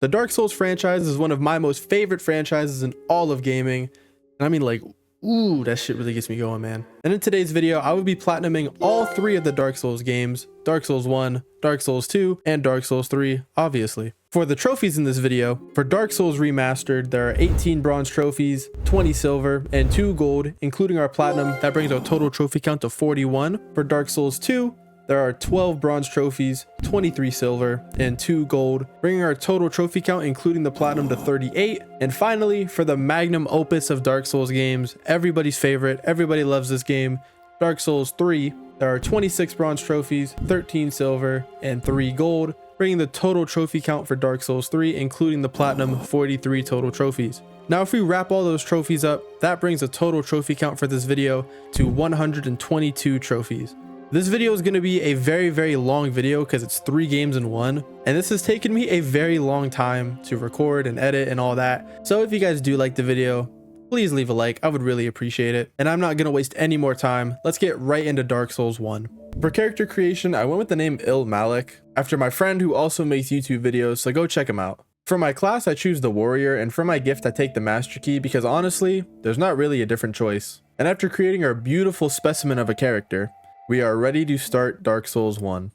The Dark Souls franchise is one of my most favorite franchises in all of gaming. And I mean, like, ooh, that shit really gets me going, man. And in today's video, I will be platinuming all 3 of the Dark Souls games: Dark Souls 1, Dark Souls 2, and Dark Souls 3, obviously. For the trophies in this video, for Dark Souls Remastered, there are 18 bronze trophies, 20 silver, and 2 gold, including our platinum. That brings our total trophy count to 41. For Dark Souls 2, there are 12 bronze trophies, 23 silver, and 2 gold, bringing our total trophy count including the platinum to 38. And finally, for the magnum opus of Dark Souls games, everybody's favorite, everybody loves this game, Dark Souls 3, there are 26 bronze trophies, 13 silver, and 3 gold, bringing the total trophy count for Dark Souls 3, including the platinum, 43 total trophies. Now, if we wrap all those trophies up, that brings the total trophy count for this video to 122 trophies. This video is going to be a very long video because it's 3 games in one, and this has taken me a very long time to record and edit and all that. So if you guys do like the video, please leave a like. I would really appreciate it. And I'm not going to waste any more time. Let's get right into Dark Souls 1. For character creation, I went with the name Il Malik after my friend who also makes YouTube videos, so go check him out. For my class, I choose the warrior, and for my gift, I take the master key because honestly, there's not really a different choice. And after creating our beautiful specimen of a character, we are ready to start Dark Souls 1.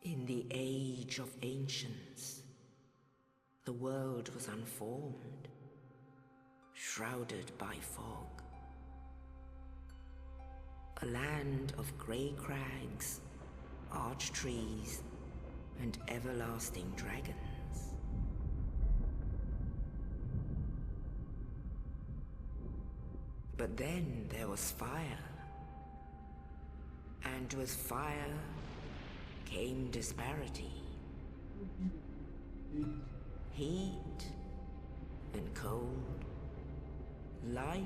In the age of ancients, the world was unformed, shrouded by fog. A land of grey crags, arch trees, and everlasting dragons. But then there was fire. And with fire came disparity. Heat and cold, life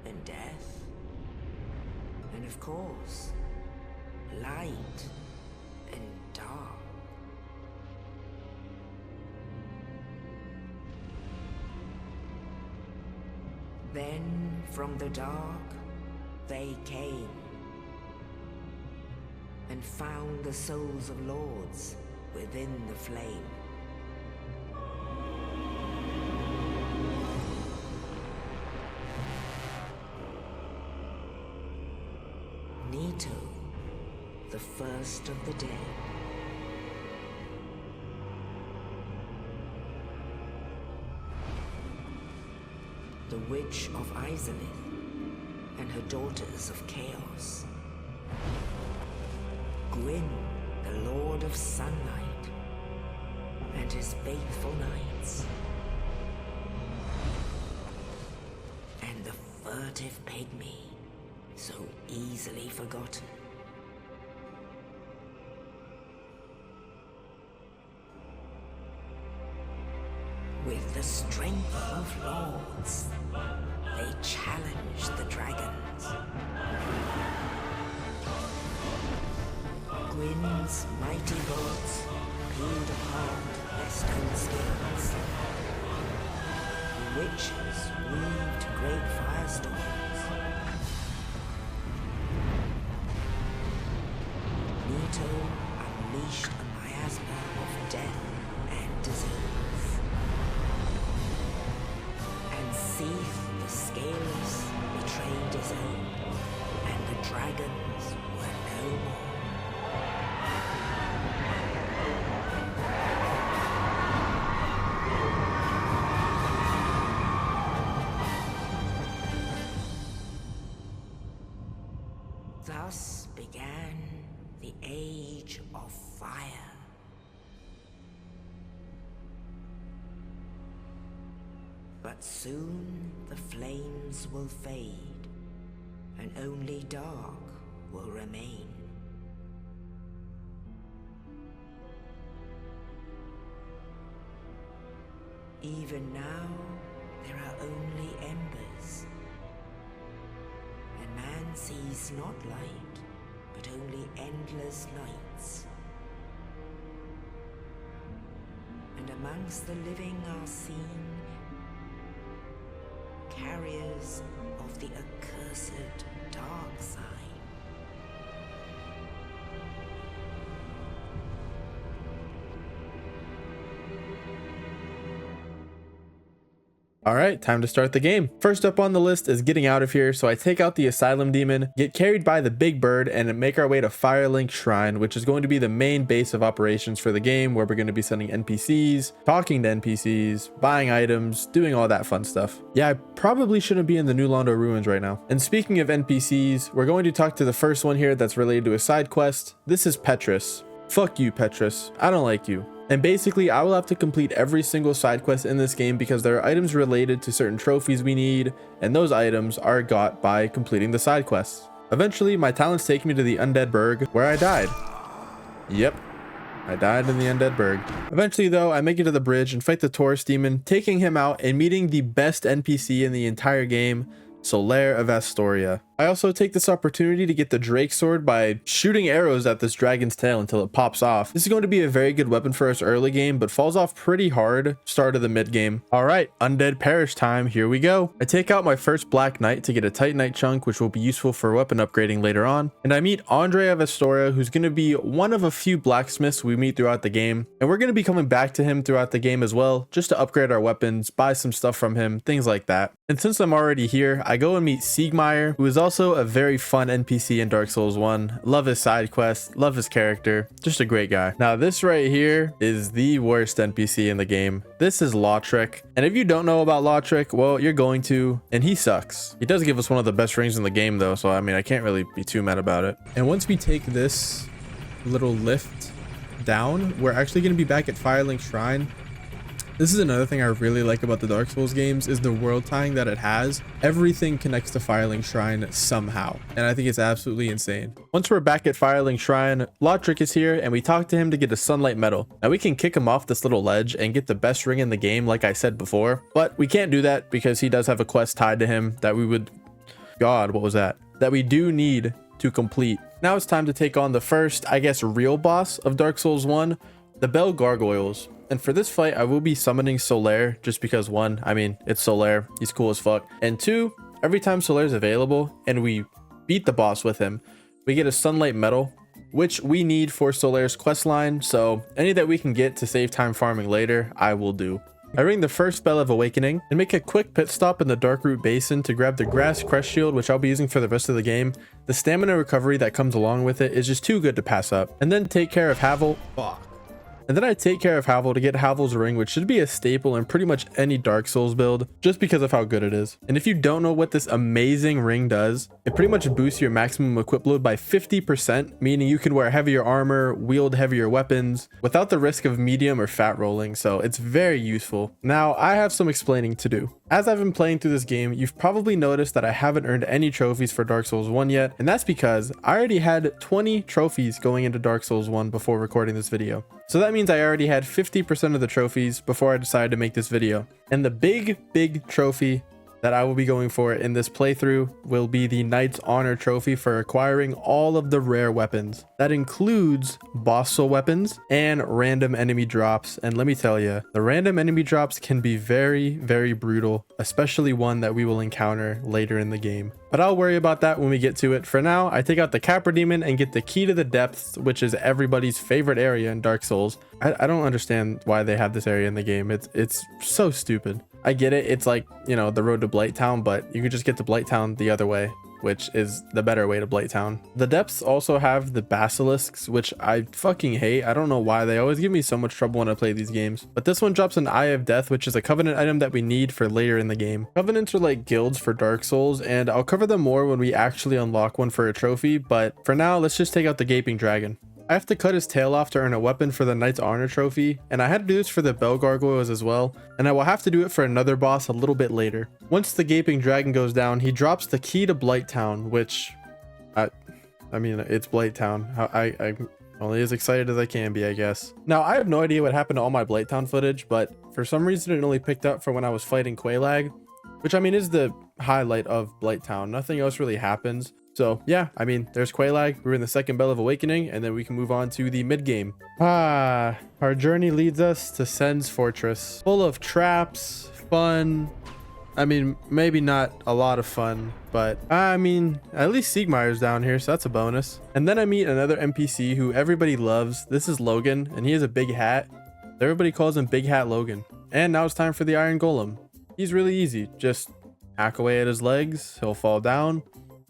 and death, and of course, light and dark. Then from the dark they came and found the souls of lords within the flame. Nito, the first of the day. The Witch of Izalith and her daughters of Chaos. Gwyn, the Lord of Sunlight, and his faithful knights. And the furtive pygmy, so easily forgotten. With the strength of lords, they challenged the dragons. Gwyn's mighty bolts peeled apart their stone scales. The witches weaved great firestorms. Nito unleashed a miasma of death and disease. And Seath the Scaleless betrayed his own, and the dragons were no more. Thus began the Age of Fire. But soon the flames will fade, and only dark will remain. Even now, there are only embers. And man sees not light, but only endless nights. And amongst the living are seen carriers of the accursed dark side. All right, time to start the game. First up on the list is getting out of here. So I take out the Asylum Demon, get carried by the Big Bird, and make our way to Firelink Shrine, which is going to be the main base of operations for the game, where we're going to be sending NPCs, talking to NPCs, buying items, doing all that fun stuff. Yeah, I probably shouldn't be in the New Londo ruins right now. And speaking of NPCs, we're going to talk to the first one here that's related to a side quest. This is Petrus. Fuck you, Petrus. I don't like you. And basically, I will have to complete every single side quest in this game because there are items related to certain trophies we need, and those items are got by completing the side quests. Eventually, my talents take me to the Undead Burg, where I died. Yep, I died in the Undead Burg. Eventually, though, I make it to the bridge and fight the Taurus Demon, taking him out and meeting the best NPC in the entire game, Solaire of Astoria. I also take this opportunity to get the Drake Sword by shooting arrows at this dragon's tail until it pops off. This is going to be a very good weapon for us early game, but falls off pretty hard start of the mid game. All right, Undead Parish time, here we go. I take out my first Black Knight to get a Titanite chunk, which will be useful for weapon upgrading later on. And I meet Andre of Astoria, who's going to be one of a few blacksmiths we meet throughout the game. And we're going to be coming back to him throughout the game as well, just to upgrade our weapons, buy some stuff from him, things like that. And since I'm already here, I go and meet Siegmeyer, who is also a very fun NPC in Dark Souls 1. Love his side quest, love his character, just a great guy. Now this right here is the worst NPC in the game. This is Lautrec, and if you don't know about Lautrec, well, you're going to, and he sucks. He does give us one of the best rings in the game though, so I mean, I can't really be too mad about it. And once we take this little lift down, we're actually going to be back at Firelink Shrine. This is another thing I really like about the Dark Souls games, is the world tying that it has. Everything connects to Firelink Shrine somehow, and I think it's absolutely insane. Once we're back at Firelink Shrine, Lautrec is here, and we talk to him to get a Sunlight Medal. Now we can kick him off this little ledge and get the best ring in the game, like I said before, but we can't do that because he does have a quest tied to him that we would... God, what was that? That we do need to complete. Now it's time to take on the first, I guess, real boss of Dark Souls 1, the Bell Gargoyles. And for this fight, I will be summoning Solaire, just because one, I mean, it's Solaire, he's cool as fuck. And two, every time Solaire's available and we beat the boss with him, we get a Sunlight Medal, which we need for Solaire's questline. So any that we can get to save time farming later, I will do. I ring the first spell of Awakening and make a quick pit stop in the Darkroot Basin to grab the Grass Crest Shield, which I'll be using for the rest of the game. The stamina recovery that comes along with it is just too good to pass up. And then take care of Havel. And then I take care of Havel to get Havel's ring, which should be a staple in pretty much any Dark Souls build, just because of how good it is. And if you don't know what this amazing ring does, it pretty much boosts your maximum equip load by 50%, meaning you can wear heavier armor, wield heavier weapons, without the risk of medium or fat rolling, so it's very useful. Now, I have some explaining to do. As I've been playing through this game, you've probably noticed that I haven't earned any trophies for Dark Souls 1 yet, and that's because I already had 20 trophies going into Dark Souls 1 before recording this video. So that means I already had 50% of the trophies before I decided to make this video. And the big trophy that I will be going for in this playthrough will be the Knight's Honor trophy for acquiring all of the rare weapons. That includes boss soul weapons and random enemy drops. And let me tell you, the random enemy drops can be very brutal, especially one that we will encounter later in the game. But I'll worry about that when we get to it. For now, I take out the Capra Demon and get the Key to the Depths, which is everybody's favorite area in Dark Souls. I don't understand why they have this area in the game. It's so stupid. I get it, it's like, you know, the road to Blighttown, but you could just get to Blighttown the other way, which is the better way to Blighttown. The depths also have the basilisks, which I fucking hate. I don't know why, they always give me so much trouble when I play these games. But this one drops an Eye of Death, which is a covenant item that we need for later in the game. Covenants are like guilds for Dark Souls, and I'll cover them more when we actually unlock one for a trophy, but for now, let's just take out the Gaping Dragon. I have to cut his tail off to earn a weapon for the Knight's Honor trophy, and I had to do this for the Bell Gargoyles as well, and I will have to do it for another boss a little bit later. Once the Gaping Dragon goes down, he drops the key to Blighttown, which, I mean, it's Blighttown. I'm only as excited as I can be, I guess. Now, I have no idea what happened to all my Blighttown footage, but for some reason it only picked up for when I was fighting Quelaag, which I mean is the highlight of Blighttown. Nothing else really happens. So yeah, I mean, there's Quelaag, we're in the second Bell of Awakening, and then we can move on to the mid-game. Our journey leads us to Sen's Fortress. Full of traps, fun. I mean, maybe not a lot of fun, but I mean, at least Siegmeyer's down here, so that's a bonus. And then I meet another NPC who everybody loves. This is Logan, and he has a big hat. Everybody calls him Big Hat Logan. And now it's time for the Iron Golem. He's really easy. Just hack away at his legs, he'll fall down,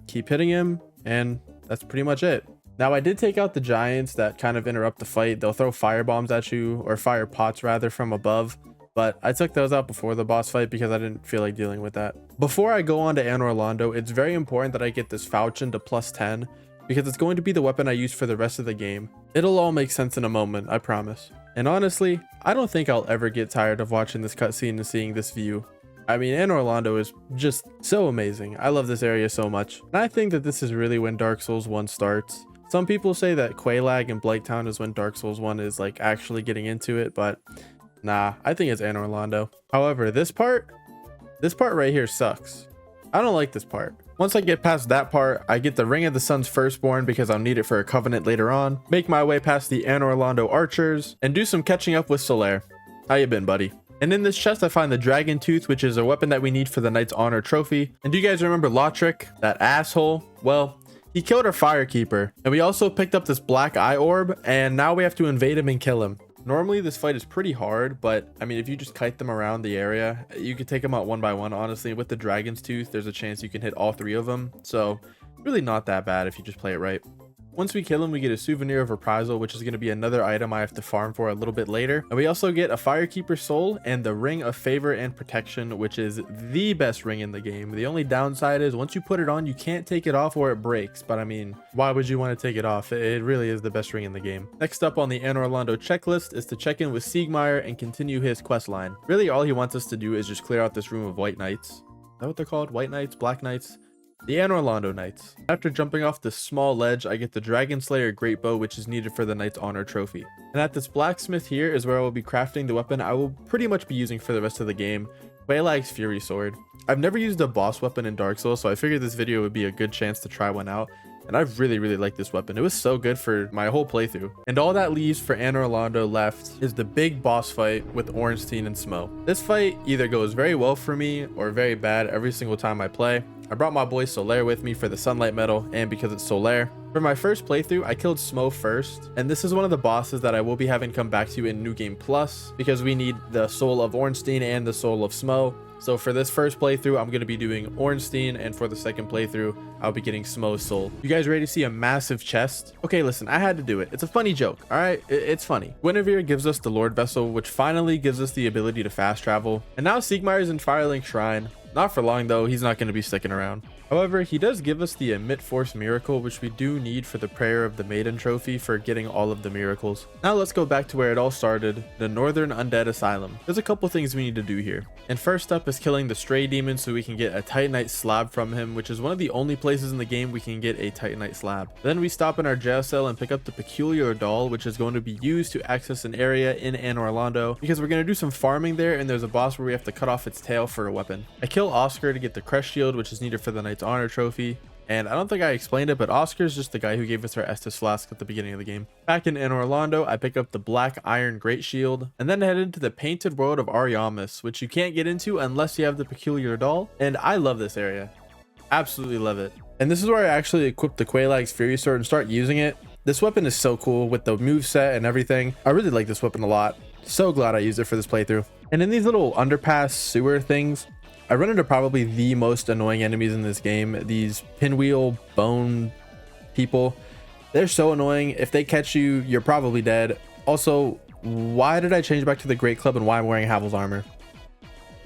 keep hitting him, and that's pretty much it. Now I did take out the giants that kind of interrupt the fight. They'll throw fire bombs at you, or fire pots rather, from above. But I took those out before the boss fight because I didn't feel like dealing with that. Before I go on to Anor Londo, it's very important that I get this falchion to +10 because it's going to be the weapon I use for the rest of the game. It'll all make sense in a moment, I promise. And honestly, I don't think I'll ever get tired of watching this cutscene and seeing this view. I mean, Anor Londo is just so amazing. I love this area so much. And I think that this is really when Dark Souls 1 starts. Some people say that Quelaag and Blighttown is when Dark Souls 1 is like actually getting into it, but nah, I think it's Anor Londo. However, this part right here sucks. I don't like this part. Once I get past that part, I get the Ring of the Sun's Firstborn because I'll need it for a covenant later on, make my way past the Anor Londo archers, and do some catching up with Solaire. How you been, buddy? And in this chest, I find the Dragon Tooth, which is a weapon that we need for the Knight's Honor trophy. And do you guys remember Lothric, that asshole? Well, he killed our Firekeeper. And we also picked up this Black Eye Orb, and now we have to invade him and kill him. Normally this fight is pretty hard, but I mean, if you just kite them around the area, you could take them out one by one. Honestly, with the Dragon's Tooth, there's a chance you can hit all 3 of them. So really not that bad if you just play it right. Once we kill him, we get a Souvenir of Reprisal, which is going to be another item I have to farm for a little bit later. And we also get a Firekeeper Soul and the Ring of Favor and Protection, which is the best ring in the game. The only downside is once you put it on, you can't take it off or it breaks. But I mean, why would you want to take it off? It really is the best ring in the game. Next up on the Anor Londo checklist is to check in with Siegmeyer and continue his quest line. Really, all he wants us to do is just clear out this room of White Knights. Is that what they're called? White Knights? Black Knights? The Anor Londo Knights. After jumping off this small ledge, I get the Dragon Slayer Great Bow, which is needed for the Knight's Honor trophy. And at this blacksmith here is where I will be crafting the weapon I will pretty much be using for the rest of the game, Quelaag's Fury Sword. I've never used a boss weapon in Dark Souls, so I figured this video would be a good chance to try one out. And I really like this weapon. It was so good for my whole playthrough. And all that leaves for Anor Londo left is the big boss fight with Ornstein and Smo. This fight either goes very well for me or very bad every single time I play. I brought my boy Solaire with me for the Sunlight Medal and because it's Solaire. For my first playthrough, I killed Smo first, and this is one of the bosses that I will be having come back to in New Game Plus because we need the Soul of Ornstein and the Soul of Smo. So for this first playthrough, I'm going to be doing Ornstein, and for the second playthrough, I'll be getting Smo's Soul. You guys ready to see a massive chest? Okay, listen, I had to do it. It's a funny joke, all right? It's funny. Guinevere gives us the Lord Vessel, which finally gives us the ability to fast travel. And now Siegmeyer's in Firelink Shrine. Not for long though, he's not going to be sticking around. However, he does give us the Emit Force Miracle, which we do need for the Prayer of the Maiden trophy for getting all of the miracles. Now let's go back to where it all started, the Northern Undead Asylum. There's a couple things we need to do here. And first up is killing the Stray Demon so we can get a Titanite slab from him, which is one of the only places in the game we can get a Titanite slab. Then we stop in our jail cell and pick up the Peculiar Doll, which is going to be used to access an area in Anor Londo because we're going to do some farming there, and there's a boss where we have to cut off its tail for a weapon. I kill Oscar to get the Crest Shield, which is needed for the Knight's Honor trophy. And I don't think I explained it, but Oscar's just the guy who gave us our Estus Flask at the beginning of the game. Back in Anor Londo, I pick up the Black Iron Great Shield, and then head into the Painted World of Ariamis, which you can't get into unless you have the Peculiar Doll. And I love this area. Absolutely love it. And this is where I actually equip the Quelaag's Fury Sword and start using it. This weapon is so cool with the moveset and everything. I really like this weapon a lot. So glad I used it for this playthrough. And in these little underpass sewer things, I run into probably the most annoying enemies in this game. These pinwheel bone people. They're so annoying. If they catch you, you're probably dead. Also, why did I change back to the Great Club and why I'm wearing Havel's armor?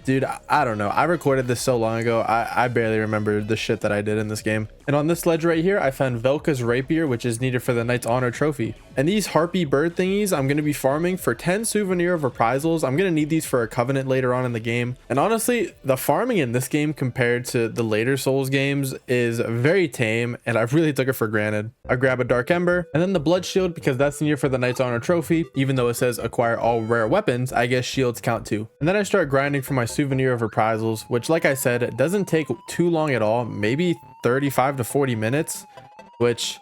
Dude, I don't know. I recorded this so long ago. I barely remember the shit that I did in this game. And on this ledge right here, I found Velka's Rapier, which is needed for the Knight's Honor trophy. And these harpy bird thingies, I'm going to be farming for 10 Souvenir of Reprisals. I'm going to need these for a covenant later on in the game. And honestly, the farming in this game compared to the later Souls games is very tame, and I really took it for granted. I grab a Dark Ember and then the Blood Shield because that's needed for the Knight's Honor trophy. Even though it says acquire all rare weapons, I guess shields count too. And then I start grinding for my Souvenir of Reprisals, which, like I said, it doesn't take too long at all, maybe 35 to 40 minutes, which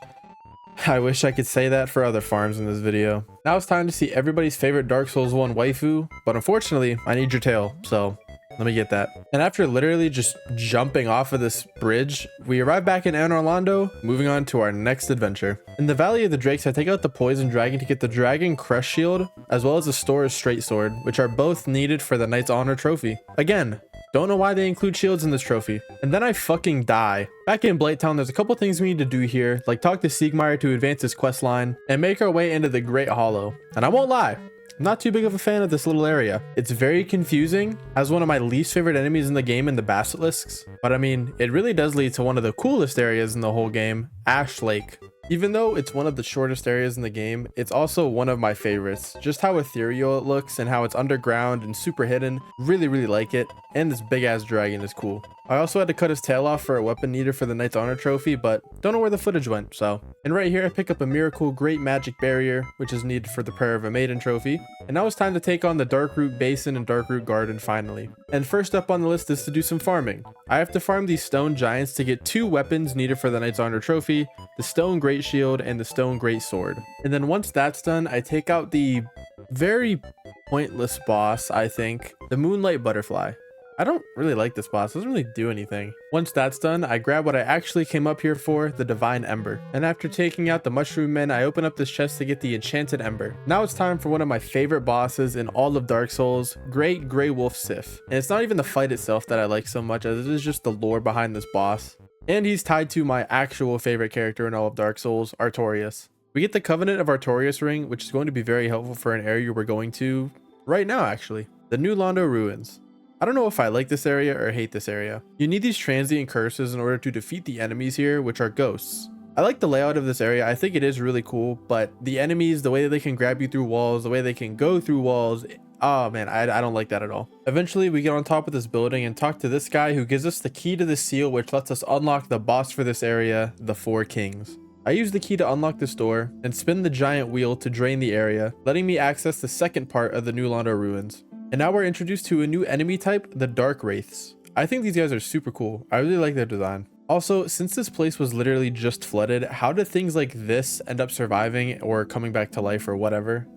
I wish I could say that for other farms in this video. Now it's time to see everybody's favorite Dark Souls 1 waifu, but unfortunately I need your tail, so let me get that. And after literally just jumping off of this bridge, we arrive back in Anor Londo, moving on to our next adventure. In the Valley of the Drakes, I take out the Poison Dragon to get the Dragon Crest Shield, as well as the Store's Straight Sword, which are both needed for the Knight's Honor trophy. Again, Don't know why they include shields in this trophy. And then I fucking die. Back in Blighttown, there's a couple things we need to do here, like talk to Siegmeyer to advance his quest line, and make our way into the Great Hollow. And I won't lie, I'm not too big of a fan of this little area. It's very confusing, has one of my least favorite enemies in the game in the basilisks, but I mean, it really does lead to one of the coolest areas in the whole game, Ash Lake. Even though it's one of the shortest areas in the game, it's also one of my favorites. Just how ethereal it looks and how it's underground and super hidden. Really like it. And this big ass dragon is cool. I also had to cut his tail off for a weapon needed for the Knight's Honor trophy, but don't know where the footage went, so. And right here I pick up a Miracle Great Magic Barrier, which is needed for the Prayer of a Maiden trophy. And now it's time to take on the Darkroot Basin and Darkroot Garden finally. And first up on the list is to do some farming. I have to farm these stone giants to get 2 weapons needed for the Knight's Honor trophy, the Stone Great Shield and the Stone Great Sword. And then once that's done, I take out the very pointless boss, I think, the Moonlight Butterfly. I don't really like this boss, it doesn't really do anything. Once that's done, I grab what I actually came up here for, the Divine Ember. And after taking out the Mushroom Men, I open up this chest to get the Enchanted Ember. Now it's time for one of my favorite bosses in all of Dark Souls, Great Grey Wolf Sif. And it's not even the fight itself that I like so much as it is just the lore behind this boss. And he's tied to my actual favorite character in all of Dark Souls, Artorias. We get the Covenant of Artorias ring, which is going to be very helpful for an area we're going to right now actually, the New Londo Ruins. I don't know if I like this area or hate this area. You need these transient curses in order to defeat the enemies here, which are ghosts. I like the layout of this area, I think it is really cool, but the enemies, the way that they can grab you through walls, the way they can go through walls, oh man, I don't like that at all. Eventually we get on top of this building and talk to this guy who gives us the key to the seal, which lets us unlock the boss for this area, the 4 Kings. I use the key to unlock this door and spin the giant wheel to drain the area, letting me access the second part of the New Londo Ruins. And now we're introduced to a new enemy type, the Dark Wraiths. I think these guys are super cool. I really like their design. Also, since this place was literally just flooded, how did things like this end up surviving or coming back to life or whatever?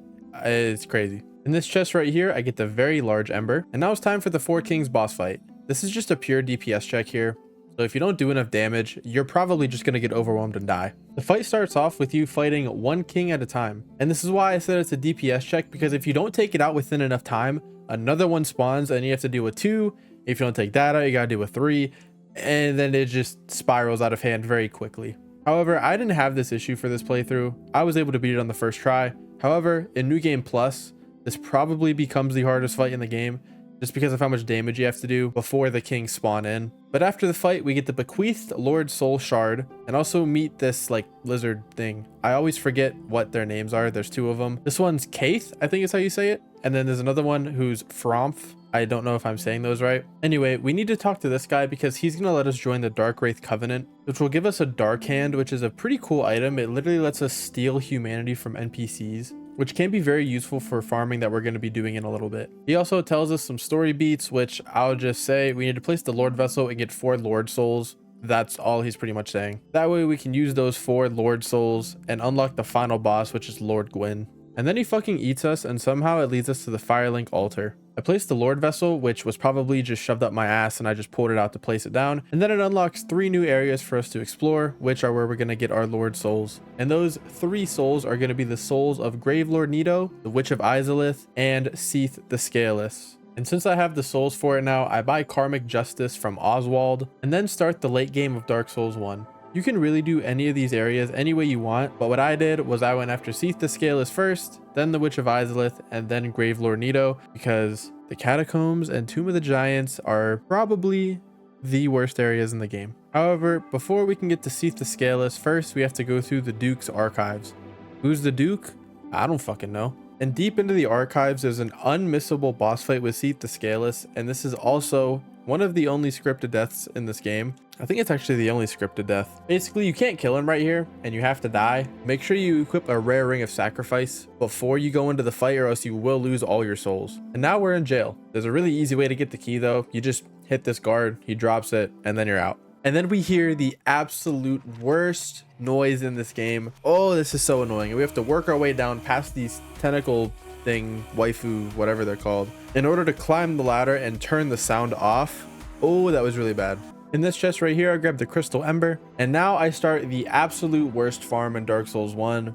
It's crazy. In this chest right here, I get the very large ember. And now it's time for the 4 Kings boss fight. This is just a pure DPS check here. So if you don't do enough damage, you're probably just going to get overwhelmed and die. The fight starts off with you fighting 1 king at a time. And this is why I said it's a DPS check, because if you don't take it out within enough time, another one spawns and you have to deal with 2. If you don't take that out, you got to deal with 3. And then it just spirals out of hand very quickly. However, I didn't have this issue for this playthrough. I was able to beat it on the first try. However, in New Game Plus, this probably becomes the hardest fight in the game, just because of how much damage you have to do before the kings spawn in. But after the fight, we get the Bequeathed Lord Soul Shard and also meet this like lizard thing. I always forget what their names are. There's 2 of them. This one's Kaith, I think is how you say it. And then there's another one who's Fromph. I don't know if I'm saying those right. Anyway, we need to talk to this guy because he's going to let us join the Dark Wraith Covenant, which will give us a Dark Hand, which is a pretty cool item. It literally lets us steal humanity from NPCs, which can be very useful for farming that we're going to be doing in a little bit. He also tells us some story beats, which I'll just say we need to place the Lord Vessel and get 4 Lord Souls. That's all he's pretty much saying. That way we can use those 4 Lord Souls and unlock the final boss, which is Lord Gwyn. And then he fucking eats us and somehow it leads us to the Firelink altar. I placed the Lord Vessel, which was probably just shoved up my ass, and I just pulled it out to place it down. And then it unlocks 3 new areas for us to explore, which are where we're going to get our Lord Souls. And those 3 souls are going to be the souls of Gravelord Nito, the Witch of Izalith, and Seath the Scaleless. And since I have the souls for it now, I buy Karmic Justice from Oswald, and then start the late game of Dark Souls 1. You can really do any of these areas any way you want, but what I did was I went after Seath the Scaleless first, then the Witch of Izalith, and then Gravelord Nito, because the Catacombs and Tomb of the Giants are probably the worst areas in the game. However, before we can get to Seath the Scaleless, first we have to go through the Duke's archives. Who's the Duke? I don't fucking know. And deep into the archives, there's an unmissable boss fight with Seath the Scaleless, and this is also one of the only scripted deaths in this game. I think it's actually the only scripted death. Basically, you can't kill him right here and you have to die. Make sure you equip a rare ring of sacrifice before you go into the fight, or else you will lose all your souls. And now we're in jail. There's a really easy way to get the key though. You just hit this guard, he drops it, and then you're out. And then we hear the absolute worst noise in this game. Oh, this is so annoying. We have to work our way down past these tentacle thing, waifu, whatever they're called, in order to climb the ladder and turn the sound off. Oh, that was really bad. In this chest right here, I grabbed the Crystal Ember, and now I start the absolute worst farm in Dark Souls 1,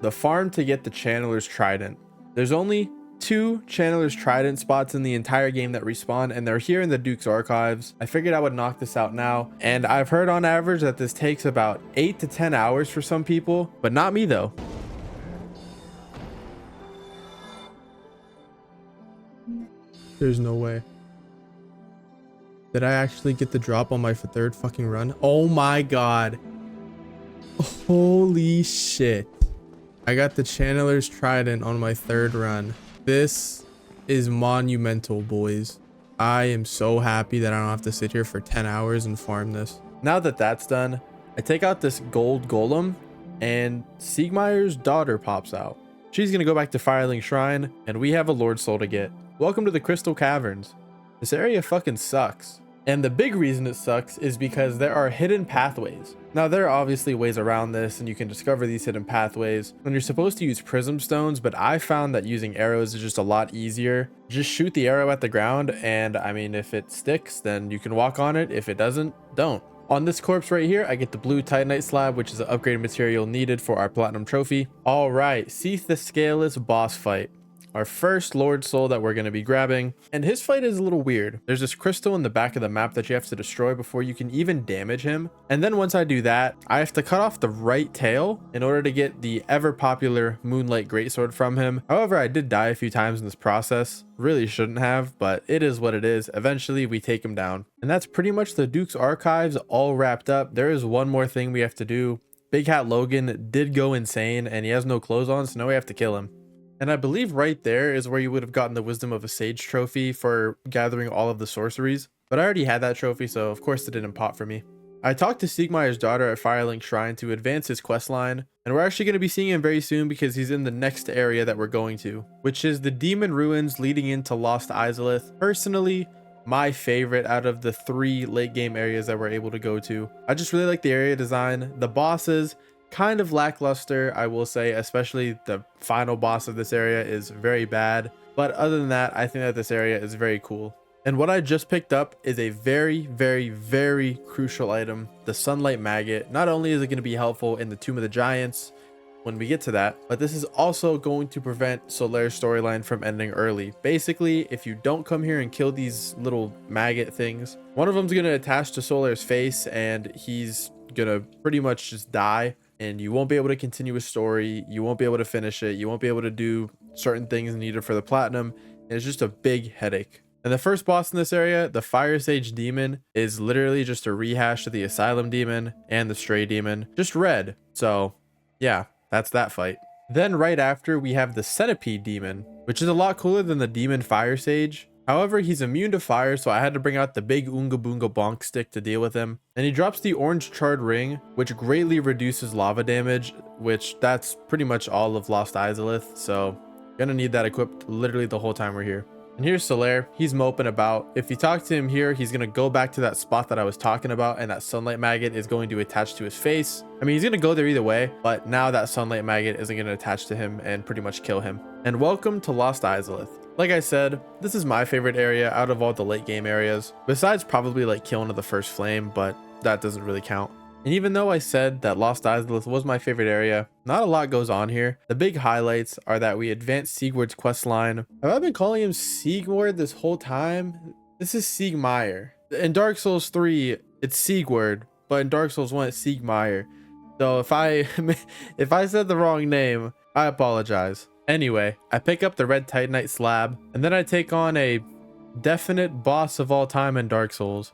the farm to get the Channeler's Trident. There's only 2 Chandler's Trident spots in the entire game that respawn, and they're here in the Duke's archives. I figured I would knock this out now, and I've heard on average that this takes about 8 to 10 hours for some people, but not me though. There's no way. Did I actually get the drop on my 3rd fucking run? Oh my god. Holy shit. I got the Chandler's Trident on my 3rd run. This is monumental, boys. I am so happy that I don't have to sit here for 10 hours and farm this. Now that that's done, I take out this gold golem and Siegmeyer's daughter pops out. She's gonna go back to Firelink Shrine and we have a Lord Soul to get. Welcome to the Crystal Caverns. This area fucking sucks. And the big reason it sucks is because there are hidden pathways. Now there are obviously ways around this and you can discover these hidden pathways when you're supposed to use prism stones, but I found that using arrows is just a lot easier. Just shoot the arrow at the ground and I mean, if it sticks, then you can walk on it. If it doesn't, don't. On this corpse right here, I get the blue Titanite slab, which is an upgraded material needed for our platinum trophy. All right, Seath the Scaleless boss fight. Our first Lord Soul that we're going to be grabbing, and his fight is a little weird. There's this crystal in the back of the map that you have to destroy before you can even damage him, and then once I do that, I have to cut off the right tail in order to get the ever popular Moonlight Greatsword from him. However, I did die a few times in this process. Really shouldn't have, but it is what it is. Eventually we take him down, and that's pretty much the Duke's archives all wrapped up. There is one more thing we have to do. Big Hat Logan did go insane and he has no clothes on, so now we have to kill him. And I believe right there is where you would have gotten the Wisdom of a Sage trophy for gathering all of the sorceries. But I already had that trophy, so of course it didn't pop for me. I talked to Siegmeyer's daughter at Firelink Shrine to advance his quest line, and we're actually going to be seeing him very soon because he's in the next area that we're going to, which is the Demon Ruins leading into Lost Izalith. Personally, my favorite out of the 3 late game areas that we're able to go to. I just really like the area design. The bosses, kind of lackluster, I will say, especially the final boss of this area is very bad. But other than that, I think that this area is very cool. And what I just picked up is a very, very, very crucial item, the Sunlight Maggot. Not only is it going to be helpful in the Tomb of the Giants when we get to that, but this is also going to prevent Solaire's storyline from ending early. Basically, if you don't come here and kill these little maggot things, one of them's going to attach to Solaire's face and he's going to pretty much just die. And you won't be able to continue a story, you won't be able to finish it, you won't be able to do certain things needed for the platinum, and it's just a big headache. And the first boss in this area, the Fire Sage Demon, is literally just a rehash of the Asylum Demon and the Stray Demon, just red. So yeah, that's that fight. Then right after we have the Centipede Demon, which is a lot cooler than the Demon Fire Sage. However, he's immune to fire, so I had to bring out the big Oonga Boonga Bonk stick to deal with him. And he drops the orange charred ring, which greatly reduces lava damage, which that's pretty much all of Lost Izalith, so gonna need that equipped literally the whole time we're here. And here's Solaire. He's moping about. If you talk to him here, he's gonna go back to that spot that I was talking about, and that Sunlight Maggot is going to attach to his face. I mean, he's gonna go there either way, but now that Sunlight Maggot isn't gonna attach to him and pretty much kill him. And welcome to Lost Izalith. Like I said, this is my favorite area out of all the late game areas, besides probably like killing of the First Flame, but that doesn't really count. And even though I said that Lost Izalith was my favorite area, not a lot goes on here. The big highlights are that we advance Siegward's quest line. Have I been calling him Siegward this whole time? This is Siegmeyer. In Dark Souls 3, it's Siegward, but in Dark Souls 1, it's Siegmeyer. So if I said the wrong name, I apologize. Anyway, I pick up the red Titanite slab, and then I take on a definite boss of all time in Dark Souls,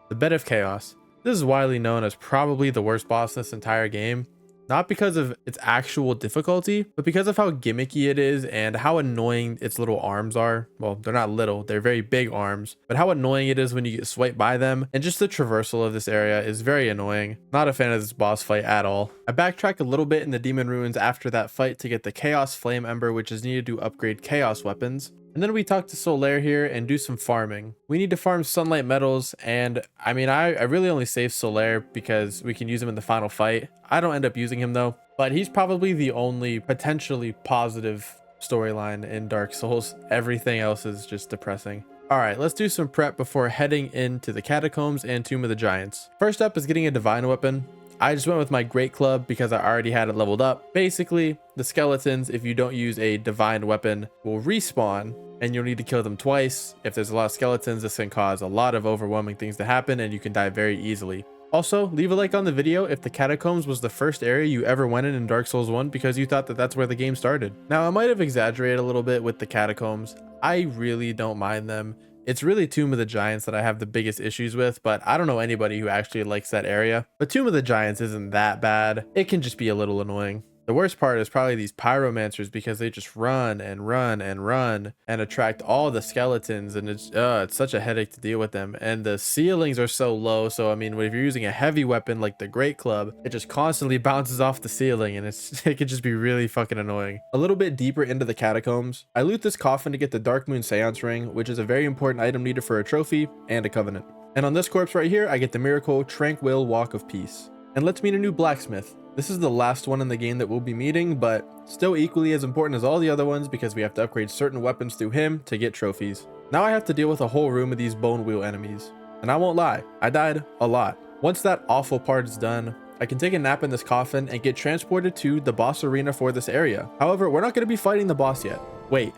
the Bed of Chaos. This is widely known as probably the worst boss in this entire game. Not because of its actual difficulty, but because of how gimmicky it is and how annoying its little arms are. Well, they're not little, they're very big arms, but how annoying it is when you get swiped by them. And just the traversal of this area is very annoying. Not a fan of this boss fight at all. I backtrack a little bit in the Demon Ruins after that fight to get the Chaos Flame Ember, which is needed to upgrade Chaos weapons. And then we talk to Solaire here and do some farming. We need to farm Sunlight Metals, and I mean, I really only save Solaire because we can use him in the final fight. I don't end up using him though, but he's probably the only potentially positive storyline in Dark Souls. Everything else is just depressing. All right, let's do some prep before heading into the Catacombs and Tomb of the Giants. First up is getting a Divine Weapon. I just went with my great club because I already had it leveled up. Basically, the skeletons, if you don't use a divine weapon, will respawn and you'll need to kill them twice. If there's a lot of skeletons, this can cause a lot of overwhelming things to happen and you can die very easily. Also, leave a like on the video if the catacombs was the first area you ever went in Dark Souls 1 because you thought that that's where the game started. Now, I might have exaggerated a little bit with the catacombs. I really don't mind them. It's really Tomb of the Giants that I have the biggest issues with, but I don't know anybody who actually likes that area. But Tomb of the Giants isn't that bad. It can just be a little annoying. The worst part is probably these pyromancers because they just run and run and run and attract all the skeletons, and it's such a headache to deal with them. And the ceilings are so low, so I mean, if you're using a heavy weapon like the Great Club, it just constantly bounces off the ceiling and it could just be really fucking annoying. A little bit deeper into the catacombs, I loot this coffin to get the Dark Moon Seance Ring, which is a very important item needed for a trophy and a covenant. And on this corpse right here, I get the miracle Tranquil Walk of Peace. And let's meet a new blacksmith. This is the last one in the game that we'll be meeting, but still equally as important as all the other ones because we have to upgrade certain weapons through him to get trophies. Now I have to deal with a whole room of these bone wheel enemies. And I won't lie, I died a lot. Once that awful part is done, I can take a nap in this coffin and get transported to the boss arena for this area. However, we're not going to be fighting the boss yet. Wait,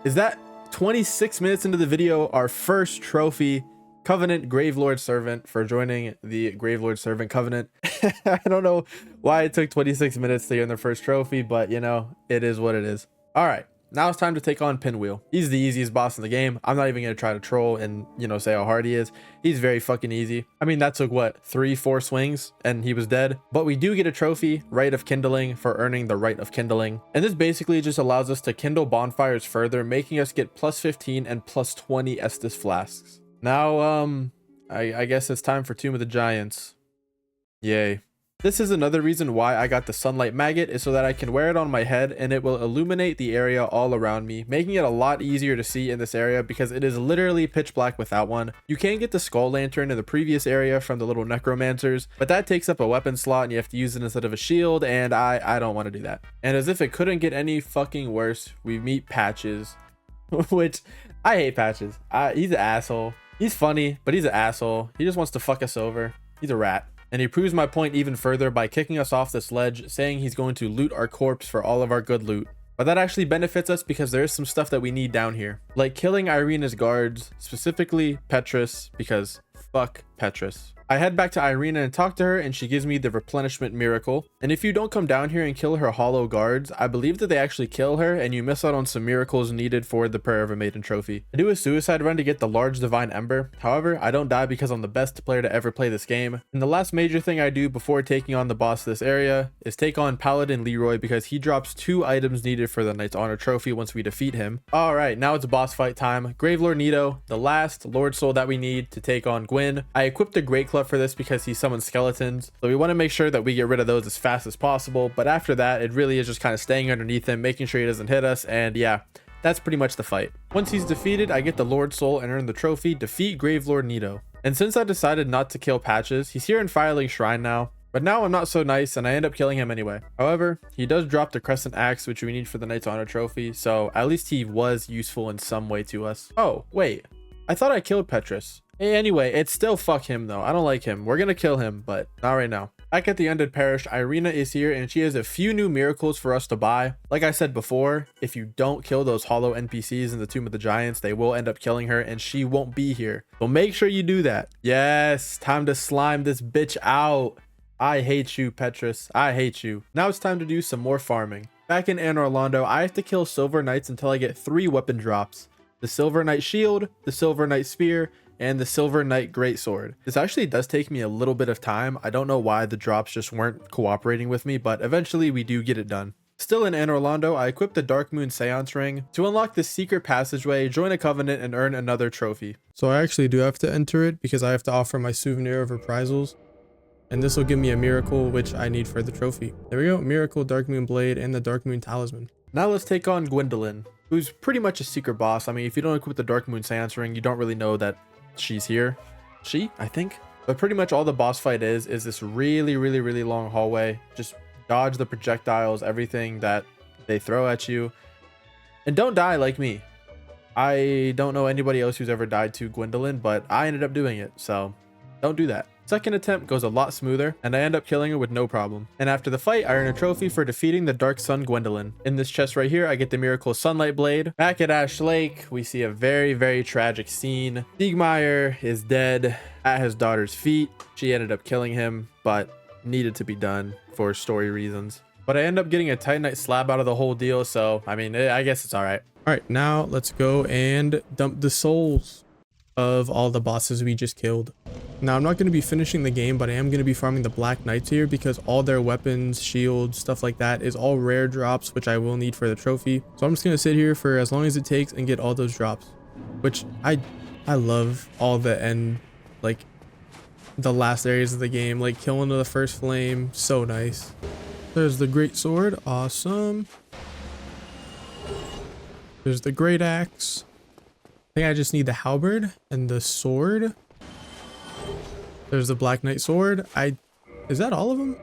is that 26 minutes into the video, our first trophy? Covenant Gravelord Servant for joining the Gravelord Servant Covenant. I don't know why it took 26 minutes to get the first trophy, but you know, it is what it is. All right, now it's time to take on Pinwheel. He's the easiest boss in the game. I'm not even going to try to troll and, you know, say how hard he is. He's very fucking easy. I mean, that took what, 3-4 swings and he was dead. But we do get a trophy, Rite of Kindling, for earning the Rite of Kindling. And this basically just allows us to kindle bonfires further, making us get plus 15 and plus 20 Estus flasks. Now, I guess it's time for Tomb of the Giants. Yay. This is another reason why I got the Sunlight Maggot, is so that I can wear it on my head and it will illuminate the area all around me, making it a lot easier to see in this area because it is literally pitch black without one. You can get the Skull Lantern in the previous area from the little necromancers, but that takes up a weapon slot and you have to use it instead of a shield, and I don't want to do that. And as if it couldn't get any fucking worse, we meet Patches, which I hate Patches. He's an asshole. He's funny, but he's an asshole. He just wants to fuck us over. He's a rat. And he proves my point even further by kicking us off this ledge, saying he's going to loot our corpse for all of our good loot. But that actually benefits us because there is some stuff that we need down here. Like killing Irina's guards, specifically Petrus, because fuck Petrus. I head back to Irina and talk to her, and she gives me the replenishment miracle. And if you don't come down here and kill her hollow guards, I believe that they actually kill her and you miss out on some miracles needed for the Prayer of a Maiden trophy. I do a suicide run to get the large divine ember. However, I don't die because I'm the best player to ever play this game. And the last major thing I do before taking on the boss of this area is take on Paladin Leroy because he drops 2 items needed for the Knight's Honor trophy once we defeat him. All right, now it's boss fight time. Gravelord Nito, the last Lord Soul that we need to take on Gwyn. I equipped the Great Club for this because he summons skeletons, so we want to make sure that we get rid of those as fast as possible. But after that, it really is just kind of staying underneath him, making sure he doesn't hit us, and yeah, that's pretty much the fight. Once he's defeated, I get the Lord Soul and earn the trophy, Defeat Gravelord Nito. And since I decided not to kill Patches, he's here in Firelink Shrine now. But now I'm not so nice and I end up killing him anyway. However, he does drop the Crescent Axe, which we need for the Knight's Honor trophy, so at least he was useful in some way to us. Oh, wait. I thought I killed Petrus. Hey, anyway, it's still fuck him though. I don't like him. We're gonna kill him, but not right now. Back at the Undead Parish, Irina is here and she has a few new miracles for us to buy. Like I said before, if you don't kill those hollow NPCs in the Tomb of the Giants, they will end up killing her and she won't be here. So make sure you do that. Yes, time to slime this bitch out. I hate you, Petrus. I hate you. Now it's time to do some more farming. Back in Anne Orlando, I have to kill Silver Knights until I get 3 weapon drops. The Silver Knight Shield, the Silver Knight Spear, and the Silver Knight Greatsword. This actually does take me a little bit of time. I don't know why the drops just weren't cooperating with me, but eventually we do get it done. Still in Anne Orlando, I equipped the Dark Moon Seance Ring to unlock this secret passageway, join a covenant, and earn another trophy. So I actually do have to enter it because I have to offer my souvenir of reprisals. And this will give me a miracle, which I need for the trophy. There we go, Miracle, Dark Moon Blade, and the Dark Moon Talisman. Now let's take on Gwendolyn, who's pretty much a secret boss. I mean, if you don't equip the Dark Moon Seance Ring, you don't really know that she's here. I think. But pretty much all the boss fight is this really long hallway. Just dodge the projectiles, everything that they throw at you. And don't die like me. I don't know anybody else who's ever died to Gwendolyn, but I ended up doing it, so don't do that. Second attempt goes a lot smoother, and I end up killing her with no problem. And after the fight, I earn a trophy for defeating the Dark Sun Gwendolyn. In this chest right here, I get the Miracle Sunlight Blade. Back at Ash Lake, we see a very, very tragic scene. Siegmeyer is dead at his daughter's feet. She ended up killing him, but needed to be done for story reasons. But I end up getting a Titanite slab out of the whole deal, so I mean, I guess it's all right. All right, now let's go and dump the souls of all the bosses we just killed. Now, I'm not going to be finishing the game, but I am going to be farming the Black Knights here because all their weapons, shields, stuff like that is all rare drops, which I will need for the trophy. So I'm just going to sit here for as long as it takes and get all those drops, which I love all the end, like the last areas of the game, like killing the first flame. So nice. There's the great sword. Awesome. There's the great axe. I think I just need the halberd and the sword. There's the Black Knight sword. Is that all of them?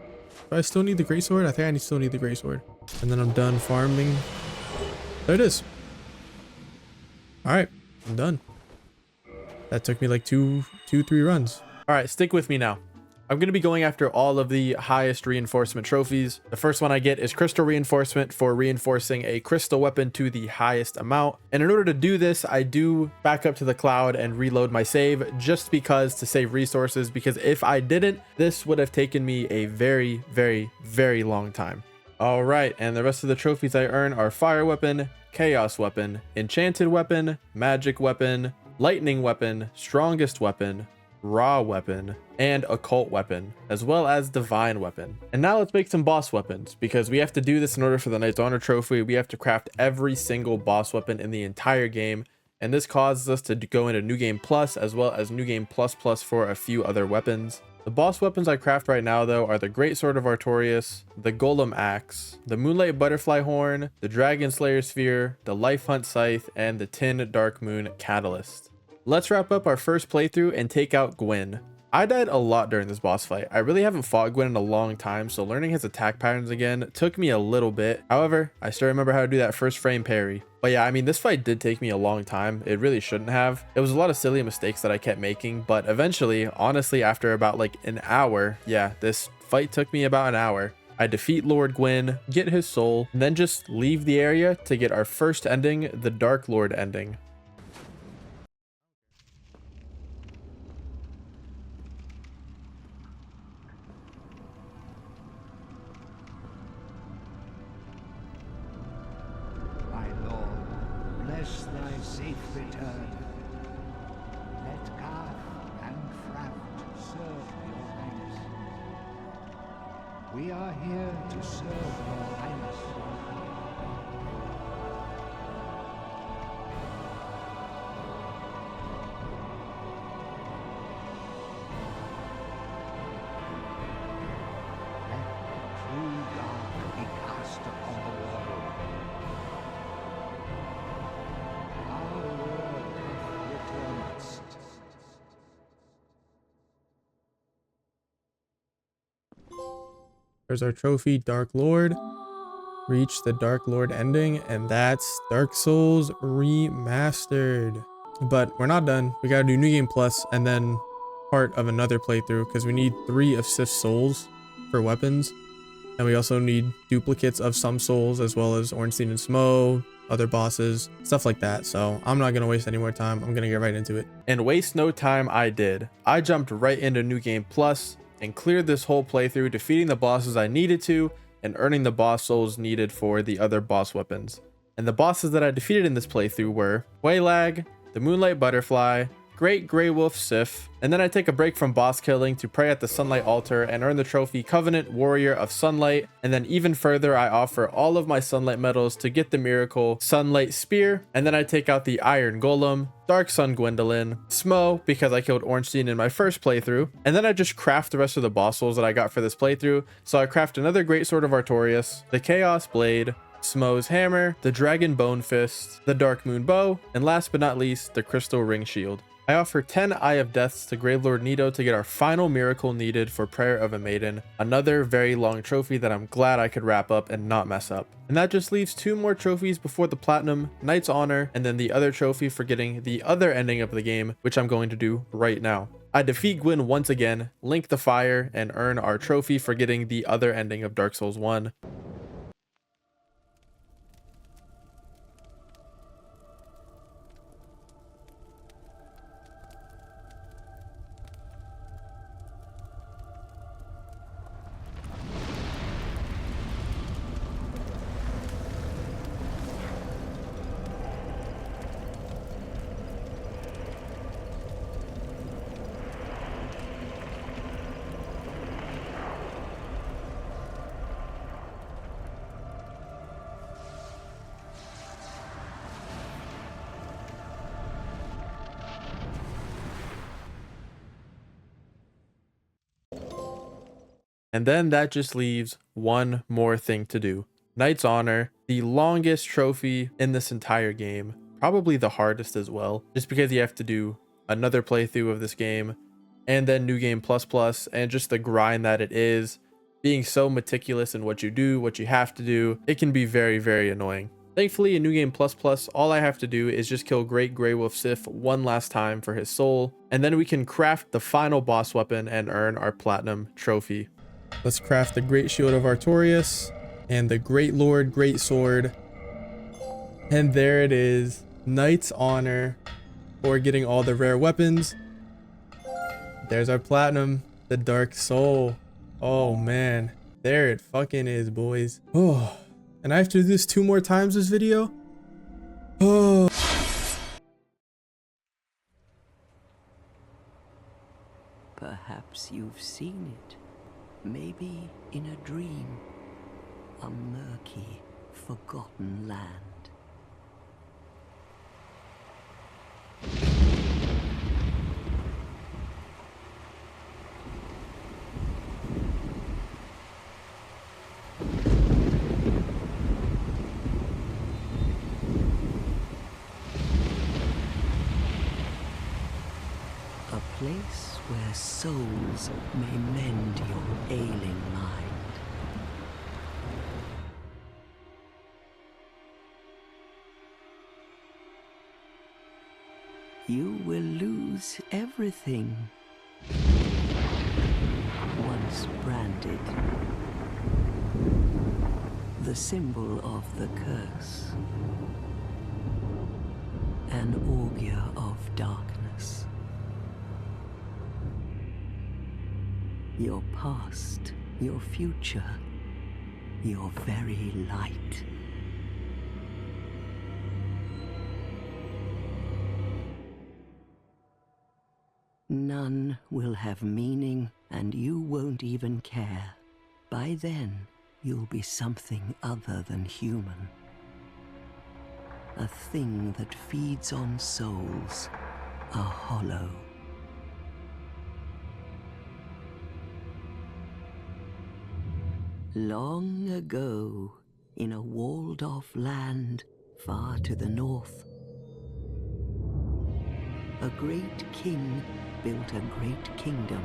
Do I still need the great sword? I think I still need the great sword. And then I'm done farming. There it is. All right, I'm done. That took me like two, 3 runs. All right, stick with me now. I'm going to be going after all of the highest reinforcement trophies. The first one I get is crystal reinforcement for reinforcing a crystal weapon to the highest amount. And in order to do this, I do back up to the cloud and reload my save just because to save resources, because if I didn't, this would have taken me a very, very, very long time. All right, and the rest of the trophies I earn are fire weapon, chaos weapon, enchanted weapon, magic weapon, lightning weapon, strongest weapon, raw weapon, and occult weapon, as well as divine weapon. And now let's make some boss weapons, because we have to do this in order for the Knight's Honor trophy. We have to craft every single boss weapon in the entire game, and this causes us to go into New Game Plus as well as New Game Plus Plus for a few other weapons. The boss weapons I craft right now though are the Great Sword of Artorias, the Golem Axe, the Moonlight Butterfly Horn, the Dragon Slayer Sphere, the Life Hunt Scythe, and the Tin Dark Moon Catalyst. Let's wrap up our first playthrough and take out Gwen. I died a lot during this boss fight. I really haven't fought Gwen in a long time, so learning his attack patterns again took me a little bit. However, I still remember how to do that first frame parry. But yeah, I mean, this fight did take me a long time. It really shouldn't have. It was a lot of silly mistakes that I kept making, but eventually, honestly, after about like an hour, yeah, this fight took me about an hour. I defeat Lord Gwyn, get his soul, and then just leave the area to get our first ending, the Dark Lord ending. Bless thy safe return. Let Garth and Fraft serve your highness. We are here to serve your highness. Let the true dark be cast upon the world. There's our trophy, Dark Lord. Reach the Dark Lord ending, and that's Dark Souls Remastered. But we're not done. We gotta do New Game Plus and then part of another playthrough because we need 3 of Sif's souls for weapons. And we also need duplicates of some souls as well as Ornstein and Smo, other bosses, stuff like that. So I'm not gonna waste any more time. I'm gonna get right into it. And waste no time I did. I jumped right into New Game Plus and cleared this whole playthrough, defeating the bosses I needed to and earning the boss souls needed for the other boss weapons. And the bosses that I defeated in this playthrough were Waylag, the Moonlight Butterfly, Great Grey Wolf Sif, and then I take a break from boss killing to pray at the Sunlight Altar and earn the trophy Covenant Warrior of Sunlight, and then even further I offer all of my Sunlight medals to get the Miracle Sunlight Spear, and then I take out the Iron Golem, Dark Sun Gwendolyn, Smo because I killed Ornstein in my first playthrough, and then I just craft the rest of the boss souls that I got for this playthrough. So I craft another Great Sword of Artorias, the Chaos Blade, Smo's hammer, the dragon bone fist, the dark moon bow, and last but not least, the crystal ring shield. I offer 10 Eye of Deaths to Gravelord Nito to get our final miracle needed for Prayer of a Maiden, another very long trophy that I'm glad I could wrap up and not mess up. And that just leaves 2 more trophies before the Platinum, Knight's Honor, and then the other trophy for getting the other ending of the game, which I'm going to do right now. I defeat Gwyn once again, link the fire, and earn our trophy for getting the other ending of Dark Souls 1. And then that just leaves one more thing to do. Knight's Honor, the longest trophy in this entire game. Probably the hardest as well, just because you have to do another playthrough of this game, and then New Game Plus Plus, and just the grind that it is. Being so meticulous in what you do, what you have to do, it can be very, very annoying. Thankfully, in New Game Plus Plus, all I have to do is just kill Great Grey Wolf Sif one last time for his soul, and then we can craft the final boss weapon and earn our Platinum trophy. Let's craft the Great Shield of Artorias and the Great Lord Great Sword. And there it is, Knight's Honor for getting all the rare weapons. There's our Platinum, the Dark Soul. Oh man, there it fucking is, boys. Oh, and I have to do this 2 more times this video? Oh. Perhaps you've seen it. Maybe in a dream. A murky, forgotten land. A place where souls may mend your ailing mind. You will lose everything. Once branded. The symbol of the curse. An augur of darkness. Your past, your future, your very light. None will have meaning, and you won't even care. By then, you'll be something other than human. A thing that feeds on souls, a hollow. Long ago, in a walled-off land far to the north, a great king built a great kingdom.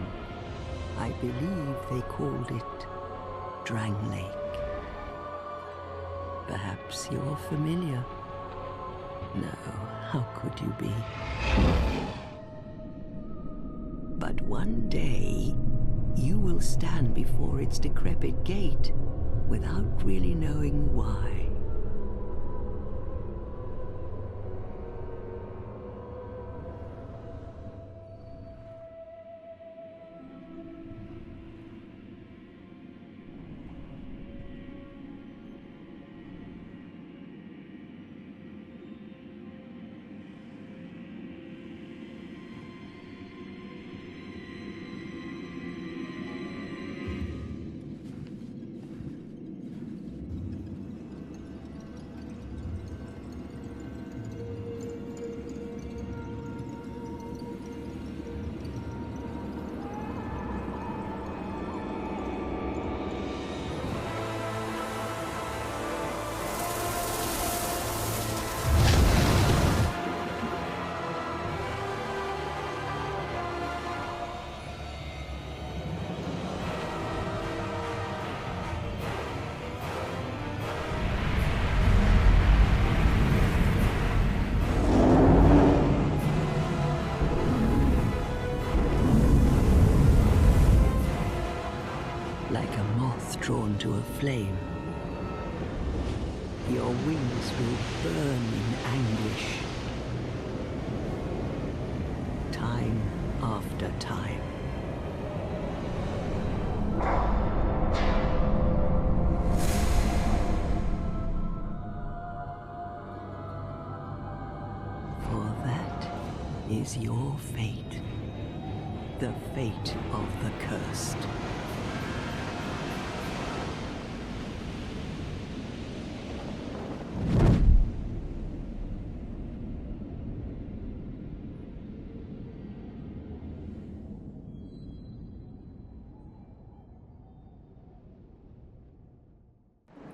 I believe they called it Drang Lake. Perhaps you're familiar. No, how could you be? But one day, you will stand before its decrepit gate without really knowing why. withdrawn to a flame. Your wings will burn in anguish. Time after time. For that is your fate. The fate of the cursed.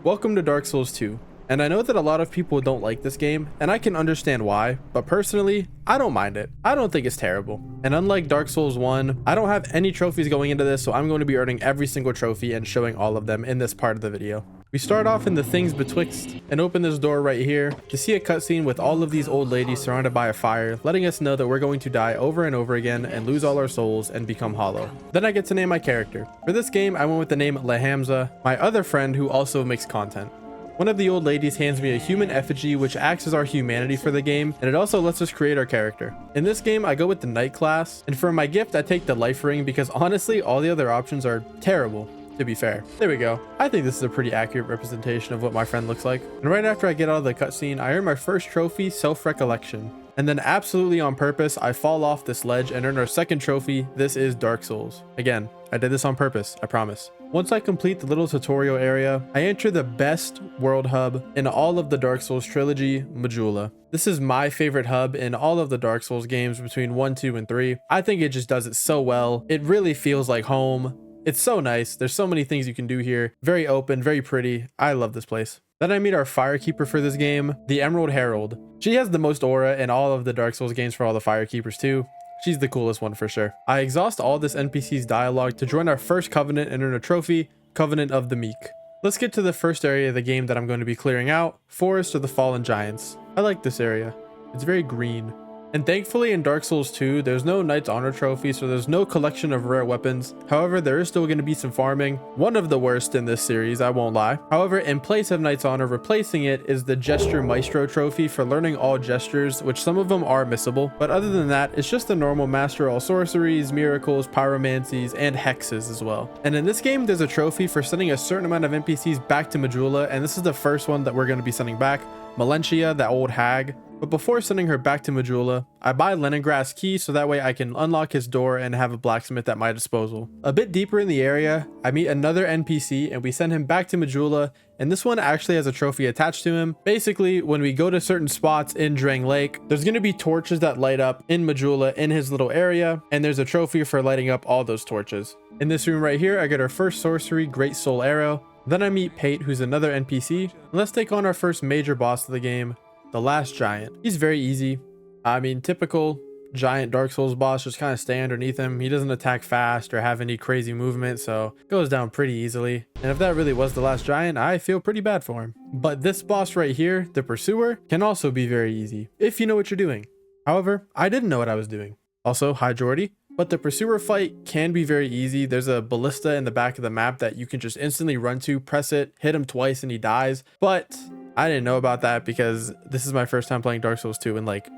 Welcome to Dark Souls 2, and I know that a lot of people don't like this game, and I can understand why, but personally, I don't mind it. I don't think it's terrible. And unlike Dark Souls 1, I don't have any trophies going into this, so I'm going to be earning every single trophy and showing all of them in this part of the video. We start off in the Things Betwixt and open this door right here to see a cutscene with all of these old ladies surrounded by a fire, letting us know that we're going to die over and over again and lose all our souls and become hollow. Then I get to name my character. For this game, I went with the name Lehamza, my other friend who also makes content. One of the old ladies hands me a human effigy which acts as our humanity for the game, and it also lets us create our character. In this game, I go with the Knight class, and for my gift, I take the Life Ring because honestly, all the other options are terrible. To be fair. There we go. I think this is a pretty accurate representation of what my friend looks like. And right after I get out of the cutscene, I earn my first trophy, Self-Recollection. And then absolutely on purpose, I fall off this ledge and earn our second trophy. This is Dark Souls. Again, I did this on purpose, I promise. Once I complete the little tutorial area, I enter the best world hub in all of the Dark Souls trilogy, Majula. This is my favorite hub in all of the Dark Souls games between 1, 2, and 3. I think it just does it so well. It really feels like home. It's so nice. There's so many things you can do here. Very open, very pretty. I love this place. Then I meet our Firekeeper for this game, the Emerald Herald. She has the most aura in all of the Dark Souls games for all the Firekeepers too. She's the coolest one for sure. I exhaust all this NPC's dialogue to join our first covenant and earn a trophy, Covenant of the Meek. Let's get to the first area of the game that I'm going to be clearing out, Forest of the Fallen Giants. I like this area. It's very green. And thankfully in Dark Souls 2, there's no Knight's Honor trophy, so there's no collection of rare weapons. However, there is still going to be some farming. One of the worst in this series, I won't lie. However, in place of Knight's Honor, replacing it is the Gesture Maestro trophy for learning all gestures, which some of them are missable. But other than that, it's just the normal Master all sorceries, miracles, pyromancies, and hexes as well. And in this game, there's a trophy for sending a certain amount of NPCs back to Majula, and this is the first one that we're going to be sending back. Melentia, that old hag. But before sending her back to Majula, I buy Leningrass key so that way I can unlock his door and have a blacksmith at my disposal. A bit deeper in the area, I meet another NPC and we send him back to Majula, and this one actually has a trophy attached to him. Basically, when we go to certain spots in Drang Lake, there's going to be torches that light up in Majula in his little area, and there's a trophy for lighting up all those torches. In this room right here, I get our first sorcery, Great Soul Arrow. Then I meet Pate, who's another NPC, and let's take on our first major boss of the game, the Last Giant. He's very easy. I mean, typical giant Dark Souls boss, just kind of stay underneath him. He doesn't attack fast or have any crazy movement, so goes down pretty easily. And if that really was the Last Giant, I feel pretty bad for him. But this boss right here, the Pursuer, can also be very easy, if you know what you're doing. However, I didn't know what I was doing. Also, hi Jordy. But the Pursuer fight can be very easy. There's a ballista in the back of the map that you can just instantly run to, press it, hit him twice, and he dies. But I didn't know about that because this is my first time playing Dark Souls 2 in like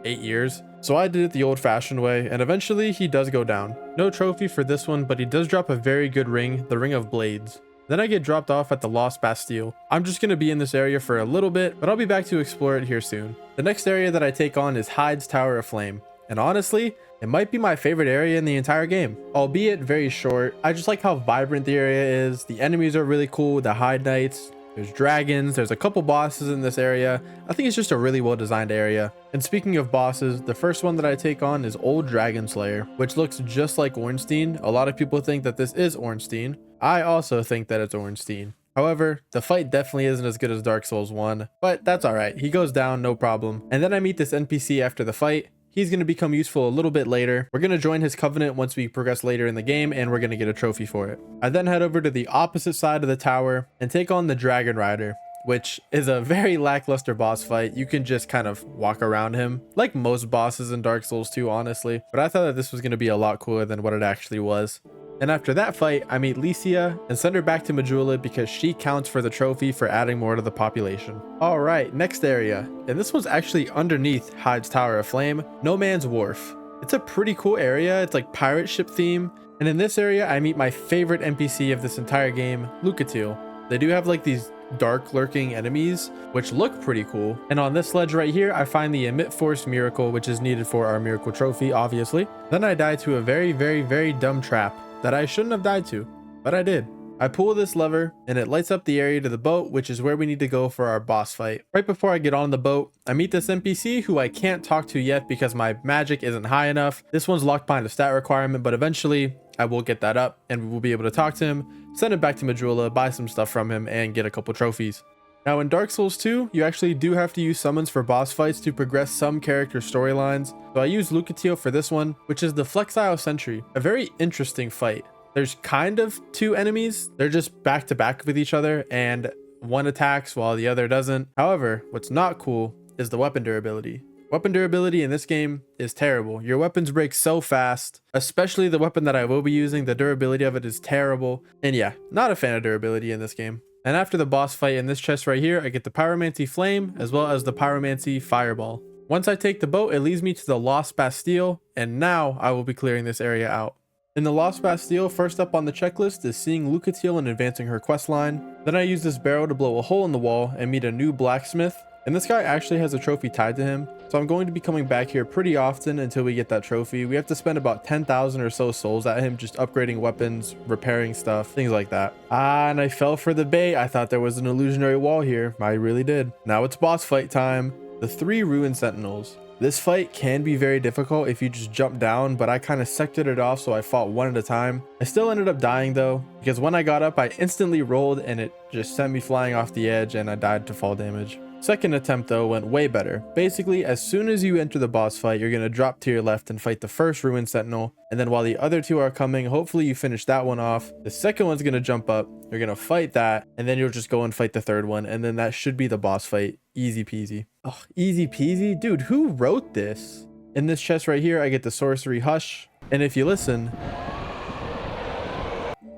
8 years. So I did it the old-fashioned way, and eventually he does go down. No trophy for this one, but he does drop a very good ring, the Ring of Blades. Then I get dropped off at the Lost Bastille. I'm just going to be in this area for a little bit, but I'll be back to explore it here soon. The next area that I take on is Hyde's Tower of Flame. And honestly, it might be my favorite area in the entire game, albeit very short. I just like how vibrant the area is. The enemies are really cool, the Hyde Knights. There's dragons, there's a couple bosses in this area. I think it's just a really well designed area. And speaking of bosses, the first one that I take on is Old Dragon Slayer, which looks just like Ornstein. A lot of people think that this is Ornstein. I also think that it's Ornstein. However, the fight definitely isn't as good as Dark Souls 1, but that's alright. He goes down, no problem. And then I meet this NPC after the fight. He's going to become useful a little bit later. We're going to join his covenant once we progress later in the game, and we're going to get a trophy for it. I then head over to the opposite side of the tower and take on the Dragon Rider, which is a very lackluster boss fight. You can just kind of walk around him, like most bosses in Dark Souls 2, honestly. But I thought that this was going to be a lot cooler than what it actually was. And after that fight, I meet Licia and send her back to Majula because she counts for the trophy for adding more to the population. All right, next area. And this one's actually underneath Hyde's Tower of Flame, No Man's Wharf. It's a pretty cool area. It's like pirate ship theme. And in this area, I meet my favorite NPC of this entire game, Lucatiel. They do have like these dark lurking enemies, which look pretty cool. And on this ledge right here, I find the Emit Force Miracle, which is needed for our Miracle Trophy, obviously. Then I die to a very, very, very dumb trap that I shouldn't have died to, but I did. I pull this lever and it lights up the area to the boat, which is where we need to go for our boss fight. Right before I get on the boat, I meet this NPC who I can't talk to yet because my magic isn't high enough. This one's locked behind a stat requirement, but eventually I will get that up and we will be able to talk to him, send him back to Majula, buy some stuff from him, and get a couple trophies. Now in Dark Souls 2, you actually do have to use summons for boss fights to progress some character storylines. So I use Lucatiel for this one, which is the Flexile Sentry, a very interesting fight. There's kind of two enemies. They're just back to back with each other and one attacks while the other doesn't. However, what's not cool is the weapon durability. Weapon durability in this game is terrible. Your weapons break so fast, especially the weapon that I will be using. The durability of it is terrible. And yeah, not a fan of durability in this game. And after the boss fight in this chest right here, I get the Pyromancy Flame as well as the Pyromancy Fireball. Once I take the boat, it leads me to the Lost Bastille, and now I will be clearing this area out. In the Lost Bastille, first up on the checklist is seeing Lucatiel and advancing her questline. Then I use this barrel to blow a hole in the wall and meet a new blacksmith. And this guy actually has a trophy tied to him, so I'm going to be coming back here pretty often until we get that trophy. We have to spend about 10,000 or so souls at him, just upgrading weapons, repairing stuff, things like that. And I fell for the bait. I thought there was an illusionary wall here. I really did. Now it's boss fight time. The 3 Ruin Sentinels. This fight can be very difficult if you just jump down, but I kind of sectored it off, so I fought one at a time. I still ended up dying though, because when I got up, I instantly rolled and it just sent me flying off the edge and I died to fall damage. Second attempt though went way better. Basically, as soon as you enter the boss fight, you're going to drop to your left and fight the first Ruin Sentinel, and then while the other 2 are coming, hopefully you finish that one off. The second one's going to jump up, you're going to fight that, and then you'll just go and fight the third one, and then that should be the boss fight. Easy peasy. Oh, easy peasy? Dude, who wrote this? In this chest right here, I get the Sorcery Hush, and if you listen,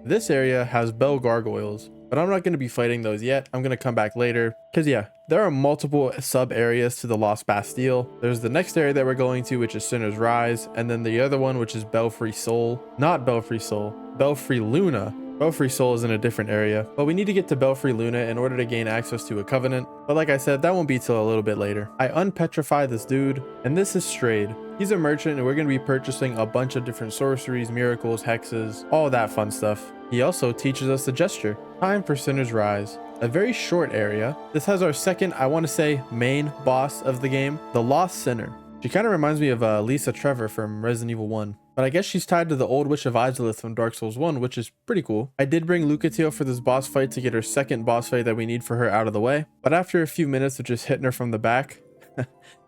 this area has Bell Gargoyles, but I'm not going to be fighting those yet. I'm going to come back later because yeah, there are multiple sub areas to the Lost Bastille. There's the next area that we're going to, which is Sinner's Rise, and then the other one, which is Belfry Soul. Not Belfry Soul, Belfry Luna. Belfry Soul is in a different area, but we need to get to Belfry Luna in order to gain access to a covenant. But like I said, that won't be till a little bit later. I unpetrify this dude, and this is Strayed. He's a merchant, and we're going to be purchasing a bunch of different sorceries, miracles, hexes, all that fun stuff. He also teaches us the gesture. Time for Sinner's Rise. A very short area. This has our second, I want to say, main boss of the game, the Lost Sinner. She kind of reminds me of Lisa Trevor from Resident Evil 1. But I guess she's tied to the Old Witch of Izalith from Dark Souls 1, which is pretty cool. I did bring Lucatiel for this boss fight to get her second boss fight that we need for her out of the way. But after a few minutes of just hitting her from the back,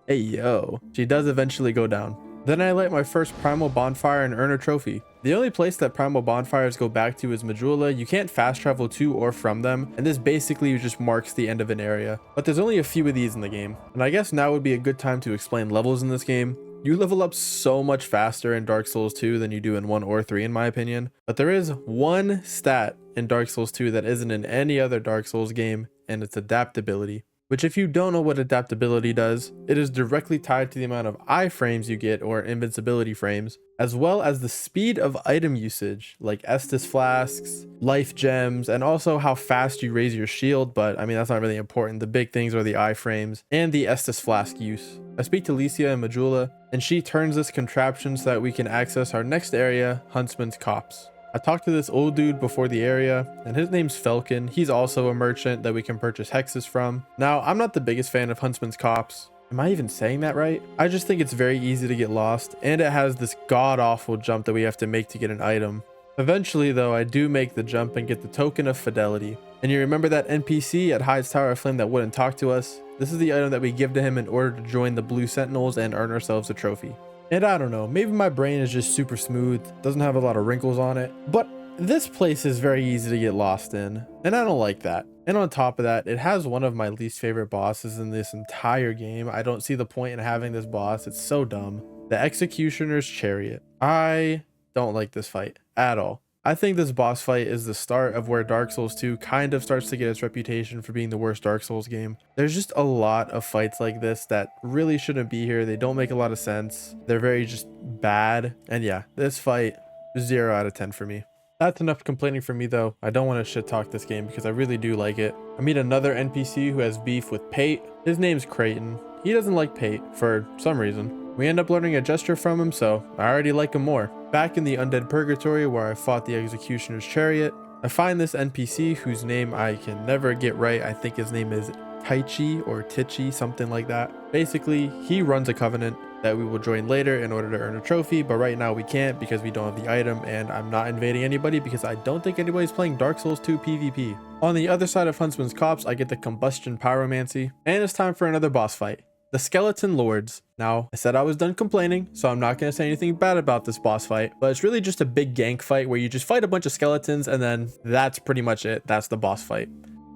hey yo, she does eventually go down. Then I light my first Primal Bonfire and earn a trophy. The only place that Primal Bonfires go back to is Majula. You can't fast travel to or from them, and this basically just marks the end of an area. But there's only a few of these in the game, and I guess now would be a good time to explain levels in this game. You level up so much faster in Dark Souls 2 than you do in 1 or 3 in my opinion, but there is one stat in Dark Souls 2 that isn't in any other Dark Souls game, and it's adaptability. Which, if you don't know what adaptability does, it is directly tied to the amount of iframes you get, or invincibility frames, as well as the speed of item usage, like Estus flasks, life gems, and also how fast you raise your shield, but I mean that's not really important. The big things are the iframes and the Estus flask use. I speak to Licia and Majula, and she turns this contraption so that we can access our next area, Huntsman's Copse. I talked to this old dude before the area, and his name's Felkin. He's also a merchant that we can purchase hexes from. Now, I'm not the biggest fan of Huntsman's Copse. Am I even saying that right? I just think it's very easy to get lost, and it has this god-awful jump that we have to make to get an item. Eventually, though, I do make the jump and get the Token of Fidelity. And you remember that NPC at Hyde's Tower of Flame that wouldn't talk to us? This is the item that we give to him in order to join the Blue Sentinels and earn ourselves a trophy. And I don't know, maybe my brain is just super smooth, doesn't have a lot of wrinkles on it, but this place is very easy to get lost in, and I don't like that. And on top of that, it has one of my least favorite bosses in this entire game. I don't see the point in having this boss, it's so dumb. The Executioner's Chariot. I don't like this fight at all. I think this boss fight is the start of where Dark Souls 2 kind of starts to get its reputation for being the worst Dark Souls game. There's just a lot of fights like this that really shouldn't be here. They don't make a lot of sense. They're very just bad. And yeah, this fight, 0 out of 10 for me. That's enough complaining for me though. I don't want to shit talk this game because I really do like it. I meet another NPC who has beef with Pate. His name's Creighton. He doesn't like Pate for some reason. We end up learning a gesture from him, so I already like him more. Back in the Undead Purgatory where I fought the Executioner's Chariot, I find this NPC whose name I can never get right. I think his name is Taichi or Tichi, something like that. Basically, he runs a covenant that we will join later in order to earn a trophy, but right now we can't because we don't have the item, and I'm not invading anybody because I don't think anybody's playing Dark Souls 2 PvP. On the other side of Huntsman's Copse, I get the Combustion Pyromancy, and it's time for another boss fight. The Skeleton Lords. Now, I said I was done complaining, so I'm not going to say anything bad about this boss fight, but it's really just a big gank fight where you just fight a bunch of skeletons and then that's pretty much it. That's the boss fight.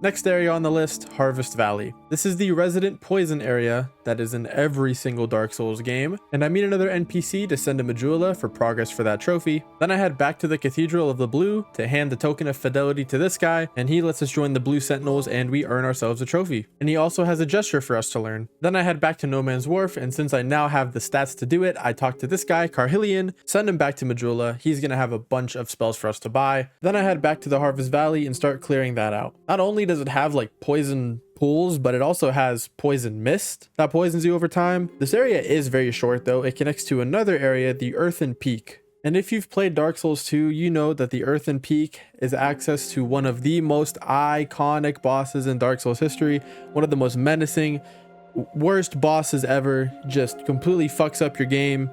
Next area on the list, Harvest Valley. This is the resident poison area that is in every single Dark Souls game, and I meet another NPC to send a Majula for progress for that trophy. Then I head back to the Cathedral of the Blue to hand the token of fidelity to this guy, and he lets us join the Blue Sentinels and we earn ourselves a trophy. And he also has a gesture for us to learn. Then I head back to No Man's Wharf, and since I now have the stats to do it, I talk to this guy, Carhillion, send him back to Majula. He's gonna have a bunch of spells for us to buy. Then I head back to the Harvest Valley and start clearing that out. Not only does it have like poison pools, but it also has poison mist that poisons you over time. This area is very short though. It connects to another area, the Earthen Peak. And if you've played Dark Souls 2, you know that the Earthen Peak is access to one of the most iconic bosses in Dark Souls history, one of the most menacing, worst bosses ever, just completely fucks up your game.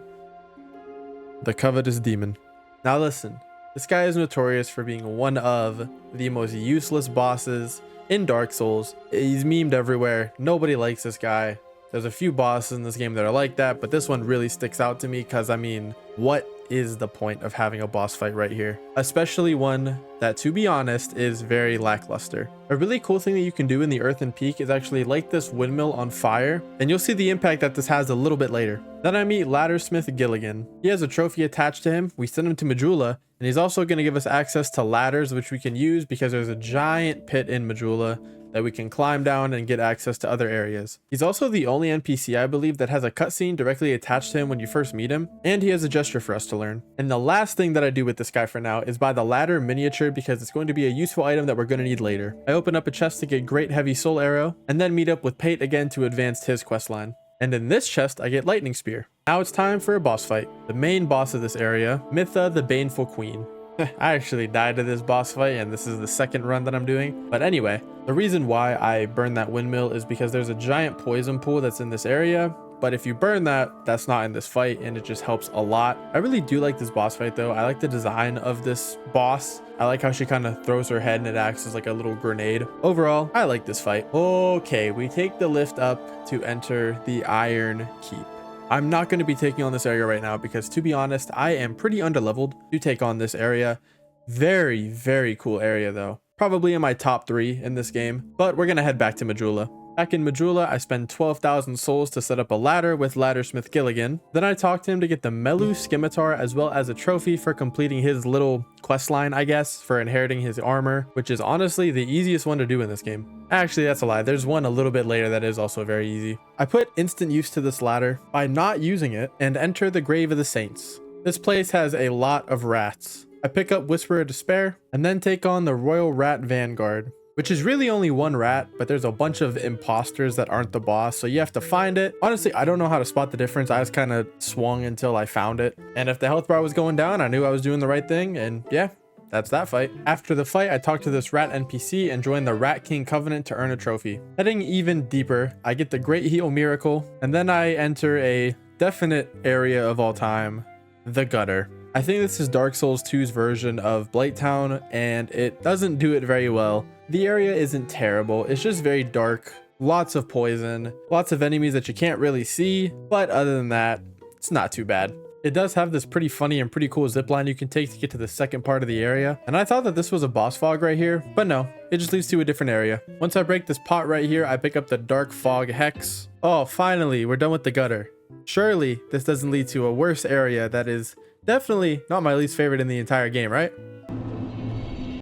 The Covetous Demon. Now listen, this guy is notorious for being one of the most useless bosses in Dark Souls. He's memed everywhere. Nobody likes this guy. There's a few bosses in this game that are like that, but this one really sticks out to me because, I mean, what is the point of having a boss fight right here? Especially one that, to be honest, is very lackluster. A really cool thing that you can do in the Earthen Peak is actually light this windmill on fire, and you'll see the impact that this has a little bit later. Then I meet Laddersmith Gilligan. He has a trophy attached to him. We send him to Majula, and he's also going to give us access to ladders, which we can use because there's a giant pit in Majula that we can climb down and get access to other areas. He's also the only NPC, I believe, that has a cutscene directly attached to him when you first meet him, and he has a gesture for us to learn. And the last thing that I do with this guy for now is buy the ladder miniature because it's going to be a useful item that we're going to need later. I open up a chest to get Great Heavy Soul Arrow, and then meet up with Pate again to advance his questline. And in this chest, I get Lightning Spear. Now it's time for a boss fight. The main boss of this area, Mytha the Baneful Queen. I actually died to this boss fight, and this is the second run that I'm doing. But anyway, the reason why I burned that windmill is because there's a giant poison pool that's in this area. But if you burn that, that's not in this fight, and it just helps a lot. I really do like this boss fight though. I like the design of this boss. I like how she kind of throws her head and it acts as like a little grenade. Overall, I like this fight. Okay, we take the lift up to enter the Iron Keep. I'm not going to be taking on this area right now because, to be honest, I am pretty underleveled to take on this area. Very, very cool area though. Probably in my top 3 in this game, but we're going to head back to Majula. Back in Majula, I spend 12,000 souls to set up a ladder with Laddersmith Gilligan. Then I talk to him to get the Melu Scimitar as well as a trophy for completing his little quest line, I guess, for inheriting his armor, which is honestly the easiest one to do in this game. Actually, that's a lie. There's one a little bit later that is also very easy. I put instant use to this ladder by not using it and enter the Grave of the Saints. This place has a lot of rats. I pick up Whisper of Despair and then take on the Royal Rat Vanguard, which is really only one rat, but there's a bunch of imposters that aren't the boss, so you have to find it. Honestly, I don't know how to spot the difference. I just kind of swung until I found it. And if the health bar was going down, I knew I was doing the right thing, and yeah, that's that fight. After the fight, I talk to this rat NPC and join the Rat King Covenant to earn a trophy. Heading even deeper, I get the Great Heal Miracle, and then I enter a definite area of all time, the Gutter. I think this is Dark Souls 2's version of Blighttown, and it doesn't do it very well. The area isn't terrible, it's just very dark, lots of poison, lots of enemies that you can't really see, but other than that, it's not too bad. It does have this pretty funny and pretty cool zipline you can take to get to the second part of the area, and I thought that this was a boss fog right here, but no, it just leads to a different area. Once I break this pot right here, I pick up the Dark Fog Hex. Oh, finally, we're done with the Gutter. Surely this doesn't lead to a worse area that is definitely not my least favorite in the entire game, right?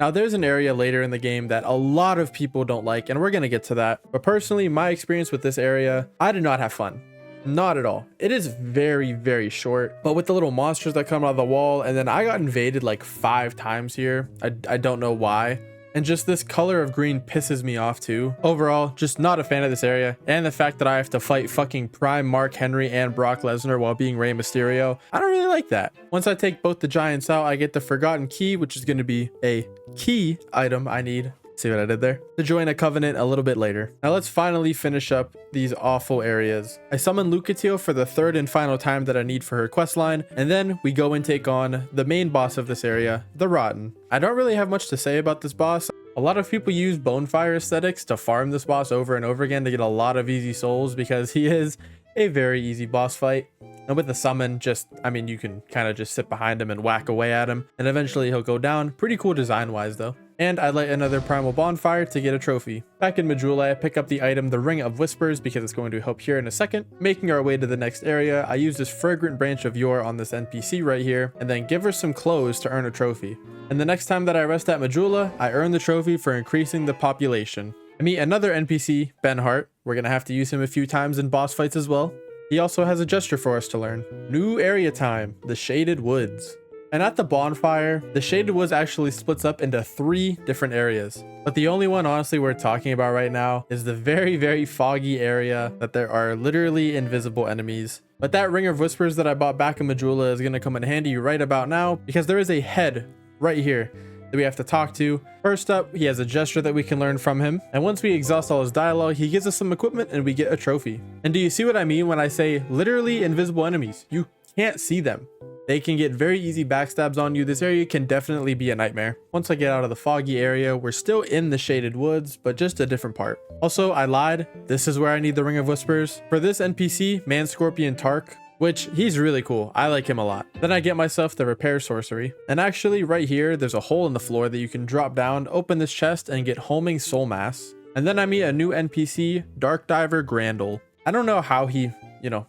Now there's an area later in the game that a lot of people don't like, and we're gonna get to that. But personally, my experience with this area, I did not have fun. Not at all. It is very, very short, but with the little monsters that come out of the wall, and then I got invaded like 5 times here. I don't know why. And just this color of green pisses me off too. Overall, just not a fan of this area. And the fact that I have to fight fucking Prime Mark Henry and Brock Lesnar while being Rey Mysterio, I don't really like that. Once I take both the giants out, I get the Forgotten Key, which is going to be a key item I need. See what I did there? To join a covenant a little bit later. Now let's finally finish up these awful areas. I summon Lucatio for the 3rd and final time that I need for her questline, and then we go and take on the main boss of this area, the Rotten. I don't really have much to say about this boss. A lot of people use bonfire aesthetics to farm this boss over and over again to get a lot of easy souls because he is a very easy boss fight. And with the summon, you can kind of just sit behind him and whack away at him, and eventually he'll go down. Pretty cool design wise though. And I light another primal bonfire to get a trophy. Back in Majula, I pick up the item, the Ring of Whispers, because it's going to help here in a second. Making our way to the next area, I use this fragrant branch of yore on this NPC right here, and then give her some clothes to earn a trophy. And the next time that I rest at Majula, I earn the trophy for increasing the population. I meet another NPC, Ben Hart. We're gonna have to use him a few times in boss fights as well. He also has a gesture for us to learn. New area time, the Shaded Woods. And at the bonfire, the Shaded Woods actually splits up into 3 different areas. But the only one honestly we're talking about right now is the very, very foggy area that there are literally invisible enemies. But that Ring of Whispers that I bought back in Majula is gonna come in handy right about now because there is a head right here that we have to talk to. First up, he has a gesture that we can learn from him. And once we exhaust all his dialogue, he gives us some equipment and we get a trophy. And do you see what I mean when I say literally invisible enemies? You can't see them. They can get very easy backstabs on you. This area can definitely be a nightmare. Once I get out of the foggy area, we're still in the Shaded Woods, but just a different part. Also, I lied. This is where I need the Ring of Whispers. For this NPC, Man Scorpion Tark, which he's really cool. I like him a lot. Then I get myself the Repair Sorcery. And actually right here, there's a hole in the floor that you can drop down, open this chest, and get Homing Soul Mass. And then I meet a new NPC, Dark Diver Grandel. I don't know how he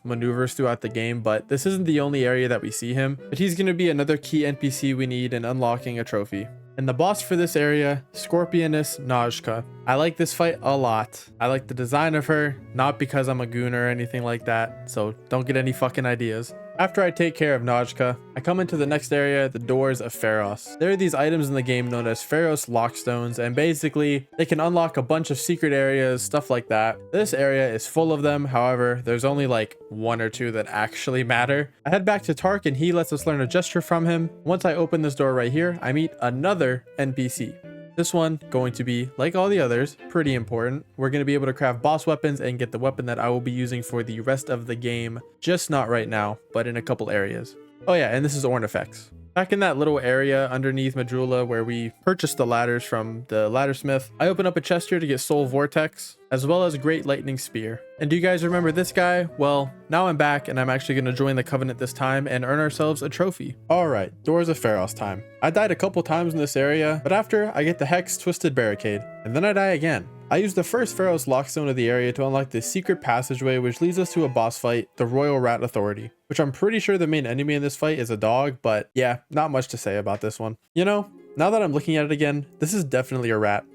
maneuvers throughout the game, but this isn't the only area that we see him, but he's going to be another key NPC we need in unlocking a trophy. And the boss for this area, Scorpioness Najka. I like this fight a lot. I like the design of her, not because I'm a goon or anything like that, so don't get any fucking ideas. After I take care of Najka, I come into the next area, the Doors of Pharos. There are these items in the game known as Pharos Lockstones, and basically, they can unlock a bunch of secret areas, stuff like that. This area is full of them, however, there's only like 1 or 2 that actually matter. I head back to Tark and he lets us learn a gesture from him. Once I open this door right here, I meet another NPC. This one going to be, like all the others, pretty important. We're going to be able to craft boss weapons and get the weapon that I will be using for the rest of the game. Just not right now, but in a couple areas. Oh yeah, and this is Ornifex. Back in that little area underneath Majula where we purchased the ladders from the laddersmith, I open up a chest here to get Soul Vortex, as well as Great Lightning Spear. And do you guys remember this guy? Well, now I'm back and I'm actually going to join the Covenant this time and earn ourselves a trophy. Alright, Doors of Pharos time. I died a couple times in this area, but after I get the Hex Twisted Barricade, and then I die again. I use the first Pharos Lockstone of the area to unlock this secret passageway which leads us to a boss fight, the Royal Rat Authority, which I'm pretty sure the main enemy in this fight is a dog, but yeah, not much to say about this one. You know, now that I'm looking at it again, this is definitely a rat.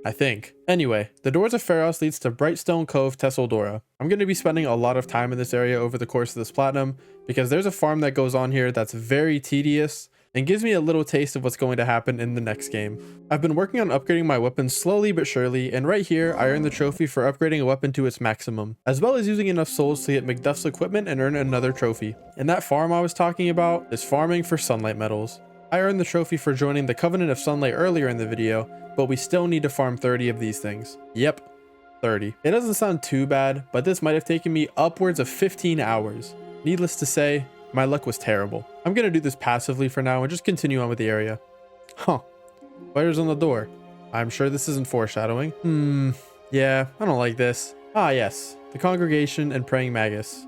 I think. Anyway, the Doors of Pharos leads to Brightstone Cove, Tesseldora. I'm going to be spending a lot of time in this area over the course of this platinum because there's a farm that goes on here that's very tedious and gives me a little taste of what's going to happen in the next game. I've been working on upgrading my weapons slowly but surely, and right here I earned the trophy for upgrading a weapon to its maximum, as well as using enough souls to get Macduff's equipment and earn another trophy. And that farm I was talking about is farming for sunlight metals. I earned the trophy for joining the Covenant of Sunlight earlier in the video, but we still need to farm 30 of these things. Yep, 30. It doesn't sound too bad, but this might have taken me upwards of 15 hours. Needless to say, my luck was terrible. I'm gonna do this passively for now and just continue on with the area. Huh. Spiders on the door. I'm sure this isn't foreshadowing. Yeah, I don't like this. Ah yes, the Congregation and Praying Magus.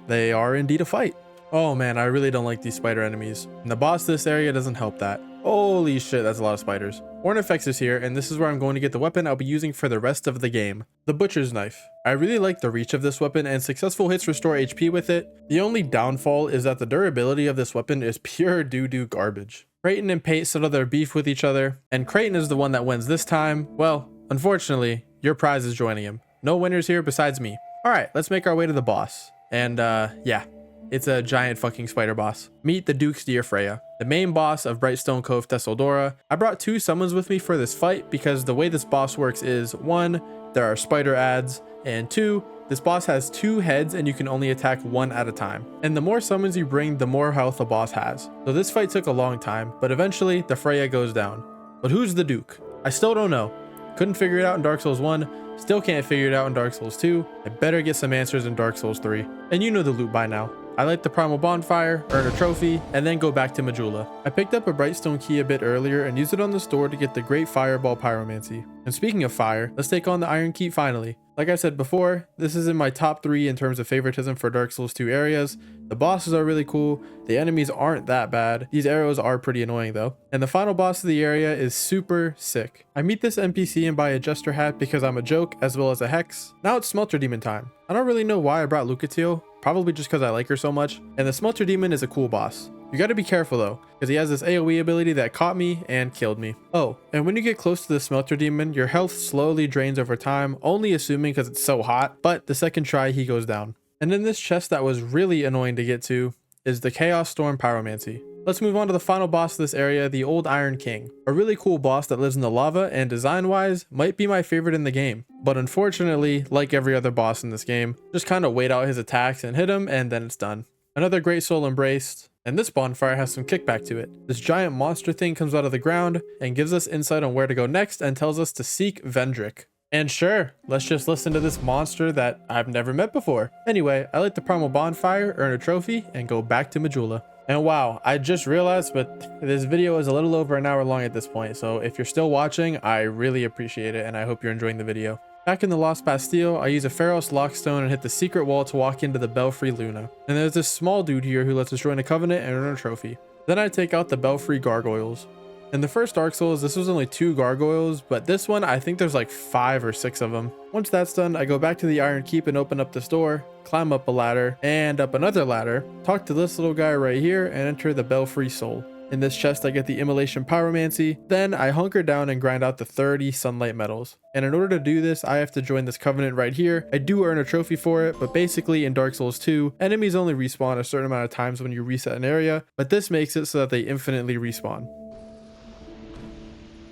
They are indeed a fight. Oh man, I really don't like these spider enemies. And the boss of this area doesn't help that. Holy shit, that's a lot of spiders. Ornifex is here, and this is where I'm going to get the weapon I'll be using for the rest of the game. The Butcher's Knife. I really like the reach of this weapon, and successful hits restore HP with it. The only downfall is that the durability of this weapon is pure doo-doo garbage. Creighton and Pate settle their beef with each other, and Creighton is the one that wins this time. Well, unfortunately, your prize is joining him. No winners here besides me. All right, let's make our way to the boss. And yeah, it's a giant fucking spider boss. Meet the Duke's Dear Freya, the main boss of Brightstone Cove Thesseldora. I brought 2 summons with me for this fight because the way this boss works is 1, there are spider ads, and 2, this boss has 2 heads and you can only attack 1 at a time. And the more summons you bring, the more health the boss has. So this fight took a long time, but eventually the Freya goes down. But who's the Duke? I still don't know. Couldn't figure it out in Dark Souls 1, still can't figure it out in Dark Souls 2. I better get some answers in Dark Souls 3. And you know the loot by now. I light the primal bonfire, earn a trophy, and then go back to Majula. I picked up a Brightstone key a bit earlier and used it on the store to get the Great Fireball Pyromancy. And speaking of fire, let's take on the Iron Keep finally. Like I said before, this is in my top 3 in terms of favoritism for Dark Souls 2 areas. The bosses are really cool, the enemies aren't that bad, these arrows are pretty annoying though, and the final boss of the area is super sick. I meet this NPC and buy a Jester hat because I'm a joke as well as a hex. Now it's Smelter Demon time. I don't really know why I brought Lucatiel, probably just because I like her so much, and the Smelter Demon is a cool boss. You gotta be careful though, because he has this AoE ability that caught me and killed me. Oh, and when you get close to the Smelter Demon, your health slowly drains over time, only assuming because it's so hot, but the second try he goes down. And in this chest that was really annoying to get to is the Chaos Storm Pyromancy. Let's move on to the final boss of this area, the Old Iron King. A really cool boss that lives in the lava and design-wise might be my favorite in the game. But unfortunately, like every other boss in this game, just kind of wait out his attacks and hit him and then it's done. Another Great Soul Embraced, and this bonfire has some kickback to it. This giant monster thing comes out of the ground and gives us insight on where to go next and tells us to seek Vendrick. And sure, let's just listen to this monster that I've never met before. Anyway, I light the primal bonfire, earn a trophy, and go back to Majula. And wow, I just realized, but this video is a little over an hour long at this point, so if you're still watching, I really appreciate it, and I hope you're enjoying the video. Back in the Lost Bastille, I use a Pharos Lockstone and hit the secret wall to walk into the Belfry Luna. And there's this small dude here who lets us join a covenant and earn a trophy. Then I take out the Belfry Gargoyles. In the first Dark Souls, this was only 2 gargoyles, but this one, I think there's like 5 or 6 of them. Once that's done, I go back to the Iron Keep and open up this door, climb up a ladder, and up another ladder, talk to this little guy right here, and enter the Belfry Soul. In this chest, I get the Immolation Pyromancy. Then I hunker down and grind out the 30 Sunlight Medals. And in order to do this, I have to join this covenant right here. I do earn a trophy for it, but basically in Dark Souls 2, enemies only respawn a certain amount of times when you reset an area, but this makes it so that they infinitely respawn.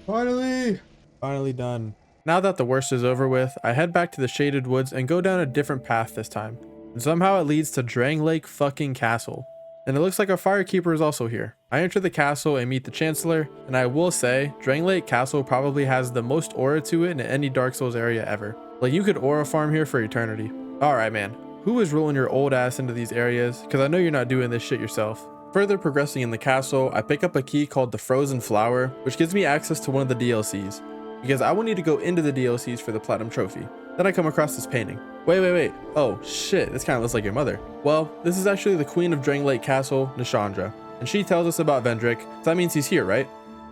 Finally done. Now that the worst is over with, I head back to the Shaded Woods and go down a different path this time. And somehow it leads to Drang Lake fucking Castle. And it looks like our Firekeeper is also here. I enter the castle and meet the Chancellor, and I will say, Drang Lake Castle probably has the most aura to it in any Dark Souls area ever. Like, you could aura farm here for eternity. Alright man, who is rolling your old ass into these areas? Because I know you're not doing this shit yourself. Further progressing in the castle, I pick up a key called the Frozen Flower, which gives me access to one of the DLCs, because I will need to go into the DLCs for the Platinum Trophy. Then I come across this painting. Wait. Oh shit, this kind of looks like your mother. Well, this is actually the Queen of Drang Lake Castle, Nishandra, and she tells us about Vendrick, so that means he's here, right?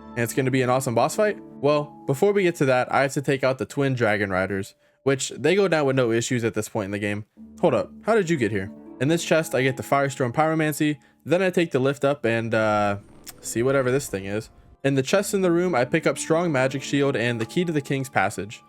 And it's going to be an awesome boss fight? Well, before we get to that, I have to take out the Twin Dragon Riders, which they go down with no issues at this point in the game. Hold up, how did you get here? In this chest, I get the Firestorm Pyromancy, then I take the lift up and see whatever this thing is. In the chest in the room, I pick up Strong Magic Shield and the key to the King's Passage.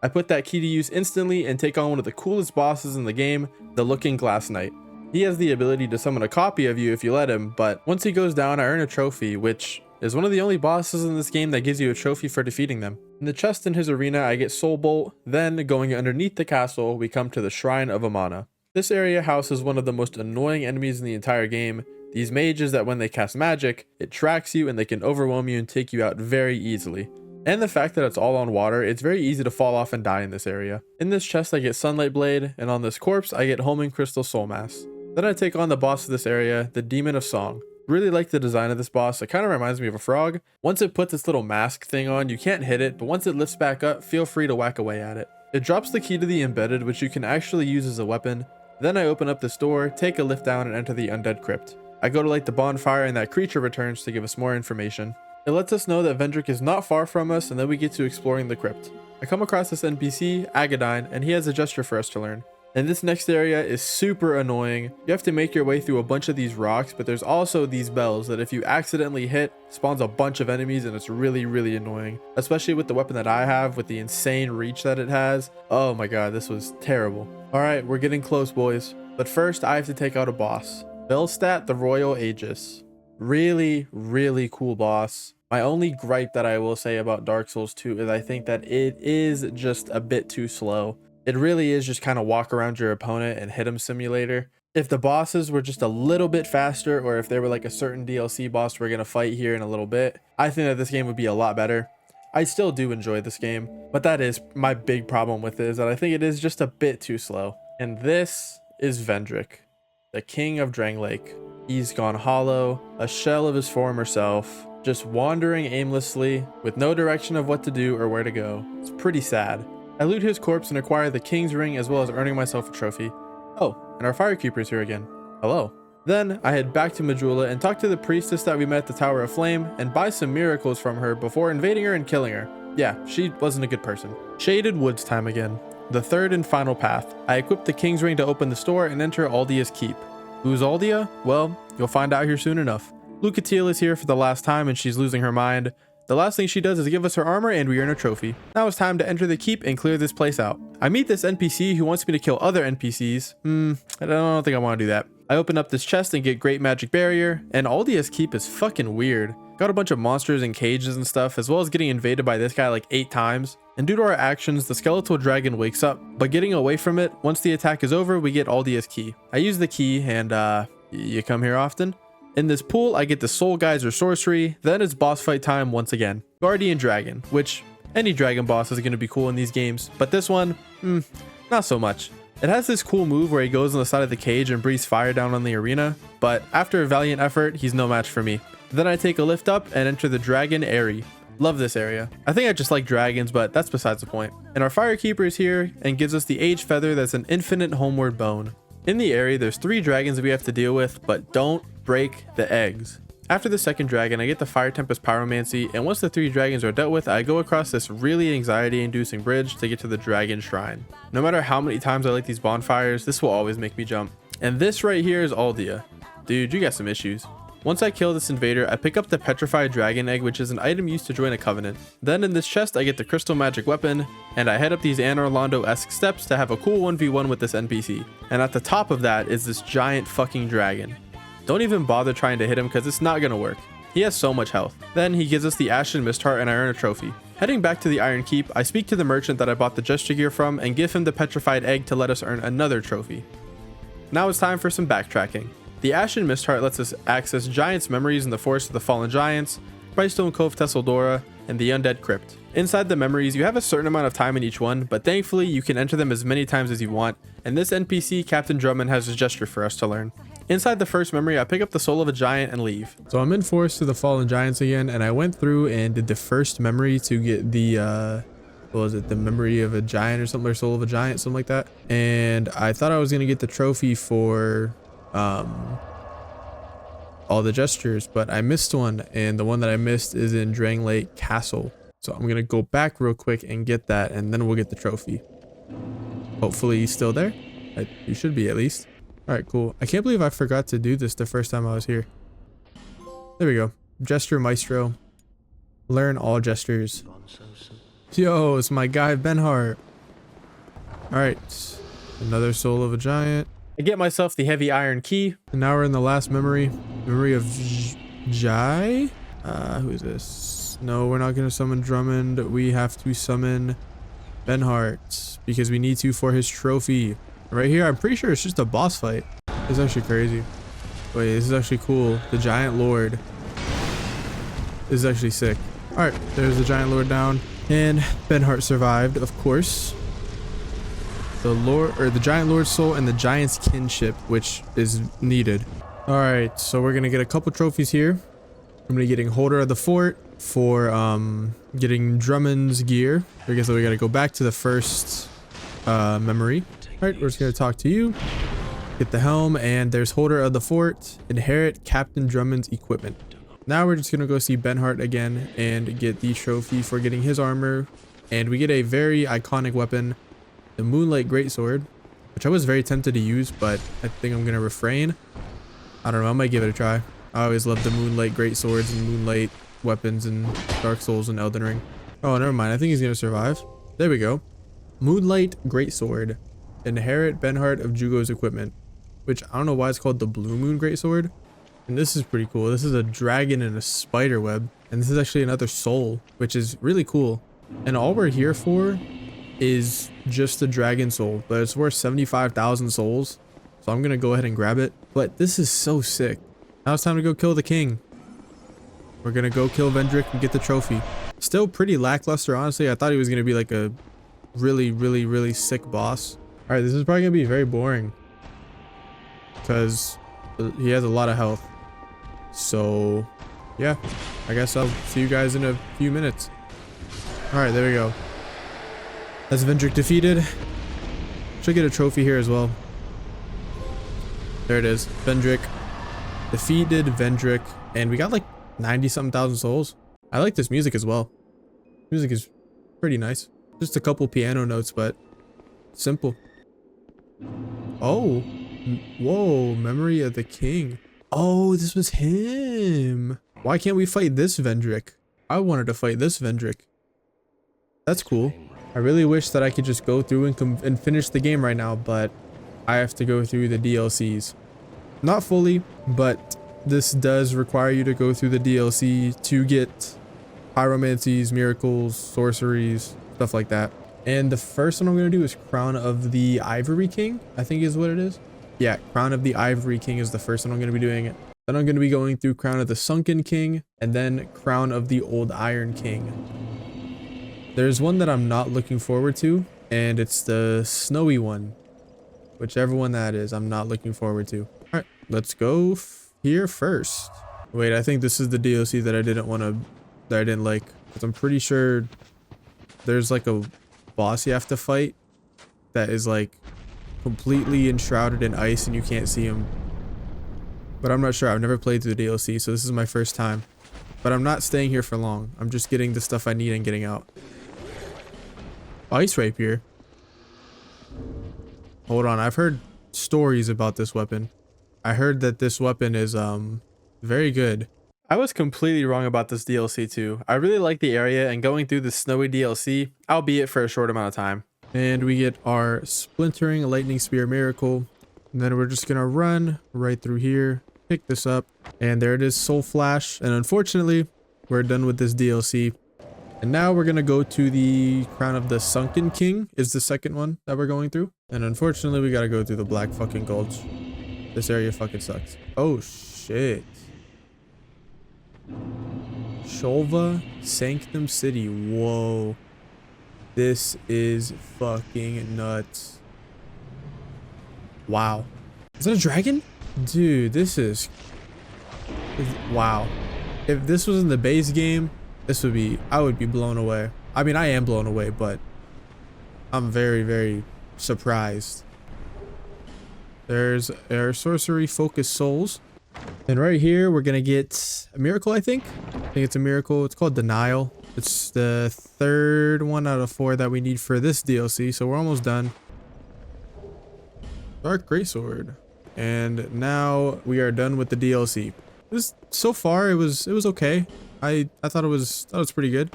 I put that key to use instantly and take on one of the coolest bosses in the game, the Looking Glass Knight. He has the ability to summon a copy of you if you let him, but once he goes down, I earn a trophy, which is one of the only bosses in this game that gives you a trophy for defeating them. In the chest in his arena, I get Soul Bolt, then going underneath the castle, we come to the Shrine of Amana. This area houses one of the most annoying enemies in the entire game. These mages that when they cast magic, it tracks you and they can overwhelm you and take you out very easily. And the fact that it's all on water, it's very easy to fall off and die in this area. In this chest, I get Sunlight Blade, and on this corpse, I get Homing Crystal Soul Mass. Then I take on the boss of this area, the Demon of Song. Really like the design of this boss. It kind of reminds me of a frog. Once it puts its little mask thing on, you can't hit it, but once it lifts back up, feel free to whack away at it. It drops the key to the Embedded, which you can actually use as a weapon. Then I open up this door, take a lift down, and enter the Undead Crypt. I go to light the bonfire and that creature returns to give us more information. It lets us know that Vendrick is not far from us, and then we get to exploring the crypt. I come across this NPC, Agadine, and he has a gesture for us to learn. And this next area is super annoying. You have to make your way through a bunch of these rocks, but there's also these bells that if you accidentally hit, spawns a bunch of enemies, and it's really, really annoying. Especially with the weapon that I have, with the insane reach that it has. Oh my god, this was terrible. Alright, we're getting close, boys. But first, I have to take out a boss. Belstat the Royal Aegis. Really, really cool boss. My only gripe that I will say about Dark Souls 2 is I think that it is just a bit too slow. It really is just kind of walk around your opponent and hit 'em simulator. If the bosses were just a little bit faster, or if there were like a certain DLC boss we're going to fight here in a little bit, I think that this game would be a lot better. I still do enjoy this game, but that is my big problem with it, is that I think it is just a bit too slow. And this is Vendrick, the king of Drangleic. He's gone hollow, a shell of his former self, just wandering aimlessly with no direction of what to do or where to go. It's pretty sad. I loot his corpse and acquire the King's Ring, as well as earning myself a trophy. Oh, and our Firekeeper's here again. Hello. Then I head back to Majula and talk to the priestess that we met at the Tower of Flame and buy some miracles from her before invading her and killing her. Yeah, she wasn't a good person. Shaded Woods time again. The third and final path. I equip the King's Ring to open the store and enter Aldia's Keep. Who's Aldia? Well, you'll find out here soon enough. Lucatiel is here for the last time and she's losing her mind. The last thing she does is give us her armor and we earn a trophy. Now it's time to enter the keep and clear this place out. I meet this NPC who wants me to kill other NPCs. I don't think I want to do that. I open up this chest and get Great Magic Barrier, and Aldia's Keep is fucking weird. Got a bunch of monsters and cages and stuff, as well as getting invaded by this guy like 8 times. And due to our actions, the skeletal dragon wakes up, but getting away from it, once the attack is over, we get Aldia's Key. I use the key and you come here often? In this pool, I get the Soul Geyser Sorcery, then it's boss fight time once again. Guardian Dragon, which any dragon boss is going to be cool in these games, but this one, not so much. It has this cool move where he goes on the side of the cage and breathes fire down on the arena, but after a valiant effort, he's no match for me. Then I take a lift up and enter the Dragon Airy. Love this area. I think I just like dragons, but that's besides the point. And our Firekeeper is here and gives us the Age Feather that's an infinite homeward bone. In the area, there's 3 dragons that we have to deal with, but don't break the eggs. After the second dragon, I get the Fire Tempest Pyromancy, and once the 3 dragons are dealt with, I go across this really anxiety-inducing bridge to get to the Dragon Shrine. No matter how many times I light these bonfires, this will always make me jump. And this right here is Aldia. Dude, you got some issues. Once I kill this invader, I pick up the Petrified Dragon Egg, which is an item used to join a covenant. Then in this chest, I get the Crystal Magic Weapon, and I head up these Anor Londo-esque steps to have a cool 1v1 with this NPC. And at the top of that is this giant fucking dragon. Don't even bother trying to hit him because it's not gonna work. He has so much health. Then he gives us the Ashen Mist Heart and I earn a trophy. Heading back to the Iron Keep, I speak to the merchant that I bought the gesture gear from and give him the Petrified Egg to let us earn another trophy. Now it's time for some backtracking. The Ashen Mist Heart lets us access Giants' memories in the Forest of the Fallen Giants, Brightstone Cove Tesseldora, and the Undead Crypt. Inside the memories, you have a certain amount of time in each one, but thankfully you can enter them as many times as you want, and this NPC, Captain Drummond, has a gesture for us to learn. Inside the first memory, I pick up the Soul of a Giant and leave. So I'm in Forest of the Fallen Giants again, and I went through and did the first memory to get the, what was it, the Memory of a Giant or something, or Soul of a Giant, something like that. And I thought I was going to get the trophy for all the gestures, but I missed one, and the one that I missed is in Drangleic Castle. So I'm gonna go back real quick and get that, and then we'll get the trophy. Hopefully he's still there. He should be, at least. All right, cool. I can't believe I forgot to do this the first time I was here. There we go. Gesture Maestro. Learn all gestures. Yo, it's my guy Benhart. All right, another Soul of a Giant. I get myself the Heavy Iron Key, and now we're in the last memory. Memory of Jai? Who is this? No, we're not gonna summon Drummond. We have to summon Benhart because we need to for his trophy. Right here, I'm pretty sure it's just a boss fight. It's actually crazy. Wait, this is actually cool. The Giant Lord. This is actually sick. All right, there's the Giant Lord down, and Benhart survived, of course. The Lord, or the Giant Lord Soul, and the Giant's Kinship, which is needed. All right, so we're gonna get a couple trophies here. I'm gonna be getting Holder of the Fort for getting Drummond's gear. I guess we gotta go back to the first memory. All right, we're just gonna talk to you. Get the helm, and there's Holder of the Fort. Inherit Captain Drummond's equipment. Now we're just gonna go see Benhart again and get the trophy for getting his armor, and we get a very iconic weapon. The Moonlight Greatsword. which I was very tempted to use, but I think I'm gonna refrain. I don't know, I might give it a try. I always loved the Moonlight great swords and Moonlight weapons in Dark Souls and Elden Ring. Oh, never mind. I think he's gonna survive. There we go. Moonlight greatsword. Inherit Benhart of Jugo's equipment, which I don't know why it's called the Blue Moon greatsword. And this is pretty cool. This is a dragon and a spider web, and this is actually another soul, which is really cool. And all we're here for is just the dragon soul, but it's worth 75,000 souls, so I'm gonna go ahead and grab it. But this is so sick. Now it's time to go kill the king. We're gonna go kill Vendrick and get the trophy. Still pretty lackluster, honestly. I thought he was gonna be like a really sick boss. All right, this is probably gonna be very boring because he has a lot of health. So yeah, I guess I'll see you guys in a few minutes. All right, there we go. That's Vendrick defeated. Should get a trophy here as well. There it is. Vendrick defeated Vendrick, and we got like 90 something thousand souls. I like this music as well. Music is pretty nice. Just a couple piano notes, but simple. Oh, whoa, memory of the king. Oh, this was him. Why can't we fight this Vendrick? I wanted to fight this Vendrick. That's cool. I really wish that I could just go through and finish the game right now, but I have to go through the DLCs. Not fully, but this does require you to go through the DLC to get pyromancies, miracles, sorceries, stuff like that. And the first one I'm going to do is Crown of the Ivory King, I think is what it is. Yeah, Crown of the Ivory King is the first one I'm going to be doing. Then I'm going to be going through Crown of the Sunken King, and then Crown of the Old Iron King. There's one that I'm not looking forward to, and it's the snowy one. Whichever one that is, I'm not looking forward to. All right, let's go here first. Wait, I think this is the DLC that I didn't like, because I'm pretty sure there's like a boss you have to fight that is like completely enshrouded in ice and you can't see him. But I'm not sure. I've never played through the DLC, so this is my first time. But I'm not staying here for long. I'm just getting the stuff I need and getting out. Ice rapier. Hold on, I've heard stories about this weapon. I heard that this weapon is very good. I was completely wrong about this DLC too. I really like the area and going through the snowy DLC, albeit for a short amount of time. And we get our Splintering Lightning Spear Miracle. And then we're just gonna run right through here, pick this up, and there it is, Soul Flash. And unfortunately, we're done with this DLC. And now we're gonna go to the Crown of the Sunken King is the second one that we're going through. And unfortunately, we gotta go through the Black fucking Gulch. This area fucking sucks. Oh shit. Sholva Sanctum City. Whoa. This is fucking nuts. Wow. Is that a dragon? Dude, this is... Wow. If this was in the base game, this would be... I would be blown away. I mean, I am blown away, but I'm very surprised. There's our sorcery focused souls. And right here, we're gonna get a miracle, I think. I think it's a miracle. It's called Denial. It's the third one out of 4 that we need for this DLC, so we're almost done. Dark Greatsword. And now we are done with the DLC. This so far it was okay. I thought it was pretty good.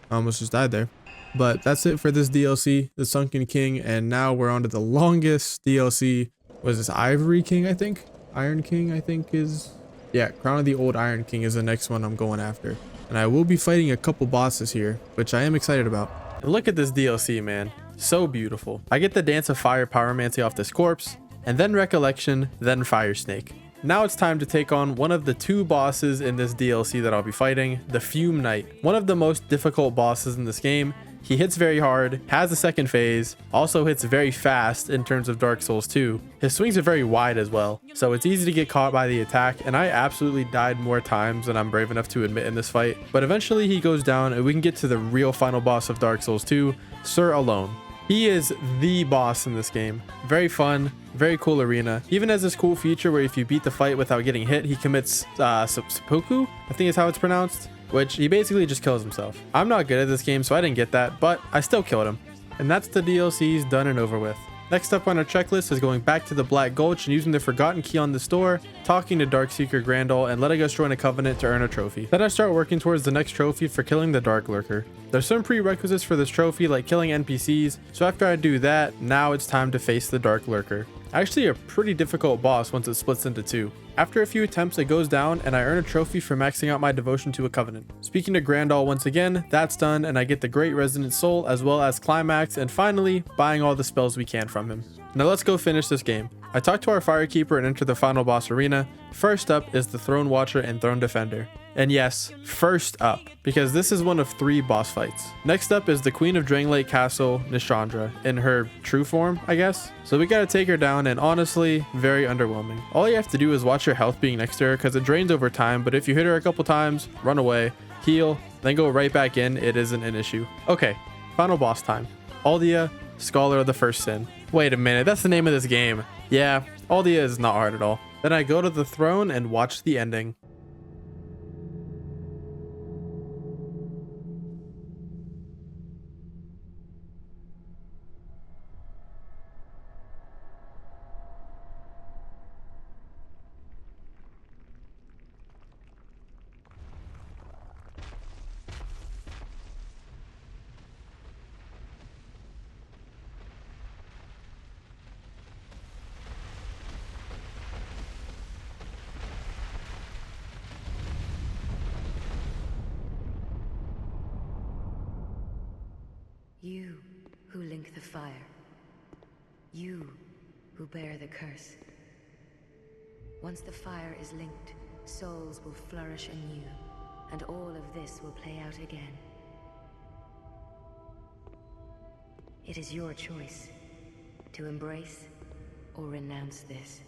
I almost just died there. But that's it for this DLC, the Sunken King, and now we're on to the longest DLC. Was this Ivory King, I think? Iron King, I think is... Yeah, Crown of the Old Iron King is the next one I'm going after. And I will be fighting a couple bosses here, which I am excited about. And look at this DLC, man. So beautiful. I get the Dance of Fire Pyromancy off this corpse, and then Recollection, then Fire Snake. Now it's time to take on one of the 2 bosses in this DLC that I'll be fighting, the Fume Knight. One of the most difficult bosses in this game. He hits very hard, has a second phase, also hits very fast in terms of Dark Souls 2. His swings are very wide as well, so it's easy to get caught by the attack, and I absolutely died more times than I'm brave enough to admit in this fight. But eventually he goes down and we can get to the real final boss of Dark Souls 2, Sir Alone. He is the boss in this game. Very fun, very cool arena. Even has this cool feature where if you beat the fight without getting hit, he commits seppuku, I think is how it's pronounced, which he basically just kills himself. I'm not good at this game, so I didn't get that, but I still killed him. And that's the DLCs done and over with. Next up on our checklist is going back to the Black Gulch and using the forgotten key on this door, talking to Darkseeker Grandal, and letting us join a covenant to earn a trophy. Then I start working towards the next trophy for killing the Dark Lurker. There's some prerequisites for this trophy like killing NPCs, so after I do that, now it's time to face the Dark Lurker. Actually a pretty difficult boss once it splits into two. After a few attempts it goes down and I earn a trophy for maxing out my devotion to a covenant. Speaking to Grandal once again, that's done and I get the Great Resonant Soul as well as Climax and finally buying all the spells we can from him. Now let's go finish this game. I talked to our Firekeeper and enter the final boss arena. First up is the Throne Watcher and Throne Defender. And yes, first up, because this is one of 3 boss fights. Next up is the Queen of Dranglake Castle, Nishandra, in her true form, I guess. So we gotta take her down and honestly, very underwhelming. All you have to do is watch your health being next to her because it drains over time, but if you hit her a couple times, run away, heal, then go right back in, it isn't an issue. Okay, final boss time. Aldia, Scholar of the First Sin. Wait a minute, that's the name of this game. Yeah, Aldia is not hard at all. Then I go to the throne and watch the ending. You who link the fire. You who bear the curse. Once the fire is linked, souls will flourish anew, and all of this will play out again. It is your choice to embrace or renounce this.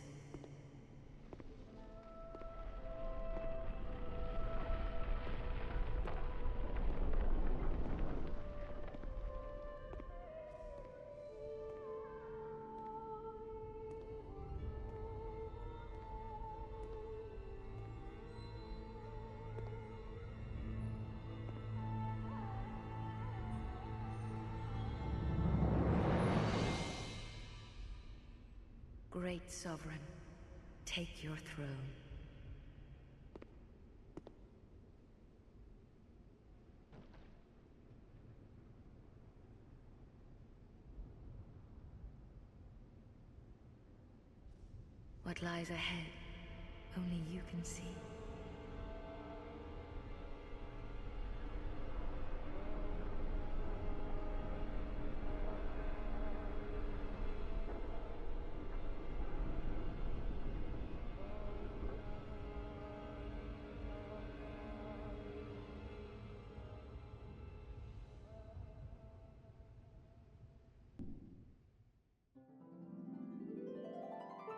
Great Sovereign, take your throne. What lies ahead, only you can see.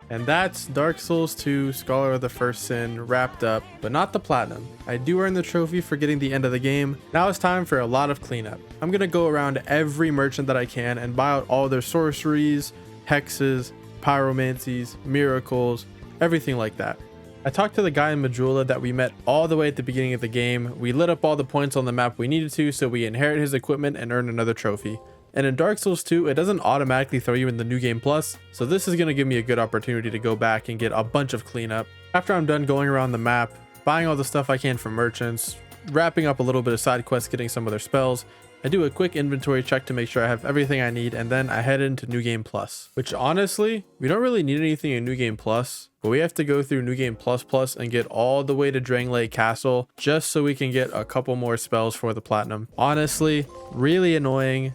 And that's Dark Souls 2 Scholar of the First Sin wrapped up, but not the platinum. I do earn the trophy for getting the end of the game. Now it's time for a lot of cleanup. I'm gonna go around every merchant that I can and buy out all their sorceries, hexes, pyromancies, miracles, everything like that. I talked to the guy in Majula that we met all the way at the beginning of the game. We lit up all the points on the map we needed to, so we inherit his equipment and earn another trophy. And in Dark Souls 2, it doesn't automatically throw you in the New Game Plus, so this is going to give me a good opportunity to go back and get a bunch of cleanup. After I'm done going around the map, buying all the stuff I can from merchants, wrapping up a little bit of side quests, getting some of their spells, I do a quick inventory check to make sure I have everything I need, and then I head into New Game Plus, which honestly, we don't really need anything in New Game Plus, but we have to go through New Game Plus Plus and get all the way to Dranglake Castle just so we can get a couple more spells for the platinum. Honestly, really annoying.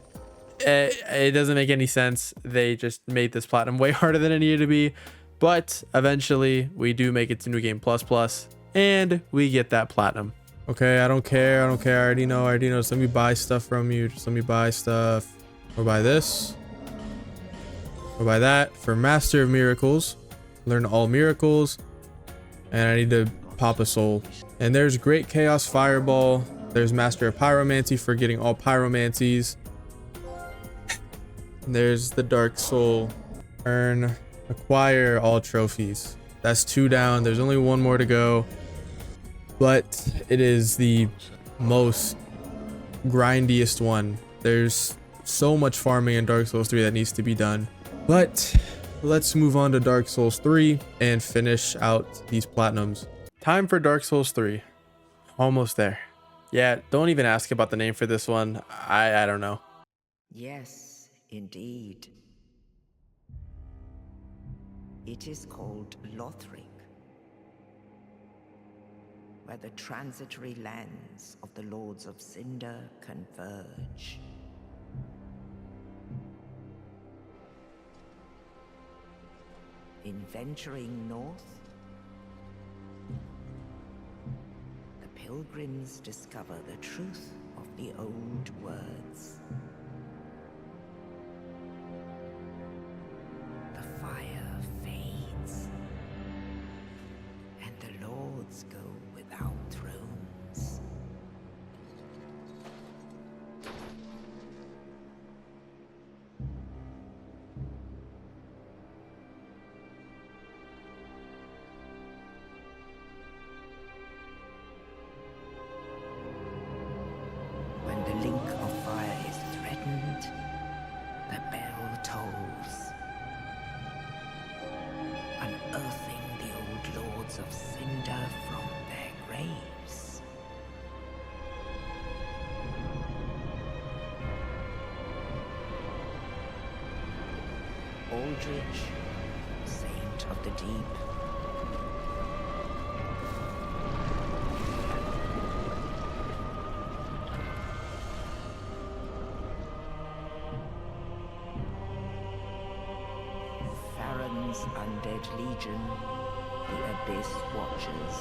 It doesn't make any sense. They just made this platinum way harder than it needed to be, but eventually we do make it to New Game Plus Plus and we get that platinum. Okay, I don't care. I already know. Just let me buy stuff from you. Just let me buy stuff. Or buy this. Or buy that. For Master of Miracles, learn all miracles, and I need to pop a soul. And there's Great Chaos Fireball. There's Master of Pyromancy for getting all pyromancies. There's the Dark Soul. Acquire all trophies. That's 2 down. There's only 1 more to go, but it is the most grindiest one. There's so much farming in Dark Souls 3 that needs to be done. But let's move on to Dark Souls 3 and finish out these platinums. Time for Dark Souls 3. Almost there. Yeah, don't even ask about the name for this one. I don't know. Yes, indeed. It is called Lothric, where the transitory lands of the Lords of Cinder converge. In venturing north, the pilgrims discover the truth of the old words. The fire fades, and the lords go without thrones. When the link of fire is threatened, the bell tolls, unearthing the old lords of Cinder from their graves. Aldrich, saint of the deep, Farron's undead legion, the Abyss Watchers.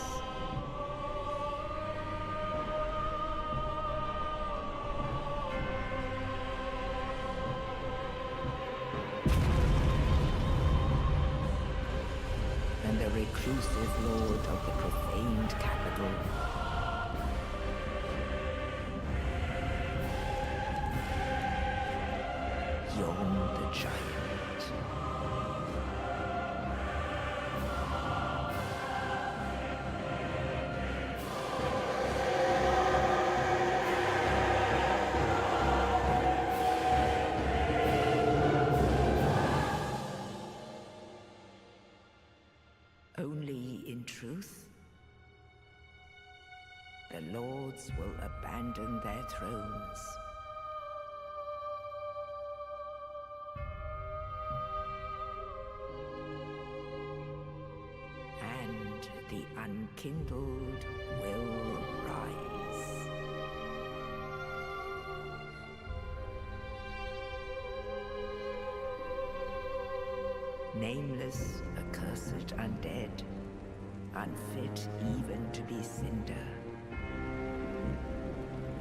And the reclusive lord of the profaned capital. Yon the Giant. Only in truth, the lords will abandon their thrones. And the unkindled will rise. Nameless, accursed undead, unfit even to be cinder.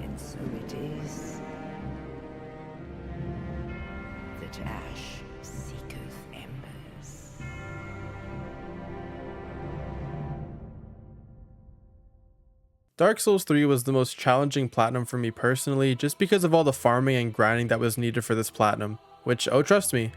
And so it is that ash seeketh embers. Dark Souls 3 was the most challenging platinum for me personally, just because of all the farming and grinding that was needed for this platinum, which, oh trust me,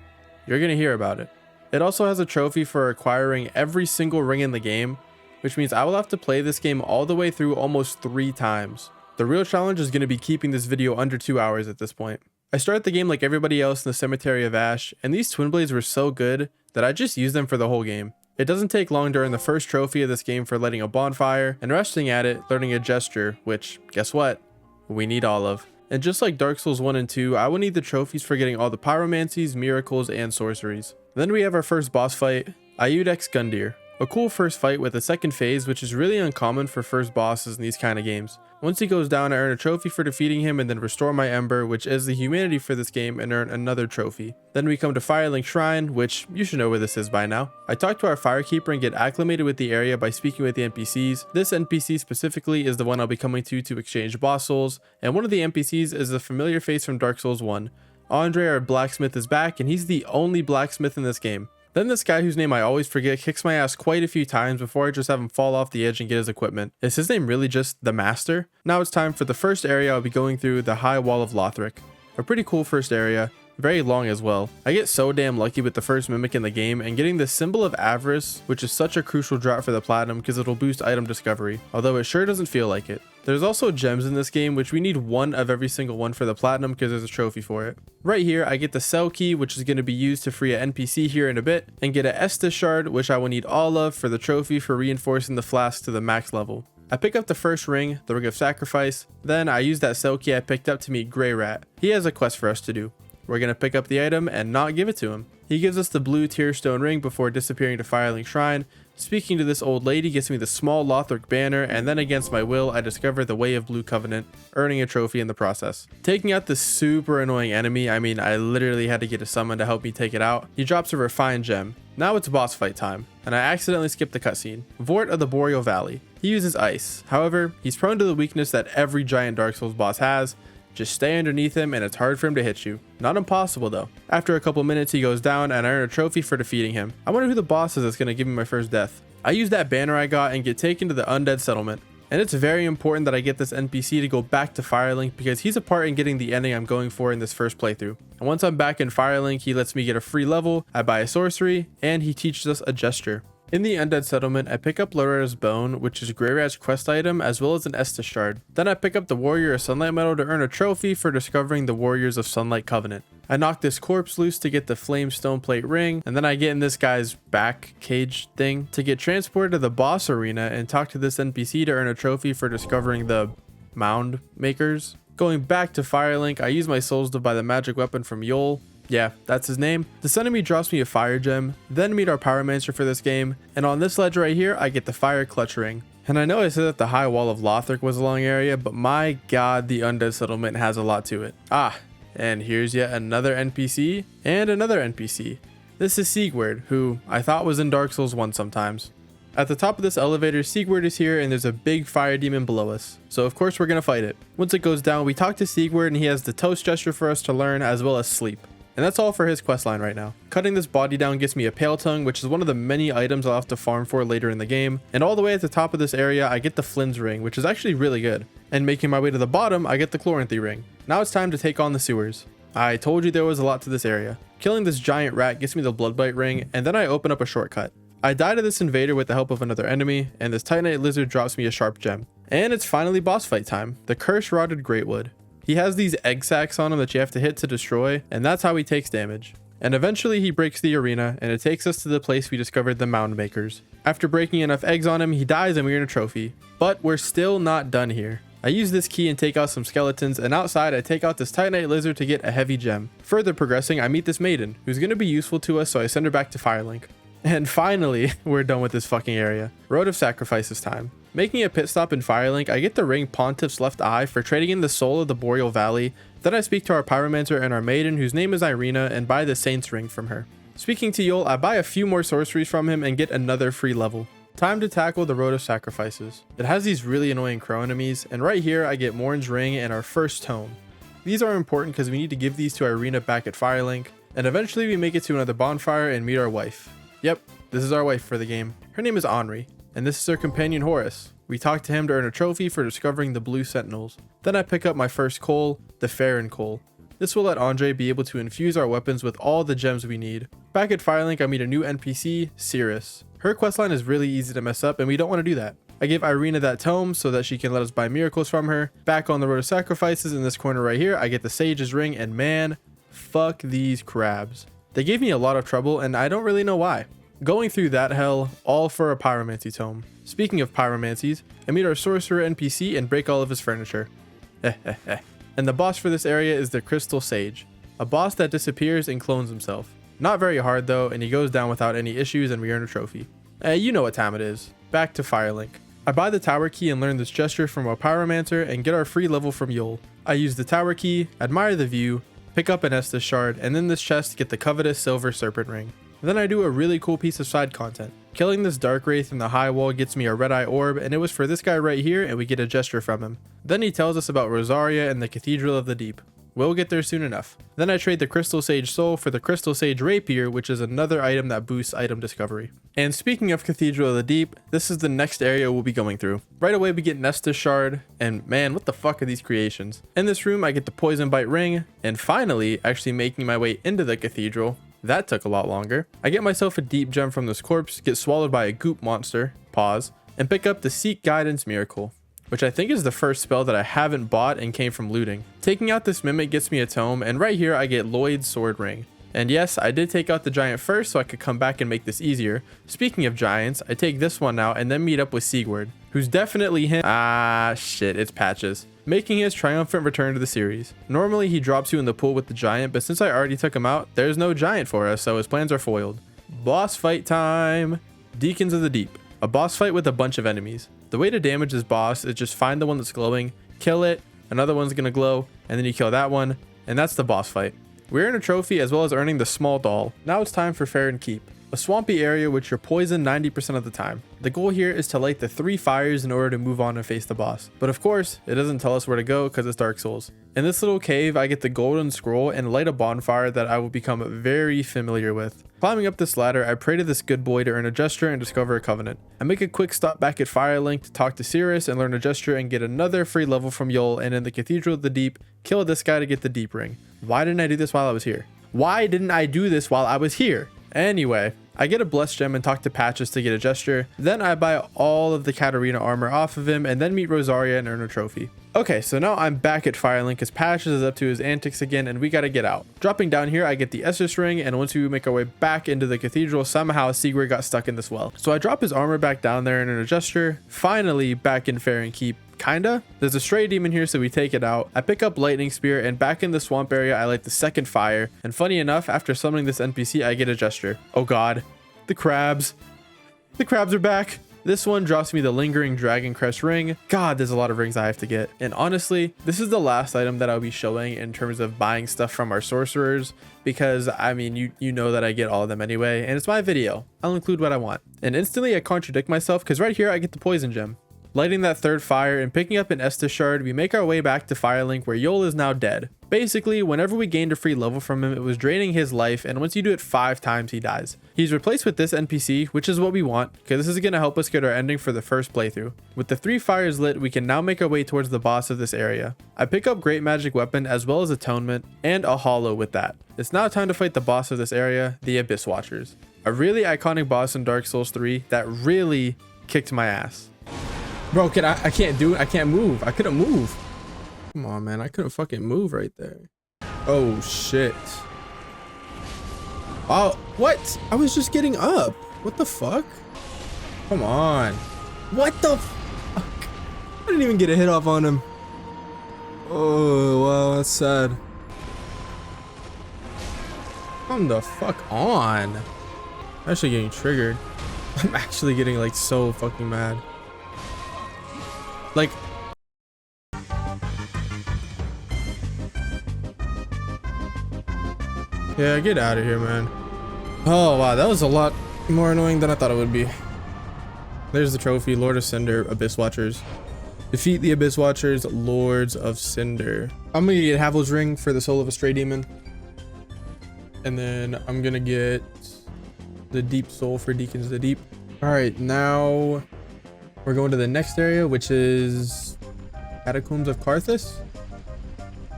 you're gonna hear about it. It also has a trophy for acquiring every single ring in the game, which means I will have to play this game all the way through almost 3 times. The real challenge is going to be keeping this video under 2 hours at this point. I started the game like everybody else in the Cemetery of Ash, and these Twin Blades were so good that I just used them for the whole game. It doesn't take long during the first trophy of this game for lighting a bonfire and resting at it, learning a gesture, which, guess what? We need all of. And just like Dark Souls 1 and 2, I will need the trophies for getting all the pyromancies, miracles, and sorceries. Then we have our first boss fight, Ayud X Gundyr. A cool first fight with a second phase, which is really uncommon for first bosses in these kind of games. Once he goes down, I earn a trophy for defeating him and then restore my Ember, which is the humanity for this game, and earn another trophy. Then we come to Firelink Shrine, which you should know where this is by now. I talk to our Firekeeper and get acclimated with the area by speaking with the NPCs. This NPC specifically is the one I'll be coming to exchange boss souls, and one of the NPCs is a familiar face from Dark Souls 1. Andre, our blacksmith, is back, and he's the only blacksmith in this game. Then this guy whose name I always forget kicks my ass quite a few times before I just have him fall off the edge and get his equipment. Is his name really just the Master? Now it's time for the first area I'll be going through, the High Wall of Lothric. A pretty cool first area. very long as well. I get so damn lucky with the first mimic in the game and getting the symbol of avarice, which is such a crucial drop for the platinum because it'll boost item discovery, although it sure doesn't feel like it. There's also gems in this game, which we need one of every single one for the platinum because there's a trophy for it. Right here, I get the cell key, which is going to be used to free an NPC here in a bit, and get a Estus shard, which I will need all of for the trophy for reinforcing the flask to the max level. I pick up the first ring, the Ring of Sacrifice, then I use that cell key I picked up to meet Grey Rat. He has a quest for us to do. We're going to pick up the item and not give it to him. He gives us the blue Tearstone ring before disappearing to Firelink Shrine. Speaking to this old lady gets me the small Lothric banner, and then against my will I discover the Way of Blue Covenant, earning a trophy in the process. Taking out this super annoying enemy, I mean I literally had to get a summon to help me take it out. He drops a refined gem. Now it's boss fight time, and I accidentally skipped the cutscene. Vort of the Boreal Valley. He uses ice. However, he's prone to the weakness that every giant Dark Souls boss has. Just stay underneath him and it's hard for him to hit you. Not impossible though. After a couple minutes he goes down and I earn a trophy for defeating him. I wonder who the boss is that's going to give me my first death. I use that banner I got and get taken to the Undead Settlement. And it's very important that I get this NPC to go back to Firelink because he's a part in getting the ending I'm going for in this first playthrough. And once I'm back in Firelink, he lets me get a free level, I buy a sorcery, and he teaches us a gesture. In the Undead Settlement, I pick up Loretta's Bone, which is Grey Rat's quest item, as well as an Estus shard. Then I pick up the Warrior of Sunlight medal to earn a trophy for discovering the Warriors of Sunlight Covenant. I knock this corpse loose to get the Flame Stone Plate ring, and then I get in this guy's back cage thing to get transported to the boss arena and talk to this NPC to earn a trophy for discovering the Mound Makers. Going back to Firelink, I use my souls to buy the magic weapon from Yol. Yeah, that's his name. This enemy drops me a fire gem, then meet our Pyromancer for this game, and on this ledge right here, I get the Fire Clutch ring. And I know I said that the high wall of Lothric was a long area, but my god, the Undead Settlement has a lot to it. And here's yet another NPC, and another NPC. This is Sigurd, who I thought was in Dark Souls 1 sometimes. At the top of this elevator, Sigurd is here and there's a big fire demon below us. So of course we're gonna fight it. Once it goes down, we talk to Sigurd and he has the toast gesture for us to learn as well as sleep. And that's all for his questline right now. Cutting this body down gets me a Pale Tongue, which is one of the many items I'll have to farm for later in the game. And all the way at the top of this area, I get the Flynn's ring, which is actually really good. And making my way to the bottom, I get the Chloranthy ring. Now it's time to take on the sewers. I told you there was a lot to this area. Killing this giant rat gets me the Bloodbite ring, and then I open up a shortcut. I die to this invader with the help of another enemy, and this Titanite lizard drops me a sharp gem. And it's finally boss fight time, the Curse Rotted Greatwood. He has these egg sacs on him that you have to hit to destroy, and that's how he takes damage. And eventually he breaks the arena, and it takes us to the place we discovered the Mound Makers. After breaking enough eggs on him, he dies and we earn a trophy. But we're still not done here. I use this key and take out some skeletons, and outside I take out this Titanite lizard to get a heavy gem. Further progressing, I meet this maiden, who's going to be useful to us, so I send her back to Firelink. And finally, we're done with this fucking area. Road of Sacrifices time. Making a pit stop in Firelink, I get the ring Pontiff's Left Eye for trading in the soul of the Boreal Valley. Then I speak to our Pyromancer and our maiden, whose name is Irina, and buy the Saint's ring from her. Speaking to Yol, I buy a few more sorceries from him and get another free level. Time to tackle the Road of Sacrifices. It has these really annoying crow enemies, and right here I get Morn's ring and our first tome. These are important because we need to give these to Irina back at Firelink, and eventually we make it to another bonfire and meet our wife. Yep, this is our wife for the game. Her name is Henri, and this is her companion Horus. We talk to him to earn a trophy for discovering the Blue Sentinels. Then I pick up my first coal, the Farron coal. This will let Andre be able to infuse our weapons with all the gems we need. Back at Firelink, I meet a new NPC, Cirrus. Her questline is really easy to mess up and we don't want to do that. I give Irina that tome so that she can let us buy miracles from her. Back on the Road of Sacrifices in this corner right here, I get the Sage's ring, and man, fuck these crabs. They gave me a lot of trouble and I don't really know why. Going through that hell, all for a Pyromancy tome. Speaking of Pyromancies, I meet our Sorcerer NPC and break all of his furniture. And the boss for this area is the Crystal Sage, a boss that disappears and clones himself. Not very hard though, and he goes down without any issues and we earn a trophy. You know what time it is. Back to Firelink. I buy the tower key and learn this gesture from our Pyromancer and get our free level from Yol. I use the tower key, admire the view, pick up an Estus shard, and then this chest to get the covetous Silver Serpent ring. Then I do a really cool piece of side content. Killing this Dark Wraith in the high wall gets me a red eye orb, and it was for this guy right here, and we get a gesture from him. Then he tells us about Rosaria and the Cathedral of the Deep. We'll get there soon enough. Then I trade the Crystal Sage Soul for the Crystal Sage Rapier, which is another item that boosts item discovery. And speaking of Cathedral of the Deep, this is the next area we'll be going through. Right away we get Nestus Shard, and man, what the fuck are these creations? In this room I get the Poison Bite Ring, and finally actually making my way into the cathedral. That took a lot longer. I get myself a deep gem from this corpse, get swallowed by a goop monster, pause, and pick up the Seek Guidance Miracle, which I think is the first spell that I haven't bought and came from looting. Taking out this mimic gets me a tome, and right here I get Lloyd's Sword Ring. And yes, I did take out the giant first so I could come back and make this easier. Speaking of giants, I take this one now and then meet up with Sigurd, who's definitely him. Ah, shit, it's Patches, making his triumphant return to the series. Normally he drops you in the pool with the giant, but since I already took him out, there's no giant for us, so his plans are foiled. Boss fight time. Deacons of the Deep. A boss fight with a bunch of enemies. The way to damage this boss is just find the one that's glowing, kill it, another one's gonna glow, and then you kill that one, and that's the boss fight. We earn a trophy as well as earning the small doll. Now it's time for Fair and Keep, a swampy area which you're poisoned 90% of the time. The goal here is to light the 3 fires in order to move on and face the boss. But of course, it doesn't tell us where to go because it's Dark Souls. In this little cave, I get the golden scroll and light a bonfire that I will become very familiar with. Climbing up this ladder, I pray to this good boy to earn a gesture and discover a covenant. I make a quick stop back at Firelink to talk to Cirrus and learn a gesture and get another free level from Yol, and in the Cathedral of the Deep, kill this guy to get the Deep Ring. Why didn't I do this while I was here? Why didn't I do this while I was here? Anyway, I get a Blessed Gem and talk to Patches to get a gesture. Then I buy all of the Katarina armor off of him and then meet Rosaria and earn a trophy. Okay, so now I'm back at Firelink because Patches is up to his antics again and we gotta get out. Dropping down here, I get the Estus Ring, and once we make our way back into the cathedral, somehow Sigurd got stuck in this well. So I drop his armor back down there and earn a gesture. Finally back in Fair and Keep. Kinda. There's a stray demon here, so we take it out. I pick up Lightning Spear, and back in the swamp area, I light the second fire. And funny enough, after summoning this NPC, I get a gesture. Oh god. The crabs. The crabs are back. This one drops me the Lingering Dragon Crest Ring. God, there's a lot of rings I have to get. And honestly, this is the last item that I'll be showing in terms of buying stuff from our sorcerers, because I mean, you know that I get all of them anyway, and it's my video. I'll include what I want. And instantly I contradict myself, because right here I get the Poison Gem. Lighting that third fire and picking up an Estus Shard, we make our way back to Firelink where Yol is now dead. Basically, whenever we gained a free level from him, it was draining his life, and once you do it 5 times, he dies. He's replaced with this NPC, which is what we want, because this is going to help us get our ending for the first playthrough. With the 3 fires lit, we can now make our way towards the boss of this area. I pick up Great Magic Weapon as well as Atonement, and a Hollow with that. It's now time to fight the boss of this area, the Abyss Watchers. A really iconic boss in Dark Souls 3 that really kicked my ass. Bro, I can't do it. I can't move. I couldn't move. Come on, man. I couldn't fucking move right there. Oh, shit. Oh, what? I was just getting up. What the fuck? Come on. What the fuck? I didn't even get a hit off on him. Oh, wow. That's sad. Come the fuck on. I'm actually getting triggered. I'm actually getting like so fucking mad. Like, yeah, get out of here, man. Oh wow, that was a lot more annoying than I thought it would be. There's the trophy, Lord of Cinder, Abyss Watchers. Defeat the Abyss Watchers, Lords of Cinder. I'm gonna get Havel's Ring for the soul of a stray demon, and then I'm gonna get the Deep Soul for Deacons of the Deep. All right, now we're going to the next area, which is Catacombs of Karthus.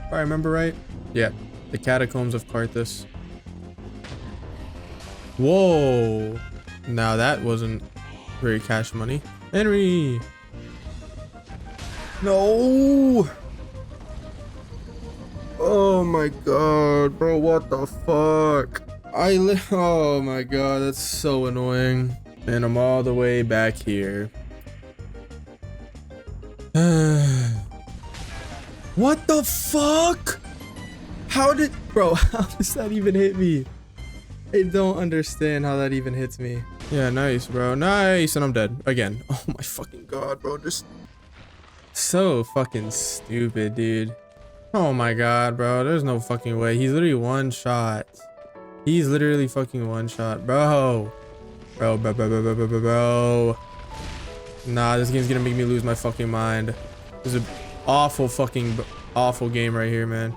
If I remember right. Yeah, the Catacombs of Karthus. Whoa. Now that wasn't very cash money. Henry. No. Oh my god, bro. What the fuck? Oh my god, that's so annoying. And I'm all the way back here. What the fuck? How does that even hit me? I don't understand how that even hits me. Yeah, nice, bro. Nice. And I'm dead again. Oh my fucking god, bro. Just so fucking stupid, dude. Oh my god, bro. There's no fucking way. He's literally one shot. He's literally fucking one shot, bro. Bro. Nah, this game's gonna make me lose my fucking mind. This is an awful game right here, man.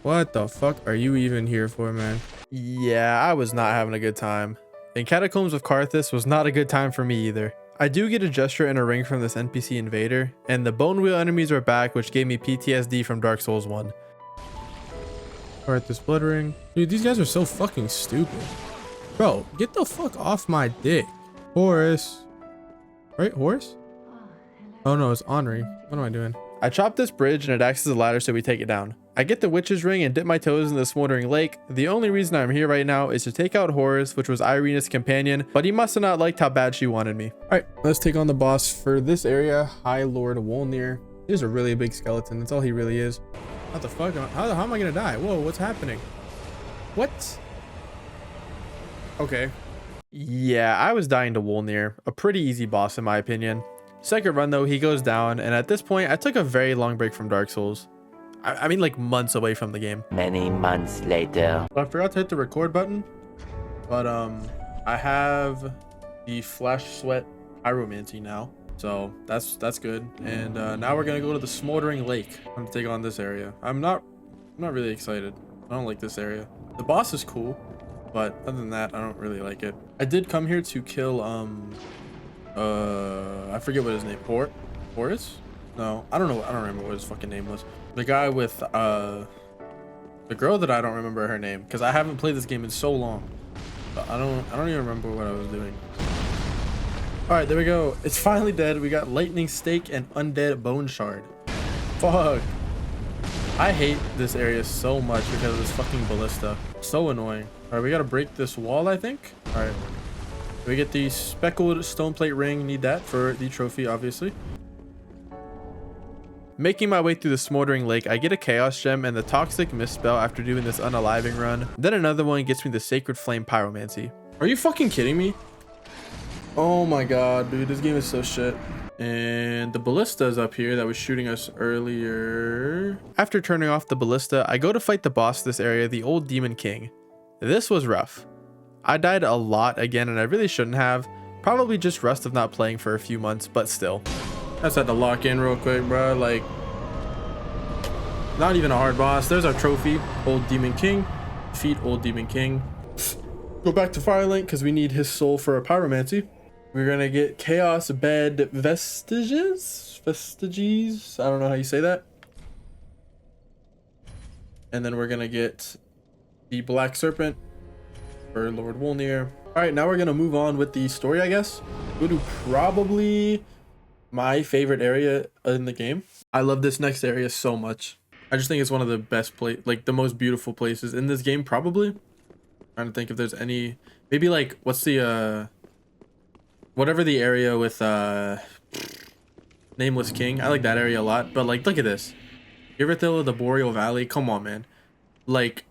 What the fuck are you even here for, man? Yeah, I was not having a good time. And Catacombs of Karthus was not a good time for me either. I do get a gesture and a ring from this NPC invader, and the bone wheel enemies are back, which gave me PTSD from Dark Souls 1. Karthus blood ring. Dude, these guys are so fucking stupid. Bro, get the fuck off my dick. Horus. Right, Horus? Oh no, it's Henri. What am I doing? I chop this bridge and it acts as a ladder so we take it down. I get the witch's ring and dip my toes in the smoldering lake. The only reason I'm here right now is to take out Horus, which was Irina's companion, but he must have not liked how bad she wanted me. All right, let's take on the boss for this area, High Lord Wolnir. He's a really big skeleton. That's all he really is. What the fuck? How am I gonna die? Whoa, what's happening? What? Okay. Yeah, I was dying to Wolnir. A pretty easy boss in my opinion. Second run though, he goes down, and at this point, I took a very long break from Dark Souls. I mean like months away from the game. Many months later. I forgot to hit the record button, but I have the Flash Sweat Pyromancy now, so that's good. And now we're gonna go to the Smoldering Lake. I'm gonna take on this area. I'm not really excited. I don't like this area. The boss is cool, but other than that, I don't really like it. I did come here to kill I forget what his name. Horus? No, I don't know. I don't remember what his fucking name was. The guy with the girl that I don't remember her name because I haven't played this game in so long. But I don't even remember what I was doing. All right, there we go. It's finally dead. We got lightning stake and undead bone shard. Fuck. I hate this area so much because of this fucking ballista. So annoying. All right, we gotta break this wall, I think. All right. We get the speckled stone plate ring. Need that for the trophy, obviously. Making my way through the smoldering lake, I get a chaos gem and the toxic mist spell after doing this unaliving run. Then another one gets me the sacred flame pyromancy. Are you fucking kidding me? Oh my god, dude, this game is so shit. And the ballista is up here that was shooting us earlier. After turning off the ballista, I go to fight the boss of this area, the old demon king. This was rough. I died a lot again and I really shouldn't have. Probably just rust of not playing for a few months, but still. I just had to lock in real quick, bro. Like, not even a hard boss. There's our trophy, Old Demon King. Defeat Old Demon King. Go back to Firelink because we need his soul for a pyromancy. We're gonna get Chaos Bed Vestiges? Vestiges? I don't know how you say that. And then we're gonna get the Black Serpent for Lord Wolnir. All right, now we're gonna move on with the story, I guess. Go to probably my favorite area in the game. I love this next area so much. I just think it's one of the best like the most beautiful places in this game, probably. Trying to think if there's any, maybe like what's the whatever the area with Nameless King. I like that area a lot, but like look at this. Irithyll of the Boreal Valley. Come on, man. Like,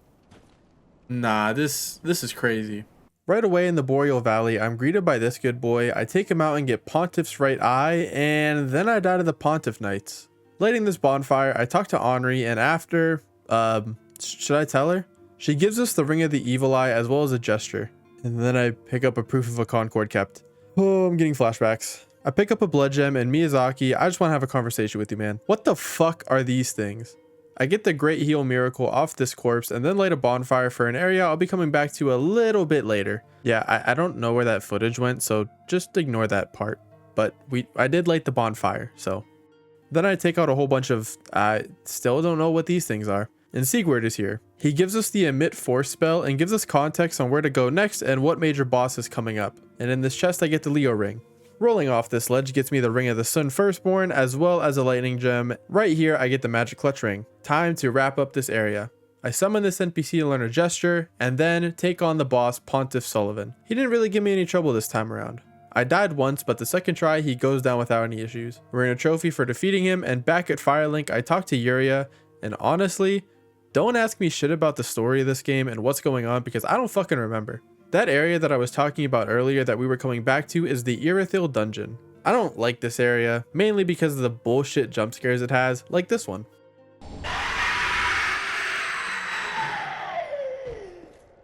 nah, this is crazy. Right away in the Boreal Valley, I'm greeted by this good boy. I take him out and get Pontiff's right eye, and then I die to the Pontiff Knights. Lighting this bonfire, I talk to Henri, and after, should I tell her? She gives us the Ring of the Evil Eye as well as a gesture. And then I pick up a proof of a Concord kept. Oh, I'm getting flashbacks. I pick up a blood gem, and Miyazaki, I just want to have a conversation with you, man. What the fuck are these things? I get the Great Heal Miracle off this corpse and then light a bonfire for an area I'll be coming back to a little bit later. Yeah, I don't know where that footage went, so just ignore that part. But I did light the bonfire, so. Then I take out a whole bunch of, I still don't know what these things are. And Sigurd is here. He gives us the Emit Force spell and gives us context on where to go next and what major boss is coming up. And in this chest I get the Leo ring. Rolling off this ledge gets me the Ring of the Sun Firstborn as well as a lightning gem. Right here I get the magic clutch ring. Time to wrap up this area. I summon this NPC to learn a gesture and then take on the boss Pontiff Sullivan. He didn't really give me any trouble this time around. I died once, but the second try he goes down without any issues. We're in a trophy for defeating him, and back at Firelink I talk to Yuria, and honestly, don't ask me shit about the story of this game and what's going on because I don't fucking remember. That area that I was talking about earlier that we were coming back to is the Irithyll dungeon. I don't like this area, mainly because of the bullshit jump scares it has, like this one.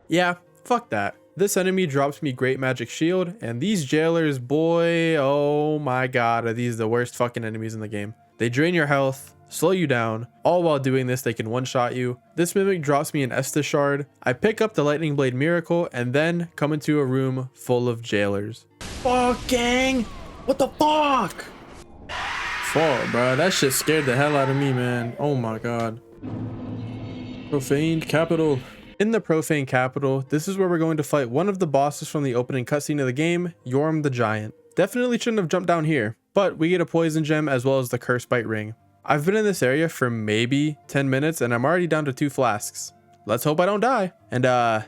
Yeah, fuck that. This enemy drops me Great Magic Shield, and these jailers, boy, oh my god, are these the worst fucking enemies in the game. They drain your health, slow you down. All while doing this, they can one-shot you. This mimic drops me an Estus shard. I pick up the lightning blade miracle and then come into a room full of jailers. Fuck, gang! What the fuck? Fuck, bro. That shit scared the hell out of me, man. Oh my god. Profaned Capital. In the Profane Capital, this is where we're going to fight one of the bosses from the opening cutscene of the game, Yorm the Giant. Definitely shouldn't have jumped down here, but we get a poison gem as well as the curse bite ring. I've been in this area for maybe 10 minutes and I'm already down to 2 flasks. Let's hope I don't die. And how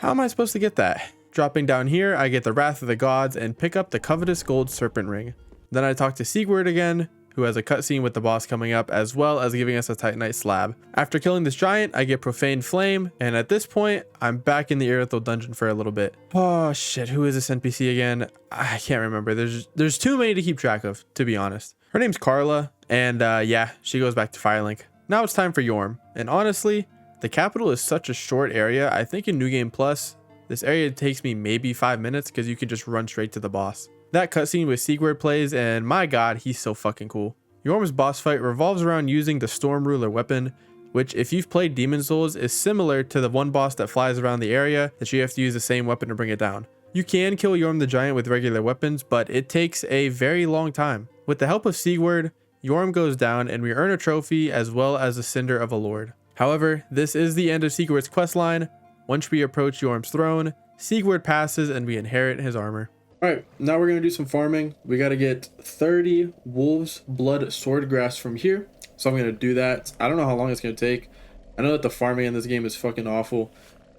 am I supposed to get that? Dropping down here, I get the Wrath of the Gods and pick up the covetous gold serpent ring. Then I talk to Sigurd again, who has a cutscene with the boss coming up, as well as giving us a Titanite slab. After killing this giant, I get Profaned Flame, and at this point, I'm back in the Irithel dungeon for a little bit. Oh shit, who is this NPC again? I can't remember. There's too many to keep track of, to be honest. Her name's Carla, and yeah, she goes back to Firelink. Now it's time for Yorm, and honestly, the capital is such a short area. I think in New Game Plus, this area takes me maybe 5 minutes because you can just run straight to the boss. That cutscene with Sigurd plays, and my god, he's so fucking cool. Yorm's boss fight revolves around using the Storm Ruler weapon, which if you've played Demon Souls is similar to the one boss that flies around the area that you have to use the same weapon to bring it down. You can kill Yorm the Giant with regular weapons, but it takes a very long time. With the help of Sigurd, Yorm goes down and we earn a trophy as well as a Cinder of a Lord. However, this is the end of Sigurd's questline. Once we approach Yorm's throne, Sigurd passes and we inherit his armor. Alright, now we're going to do some farming. We got to get 30 Wolf's Blood Swordgrass from here. So I'm going to do that. I don't know how long it's going to take. I know that the farming in this game is fucking awful.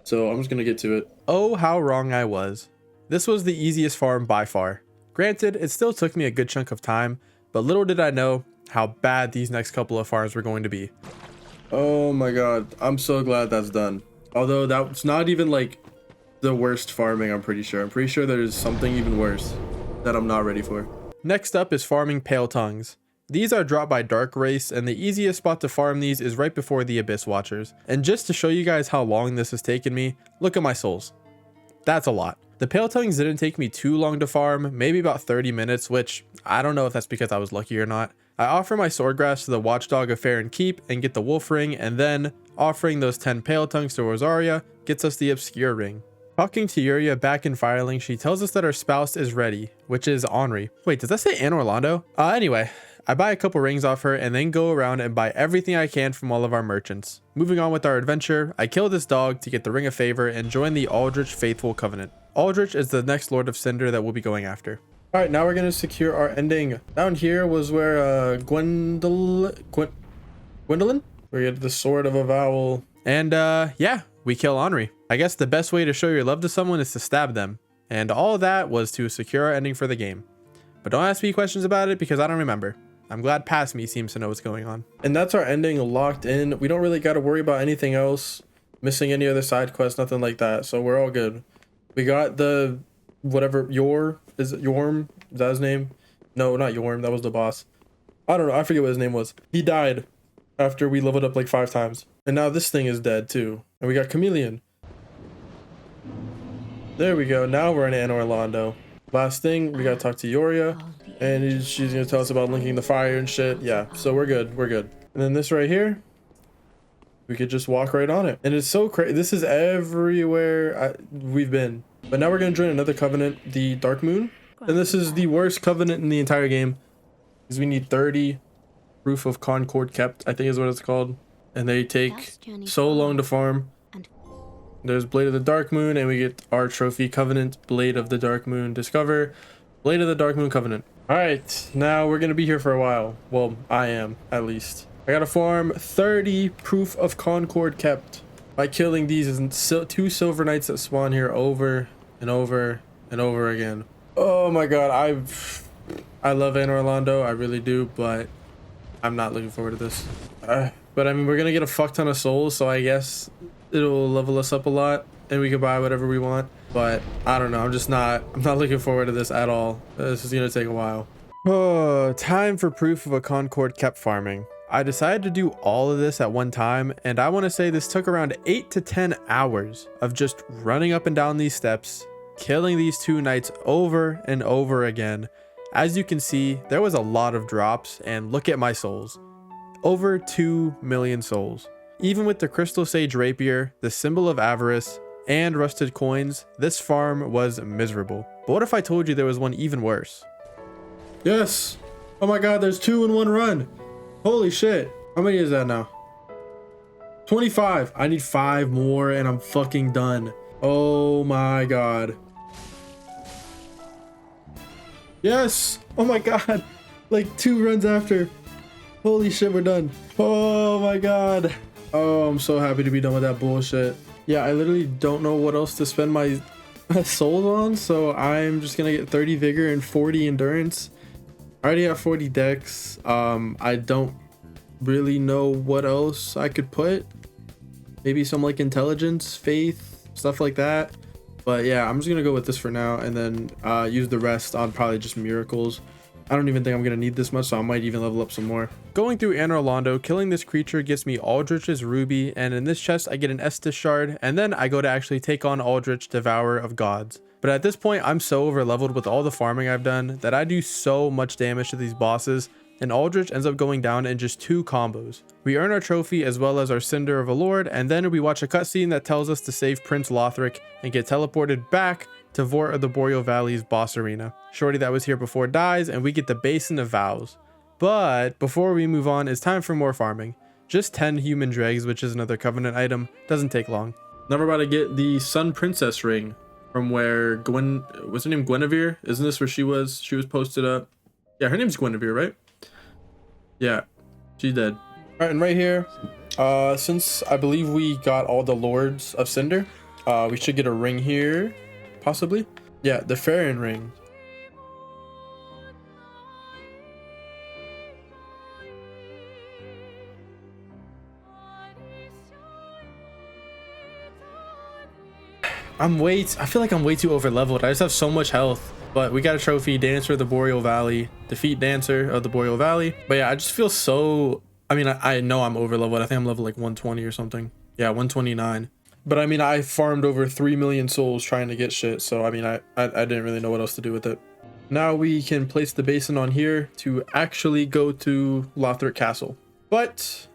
So I'm just going to get to it. Oh, how wrong I was. This was the easiest farm by far. Granted, it still took me a good chunk of time, but little did I know how bad these next couple of farms were going to be. Oh my god, I'm so glad that's done. Although that's not even like the worst farming, I'm pretty sure. I'm pretty sure there's something even worse that I'm not ready for. Next up is farming Pale Tongues. These are dropped by Dark Race, and the easiest spot to farm these is right before the Abyss Watchers. And just to show you guys how long this has taken me, look at my souls. That's a lot. The Pale Tongues didn't take me too long to farm, maybe about 30 minutes, which I don't know if that's because I was lucky or not. I offer my Swordgrass to the Watchdog of Fair and Keep and get the Wolf Ring, and then offering those 10 Pale Tongues to Rosaria gets us the Obscure Ring. Talking to Yuria back in Firelink, she tells us that our spouse is ready, which is Henri. Wait, does that say Anne Orlando? Anyway, I buy a couple rings off her and then go around and buy everything I can from all of our merchants. Moving on with our adventure, I kill this dog to get the Ring of Favor and join the Aldrich Faithful Covenant. Aldrich is the next Lord of Cinder that we'll be going after. Alright, now we're going to secure our ending. Down here was where Gwendolyn? We get the Sword of Avowal. And yeah, we kill Henri. I guess the best way to show your love to someone is to stab them. And all of that was to secure our ending for the game. But don't ask me questions about it because I don't remember. I'm glad past me seems to know what's going on. And that's our ending locked in. We don't really got to worry about anything else. Missing any other side quests, nothing like that. So we're all good. We got the whatever Yorm? Is that his name? No, not Yorm. That was the boss. I don't know. I forget what his name was. He died after we leveled up like 5 times. And now this thing is dead too. And we got Chameleon. There we go. Now we're in Anne Orlando. Last thing, we gotta talk to Yuria. And she's gonna tell us about linking the fire and shit. Yeah, so we're good. We're good. And then this right here, we could just walk right on it. And it's so crazy. This is everywhere we've been. But now we're going to join another covenant, the Dark Moon. And this is the worst covenant in the entire game. Because we need 30 Proof of Concord Kept, I think is what it's called. And they take so long to farm. There's Blade of the Dark Moon, and we get our trophy Covenant, Blade of the Dark Moon. Discover Blade of the Dark Moon Covenant. Alright, now we're going to be here for a while. Well, I am, at least. I gotta farm 30 Proof of Concord Kept by killing these 2 Silver Knights that spawn here over and over and over again. Oh my god, I love Anne Orlando, I really do, but I'm not looking forward to this. But I mean, we're gonna get a fuck ton of souls, so I guess it'll level us up a lot and we can buy whatever we want. But I don't know, I'm not looking forward to this at all. This is gonna take a while. Oh, time for Proof of a Concord Kept farming. I decided to do all of this at one time, and I want to say this took around 8 to 10 hours of just running up and down these steps, killing these 2 knights over and over again. As you can see, there was a lot of drops, and look at my souls. Over 2 million souls. Even with the Crystal Sage Rapier, the symbol of avarice, and rusted coins, this farm was miserable. But what if I told you there was one even worse? Yes! Oh my god, there's 2 in 1 run! Holy shit! How many is that now? 25! I need 5 more and I'm fucking done. Oh my god. Yes! Oh my god! Like 2 runs after. Holy shit, we're done. Oh my god. Oh, I'm so happy to be done with that bullshit. Yeah, I literally don't know what else to spend my souls on, so I'm just gonna get 30 vigor and 40 endurance. I already have 40 dex. I don't really know what else I could put. Maybe some like intelligence, faith, stuff like that. But yeah, I'm just gonna go with this for now and then use the rest on probably just miracles. I don't even think I'm gonna need this much, so I might even level up some more. Going through Anor Londo, killing this creature gets me Aldrich's Ruby, and in this chest I get an Estus Shard, and then I go to actually take on Aldrich, Devourer of Gods. But at this point, I'm so over leveled with all the farming I've done that I do so much damage to these bosses, and Aldrich ends up going down in just 2 combos. We earn our trophy as well as our Cinder of a Lord, and then we watch a cutscene that tells us to save Prince Lothric and get teleported back to Vort of the Boreal Valley's boss arena. Shorty that was here before dies, and we get the Basin of Vows. But before we move on, it's time for more farming. Just 10 human dregs, which is another Covenant item, doesn't take long. Now we're about to get the Sun Princess ring from where what's her name, Guinevere? Isn't this where she was? She was posted up. Yeah, her name's Guinevere, right? Yeah, she's dead. All right, and right here, since I believe we got all the Lords of Cinder, we should get a ring here. Possibly. Yeah, the Farron ring. I feel like I'm way too over leveled. I just have so much health. But we got a trophy, Dancer of the Boreal Valley, defeat Dancer of the Boreal Valley. But yeah, I just feel so, I mean, I know I'm over leveled. I think I'm level like 120 or something. Yeah, 129. But I mean, I farmed over 3 million souls trying to get shit. So I mean, I didn't really know what else to do with it. Now we can place the basin on here to actually go to Lothric Castle. But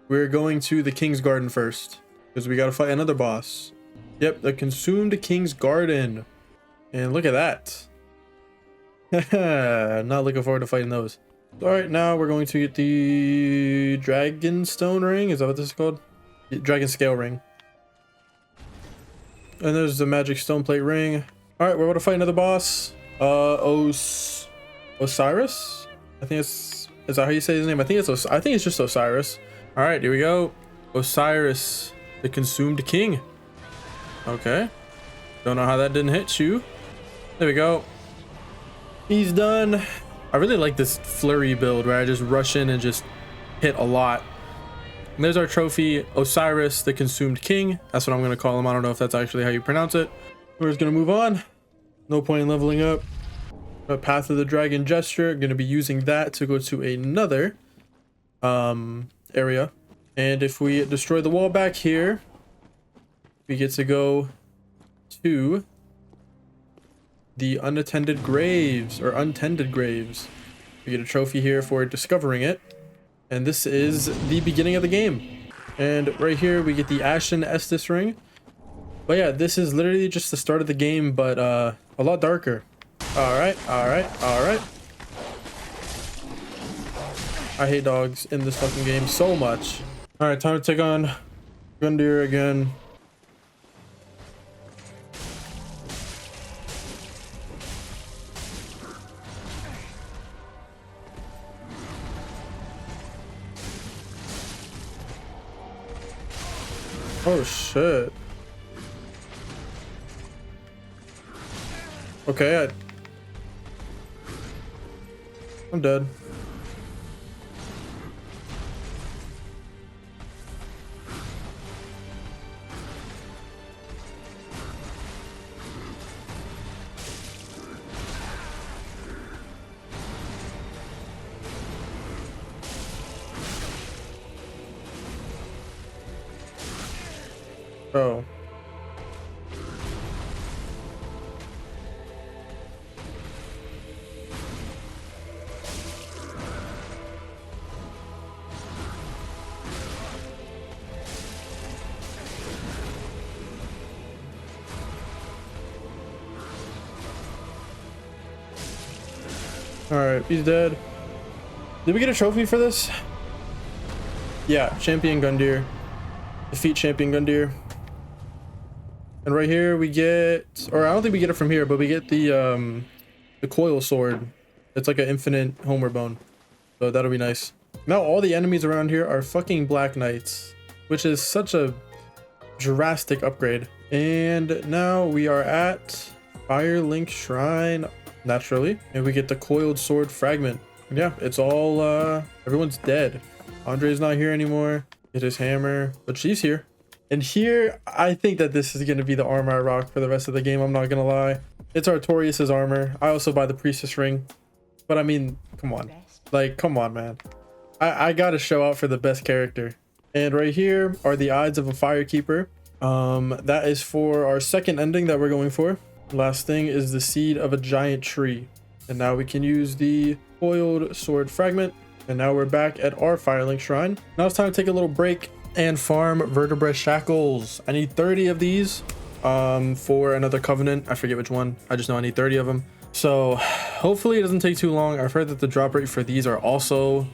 we're going to the King's Garden first because we got to fight another boss. Yep, the Consumed King's Garden. And look at that. Not looking forward to fighting those. All right, now we're going to get the Dragon Stone Ring. Is that what this is called? Dragon Scale Ring. And there's the Magic Stone Plate Ring. All right, we're about to fight another boss. Osiris? I think is that how you say his name? I think it's just Osiris. All right, here we go. Osiris, the Consumed King. Okay. Don't know how that didn't hit you. There we go. He's done. I really like this flurry build where I just rush in and just hit a lot. And there's our trophy, Osiris, the Consumed King. That's what I'm going to call him. I don't know if that's actually how you pronounce it. We're just going to move on. No point in leveling up. Path of the Dragon Gesture. Going to be using that to go to another area. And if we destroy the wall back here, we get to go to the unattended graves, or untended graves. We get a trophy here for discovering it. And this is the beginning of the game. And right here we get the Ashen Estus ring. But yeah, this is literally just the start of the game, but a lot darker. Alright. I hate dogs in this fucking game so much. Alright, time to take on Gundyr again. Oh shit. Okay, I'm dead. Oh. All right, he's dead. Did we get a trophy for this? Yeah, champion Gundyr. Defeat champion Gundyr. And right here we get, or I don't think we get it from here, but we get the coil sword. It's like an infinite homeward bone. So that'll be nice. Now all the enemies around here are fucking Black Knights, which is such a drastic upgrade. And now we are at Firelink Shrine, naturally. And we get the coiled sword fragment. Yeah, it's all, everyone's dead. Andre's not here anymore. Get his hammer, but she's here. And here, I think that this is going to be the armor I rock for the rest of the game. I'm not going to lie. It's Artorias' armor. I also buy the Priestess ring. But I mean, come on. Like, come on, man. I got to show out for the best character. And right here are the Eyes of a Firekeeper. That is for our second ending that we're going for. Last thing is the Seed of a Giant Tree. And now we can use the coiled sword fragment. And now we're back at our Firelink Shrine. Now it's time to take a little break and farm vertebra shackles. I need 30 of these for another covenant. I forget which one. I just know I need 30 of them. So hopefully it doesn't take too long. I've heard that the drop rate for these are also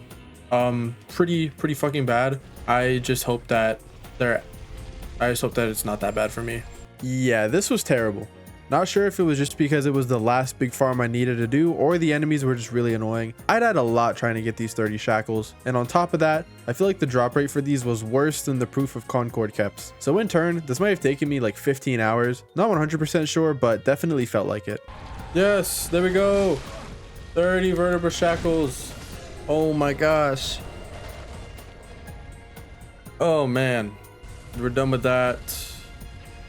pretty fucking bad. I just hope that it's not that bad for me. Yeah, this was terrible. Not sure if it was just because it was the last big farm I needed to do or the enemies were just really annoying. I'd had a lot trying to get these 30 shackles, and on top of that, I feel like the drop rate for these was worse than the Proof of Concord keps. So in turn, this might have taken me like 15 hours. Not 100% sure, but definitely felt like it. Yes, there we go. 30 vertebra shackles. Oh my gosh. Oh man, we're done with that.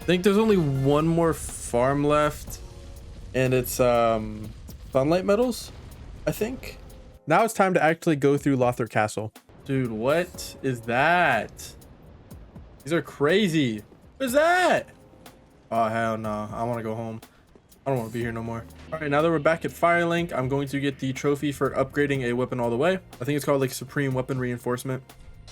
I think there's only one more farm left, and it's sunlight metals, I think. Now it's time to actually go through Lothar Castle. Dude, what is that? These are crazy. What is that? Oh hell no, I want to go home. I don't want to be here no more. All right, now that we're back at Firelink, I'm going to get the trophy for upgrading a weapon all the way. I think it's called like Supreme Weapon Reinforcement.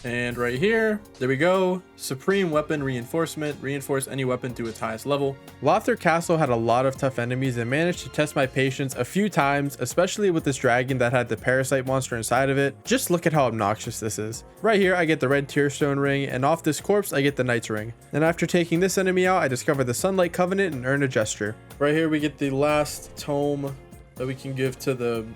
And right here, there we go. Supreme Weapon Reinforcement. Reinforce any weapon to its highest level. Lothar Castle had a lot of tough enemies and managed to test my patience a few times, especially with this dragon that had the parasite monster inside of it. Just look at how obnoxious this is. Right here, I get the red tearstone ring, and off this corpse, I get the knight's ring. And after taking this enemy out, I discover the Sunlight Covenant and earn a gesture. Right here, we get the last tome that we can give to the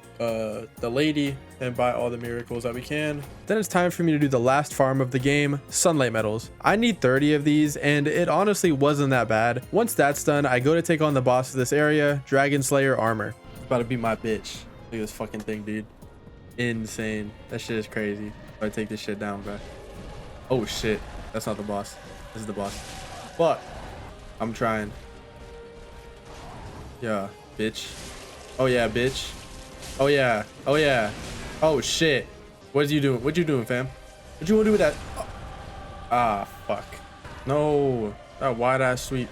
lady and buy all the miracles that we can. Then it's time for me to do the last farm of the game, sunlight metals. I need 30 of these, and it honestly wasn't that bad. Once that's done, I go to take on the boss of this area, Dragon Slayer Armor. It's about to be my bitch. Look at this fucking thing, dude. Insane. That shit is crazy. I take this shit down, bro. Oh shit, that's not the boss. This is the boss. Fuck. I'm trying. Yeah, bitch. Oh yeah, bitch. Oh yeah. Oh yeah. Oh shit. What you doing? What you doing, fam? What you wanna do with that? Oh. Ah, fuck. No. That wide ass sweep.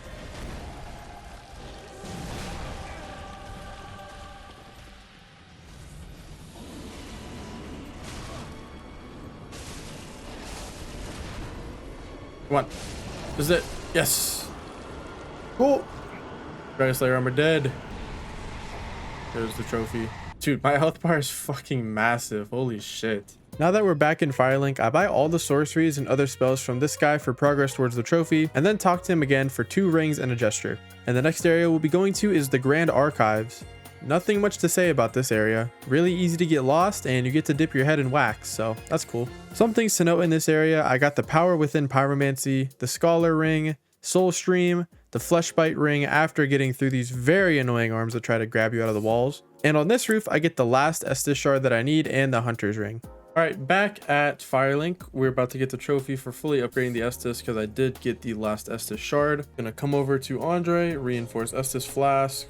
Come on. This is it. Yes. Cool. Dragon Slayer armor dead. There's the trophy. Dude, my health bar is fucking massive. Holy shit. Now that we're back in Firelink, I buy all the sorceries and other spells from this guy for progress towards the trophy, and then talk to him again for 2 rings and a gesture. And the next area we'll be going to is the Grand Archives. Nothing much to say about this area. Really easy to get lost, and you get to dip your head in wax, so that's cool. Some things to note in this area: I got the Power Within Pyromancy, the Scholar Ring, Soul Stream, the Fleshbite Ring after getting through these very annoying arms that try to grab you out of the walls. And on this roof, I get the last Estus shard that I need and the Hunter's Ring. All right, back at Firelink, we're about to get the trophy for fully upgrading the Estus because I did get the last Estus shard. Gonna come over to Andre, reinforce Estus Flask.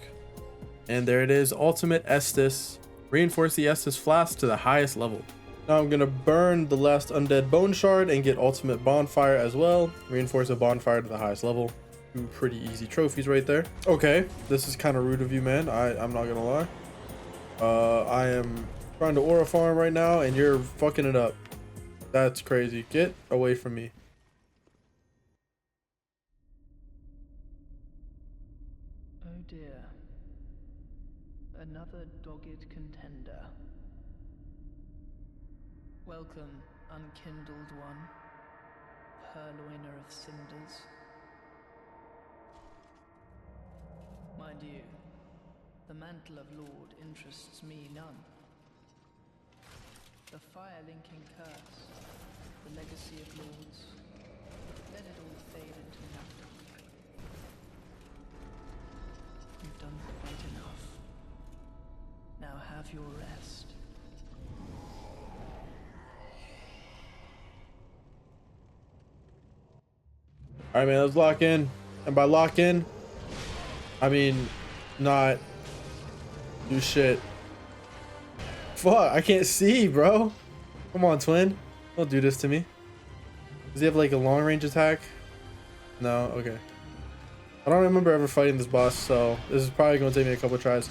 And there it is, Ultimate Estus. Reinforce the Estus Flask to the highest level. Now I'm gonna burn the last Undead Bone Shard and get Ultimate Bonfire as well. Reinforce a Bonfire to the highest level. 2 pretty easy trophies right there. Okay, this is kind of rude of you, man. I'm not gonna lie. I am trying to aura farm right now and you're fucking it up. That's crazy. Get away from me. Oh dear. Another dogged contender. Welcome, unkindled one, purloiner of cinders. Mind you, the mantle of Lord interests me none. The fire-linking curse, the legacy of lords, let it all fade into nothing. You've done quite enough. Now have your rest. All right, man, let's lock in. And by lock in, I mean not do shit. Fuck, I can't see, bro. Come on, twin. Don't do this to me. Does he have like a long range attack? No, okay. I don't remember ever fighting this boss, so this is probably gonna take me a couple tries.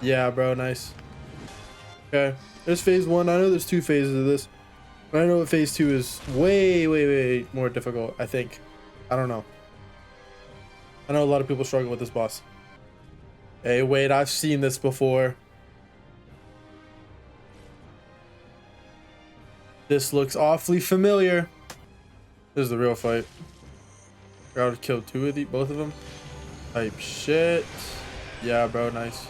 Yeah, bro, nice. Okay, there's phase 1. I know there's 2 phases of this, but I know that phase 2 is way more difficult, I think. I don't know. I know a lot of people struggle with this boss. Hey, wait, I've seen this before. This looks awfully familiar. This is the real fight. I gotta kill 2 of both of them. Type shit. Yeah, bro, nice.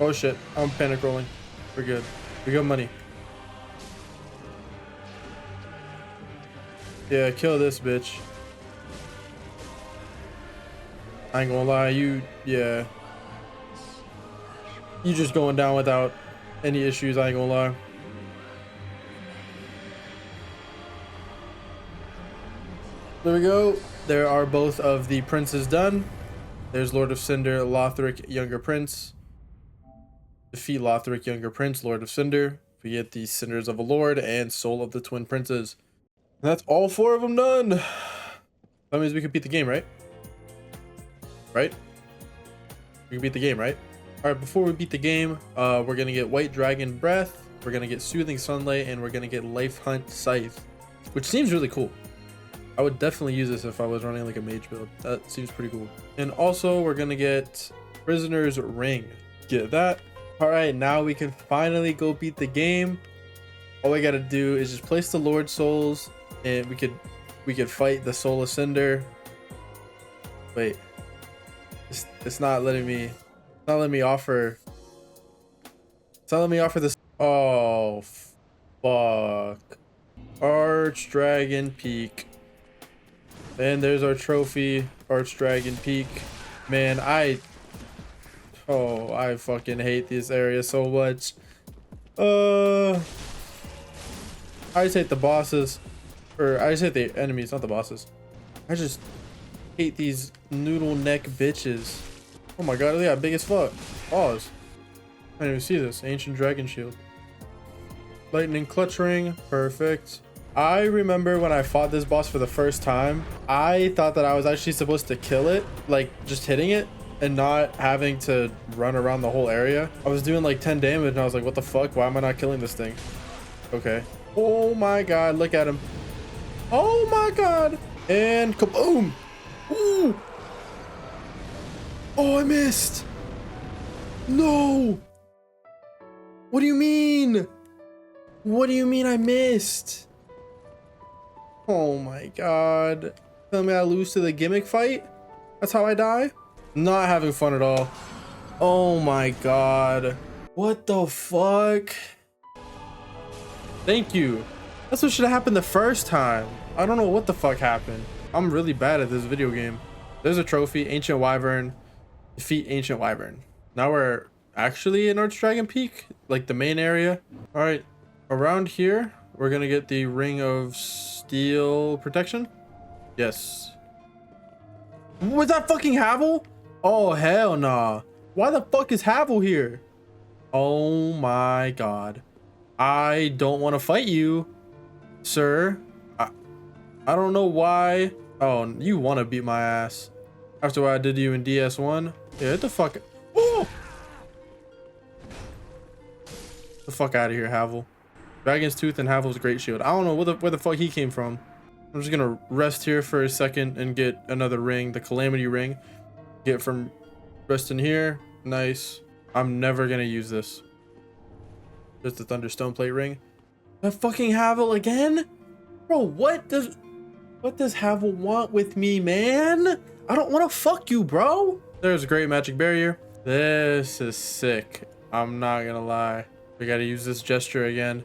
Oh shit, I'm panic rolling. We're good. We got money. Yeah, kill this bitch. I ain't gonna lie, yeah. You just going down without any issues, I ain't gonna lie. There we go. There are both of the princes done. There's Lord of Cinder, Lothric, Younger Prince. Defeat Lothric, Younger Prince, Lord of Cinder. We get the Cinders of a Lord and Soul of the Twin Princes. And that's all 4 of them done. That means we can beat the game, right? Right? We can beat the game, right? All right, before we beat the game, we're going to get White Dragon Breath. We're going to get Soothing Sunlight, and we're going to get Life Hunt Scythe, which seems really cool. I would definitely use this if I was running like a mage build. That seems pretty cool. And also, we're going to get Prisoner's Ring. Get that. All right, now we can finally go beat the game. All we got to do is just place the Lord Souls, and we could fight the Soul of Cinder. Wait. It's not letting me offer. It's not letting me offer this. Oh, fuck. Archdragon Peak. And there's our trophy, Archdragon Peak. Man, I fucking hate this area so much. I just hate the bosses. Or I just hate the enemies, not the bosses. I just hate these noodle neck bitches. Oh my god, they got big as fuck. Pause. I didn't even see this. Ancient Dragon Shield. Lightning Clutch Ring. Perfect. I remember when I fought this boss for the first time, I thought that I was actually supposed to kill it, like just hitting it and not having to run around the whole area. I was doing like 10 damage and I was like, what the fuck? Why am I not killing this thing? Okay. Oh my god, look at him. Oh my god. And kaboom. Ooh. Oh, I missed. No. What do you mean? What do you mean I missed? Oh my god. Tell me I lose to the gimmick fight? That's how I die? Not having fun at all. Oh my god. What the fuck? Thank you. That's what should have happened the first time. I don't know what the fuck happened. I'm really bad at this video game. There's a trophy, Ancient Wyvern. Defeat Ancient Wyvern. Now we're actually in Archdragon Peak, like the main area. All right, around here, we're gonna get the Ring of Steel Protection. Yes. Was that fucking Havel? Oh, hell nah. Why the fuck is Havel here? Oh my god. I don't want to fight you. Sir, I don't know why. Oh, you want to beat my ass after what I did to you in DS1? Yeah, get the fuck. Oh! The fuck out of here, Havel. Dragon's Tooth and Havel's Great Shield. I don't know where the fuck he came from. I'm just gonna rest here for a second and get another ring, the Calamity Ring. Get from resting here. Nice. I'm never gonna use this. Just the Thunderstone Plate Ring. That fucking Havel again? Bro, what does Havel want with me, man? I don't want to fuck you, bro. There's a great magic barrier. This is sick. I'm not gonna lie. We gotta use this gesture again.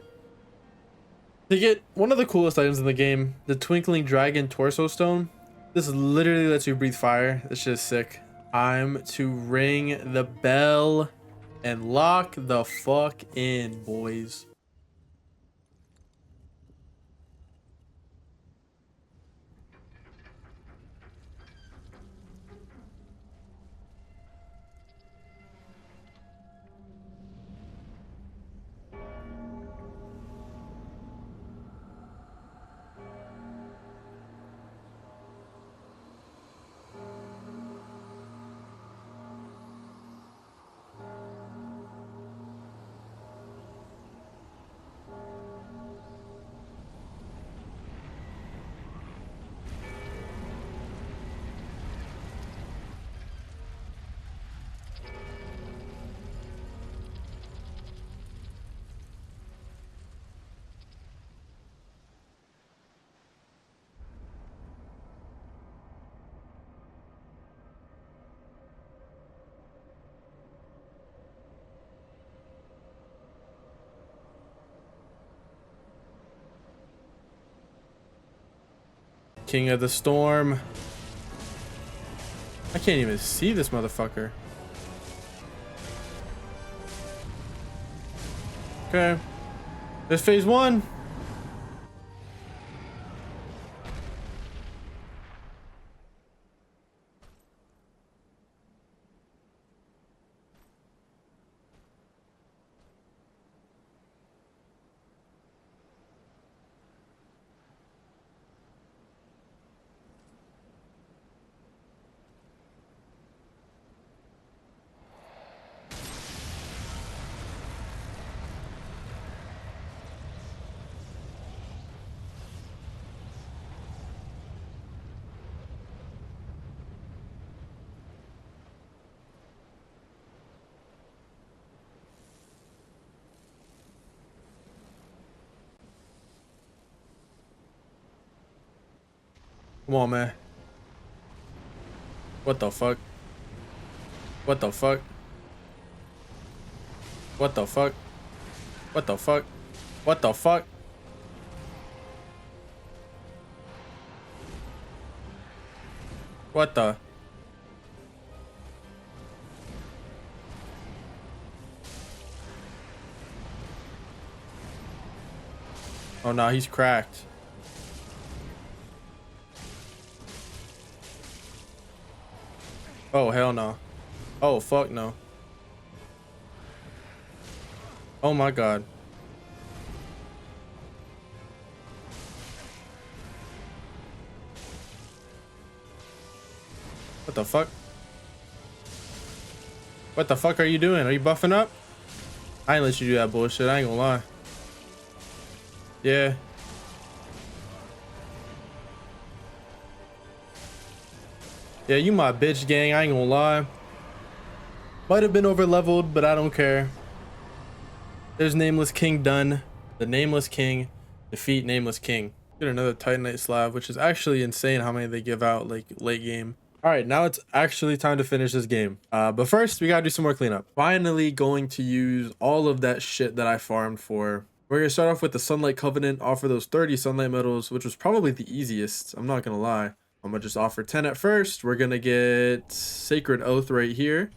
To get one of the coolest items in the game, the Twinkling Dragon Torso Stone. This literally lets you breathe fire. This shit is sick. Time to ring the bell and lock the fuck in, boys. King of the Storm. I can't even see this motherfucker. Okay. There's phase 1. Come on, man. What the fuck? What the fuck? What the fuck? What the fuck? What the fuck? What the? Oh no, he's cracked. Oh hell no. Oh fuck no. Oh my god. What the fuck? What the fuck are you doing? Are you buffing up? I ain't let you do that bullshit. I ain't gonna lie. Yeah. Yeah, you my bitch gang. I ain't gonna lie. Might have been over leveled, but I don't care. There's Nameless King done. The Nameless King. Defeat Nameless King. Get another Titanite slab, which is actually insane how many they give out like late game. All right, now it's actually time to finish this game. But first, we gotta do some more cleanup. Finally going to use all of that shit that I farmed for. We're gonna start off with the Sunlight Covenant, offer those 30 Sunlight Medals, which was probably the easiest. I'm not gonna lie. I'm gonna just offer 10 at first. We're gonna get Sacred Oath right here.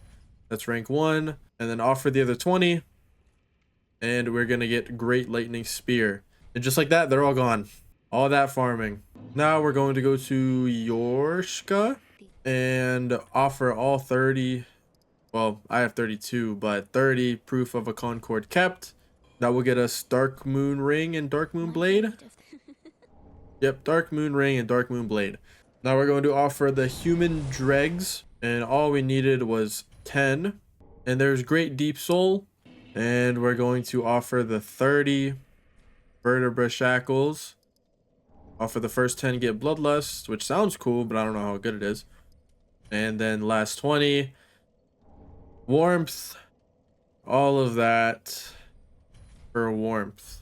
That's rank 1. And then offer the other 20. And we're gonna get Great Lightning Spear. And just like that, they're all gone. All that farming. Now we're going to go to Yorshka and offer all 30. Well, I have 32, but 30 proof of a Concord kept. That will get us Dark Moon Ring and Dark Moon Blade. Yep, Dark Moon Ring and Dark Moon Blade. Now we're going to offer the human dregs, and all we needed was 10. And there's Great Deep Soul, and we're going to offer the 30 vertebra shackles. Offer the first 10, get Bloodlust, which sounds cool, but I don't know how good it is. And then last 20, warmth, all of that for warmth.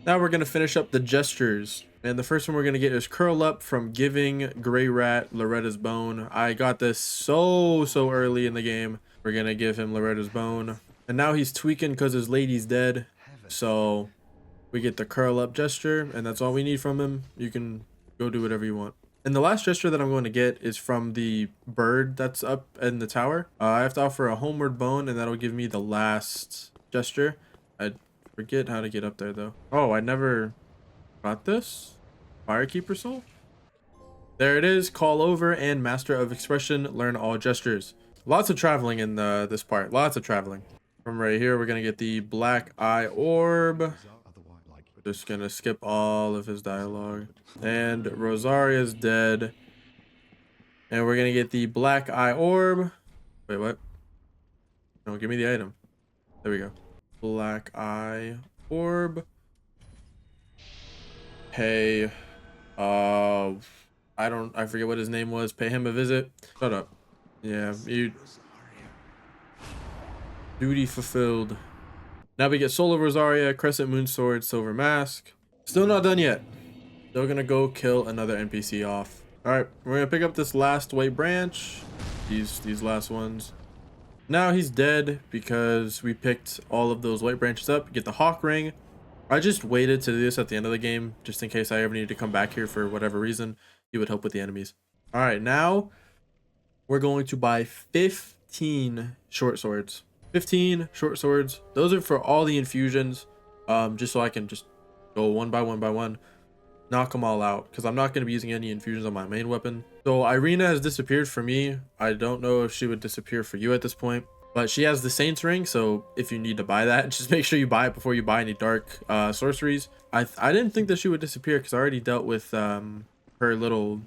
Now we're going to finish up the gestures. And the first one we're going to get is Curl Up from Giving Grey Rat Loretta's Bone. I got this so early in the game. We're going to give him Loretta's Bone. And now he's tweaking because his lady's dead. So we get the Curl Up gesture, and that's all we need from him. You can go do whatever you want. And the last gesture that I'm going to get is from the bird that's up in the tower. I have to offer a Homeward Bone, and that'll give me the last gesture. I forget how to get up there, though. Oh, I never got this. Firekeeper Soul. There it is. Call over and Master of Expression. Learn all gestures. Lots of traveling in this part. Lots of traveling. From right here, we're going to get the Black Eye Orb. Just going to skip all of his dialogue. And Rosaria's dead. And we're going to get the Black Eye Orb. Wait, what? No, give me the item. There we go. Black Eye Orb. Pay. I forget what his name was. Pay him a visit. Shut up. Yeah, you. Duty fulfilled. Now we get Soul of Rosaria, Crescent Moon Sword, Silver Mask. Still not done yet. Still gonna go kill another NPC off. Alright, we're gonna pick up this last white branch. These last ones. Now he's dead because we picked all of those white branches up. Get the Hawk Ring. I just waited to do this at the end of the game, just in case I ever needed to come back here for whatever reason. He would help with the enemies. Alright, now we're going to buy 15 short swords. 15 short swords. Those are for all the infusions. Just so I can just go one by one. Knock them all out. Because I'm not going to be using any infusions on my main weapon. So Irina has disappeared for me. I don't know if she would disappear for you at this point. But she has the Saints Ring, so if you need to buy that, just make sure you buy it before you buy any dark sorceries. I didn't think that she would disappear because I already dealt with her little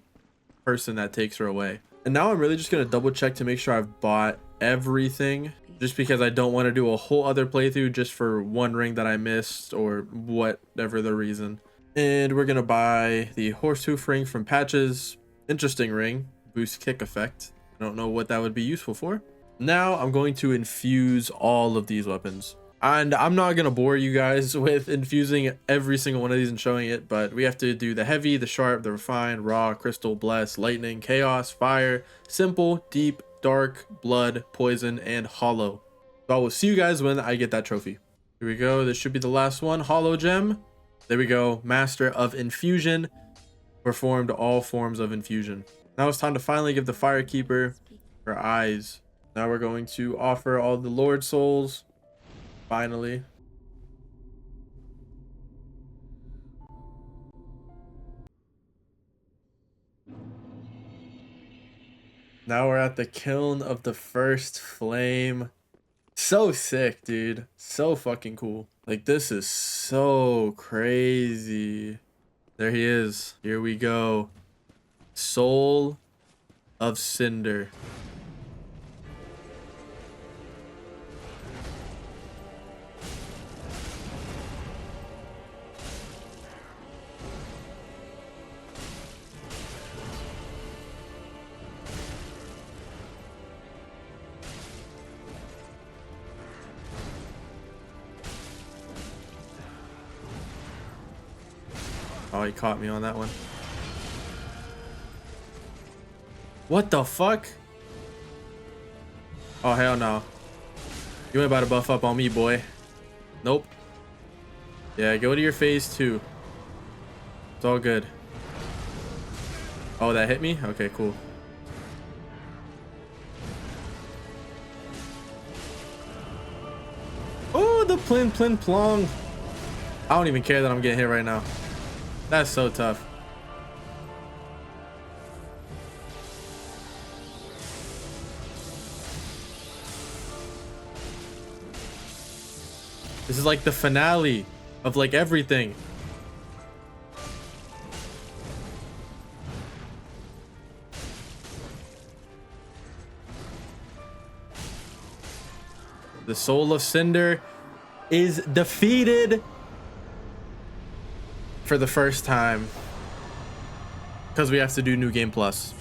person that takes her away. And now I'm really just going to double check to make sure I've bought everything. Just because I don't want to do a whole other playthrough just for one ring that I missed or whatever the reason. And we're going to buy the Horsehoof Ring from Patches. Interesting ring. Boost kick effect. I don't know what that would be useful for. Now I'm going to infuse all of these weapons. And I'm not going to bore you guys with infusing every single one of these and showing it, but we have to do the heavy, the sharp, the refined, raw, crystal, bless, lightning, chaos, fire, simple, deep, dark, blood, poison, and hollow. So I will see you guys when I get that trophy. Here we go. This should be the last one. Hollow gem. There we go. Master of Infusion. Performed all forms of infusion. Now it's time to finally give the Firekeeper her eyes. Now we're going to offer all the Lord Souls. Finally. Now we're at the Kiln of the First Flame. So sick, dude. So fucking cool. Like, this is so crazy. There he is. Here we go. Soul of Cinder. Oh, he caught me on that one. What the fuck? Oh, hell no. You ain't about to buff up on me, boy. Nope. Yeah, go to your phase 2. It's all good. Oh, that hit me? Okay, cool. Oh, the plin plin plong. I don't even care that I'm getting hit right now. That's so tough. This is like the finale of like everything. The Soul of Cinder is defeated for the first time because we have to do New Game Plus.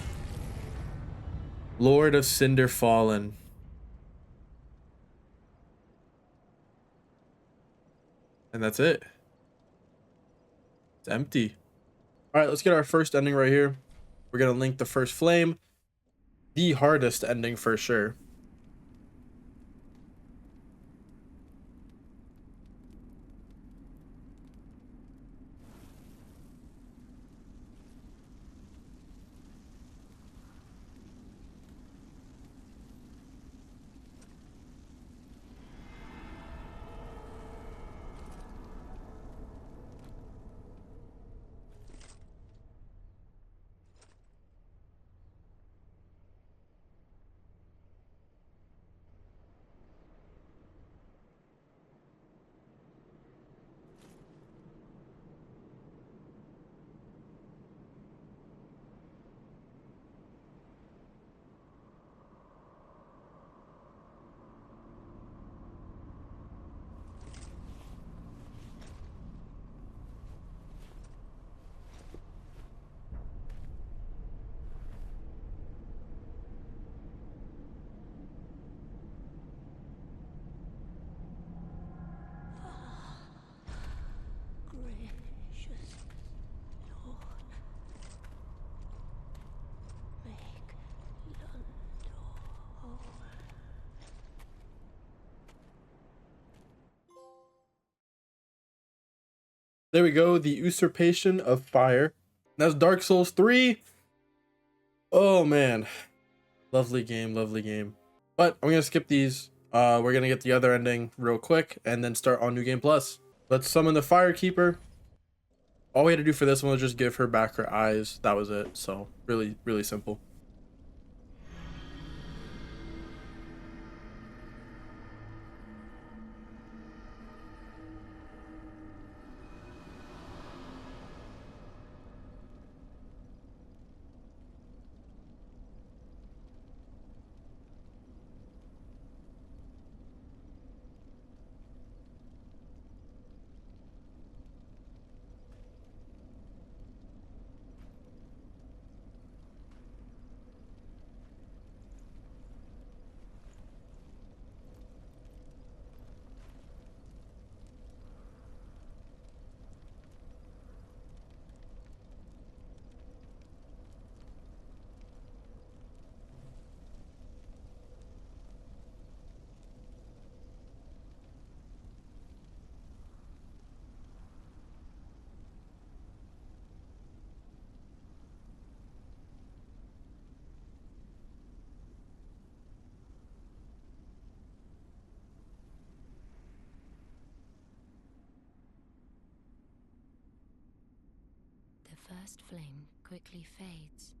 Lord of Cinder fallen. And that's it. It's empty. All right, let's get our first ending right here. We're going to link the first flame. The hardest ending for sure. Gracious Lord, make London whole. There we go. The Usurpation of Fire. That's Dark Souls 3. Oh, man. Lovely game, lovely game. But I'm going to skip these. We're going to get the other ending real quick and then start on New Game Plus. Let's summon the Firekeeper. All we had to do for this one was just give her back her eyes. That was it. So really, really simple. The first flame quickly fades.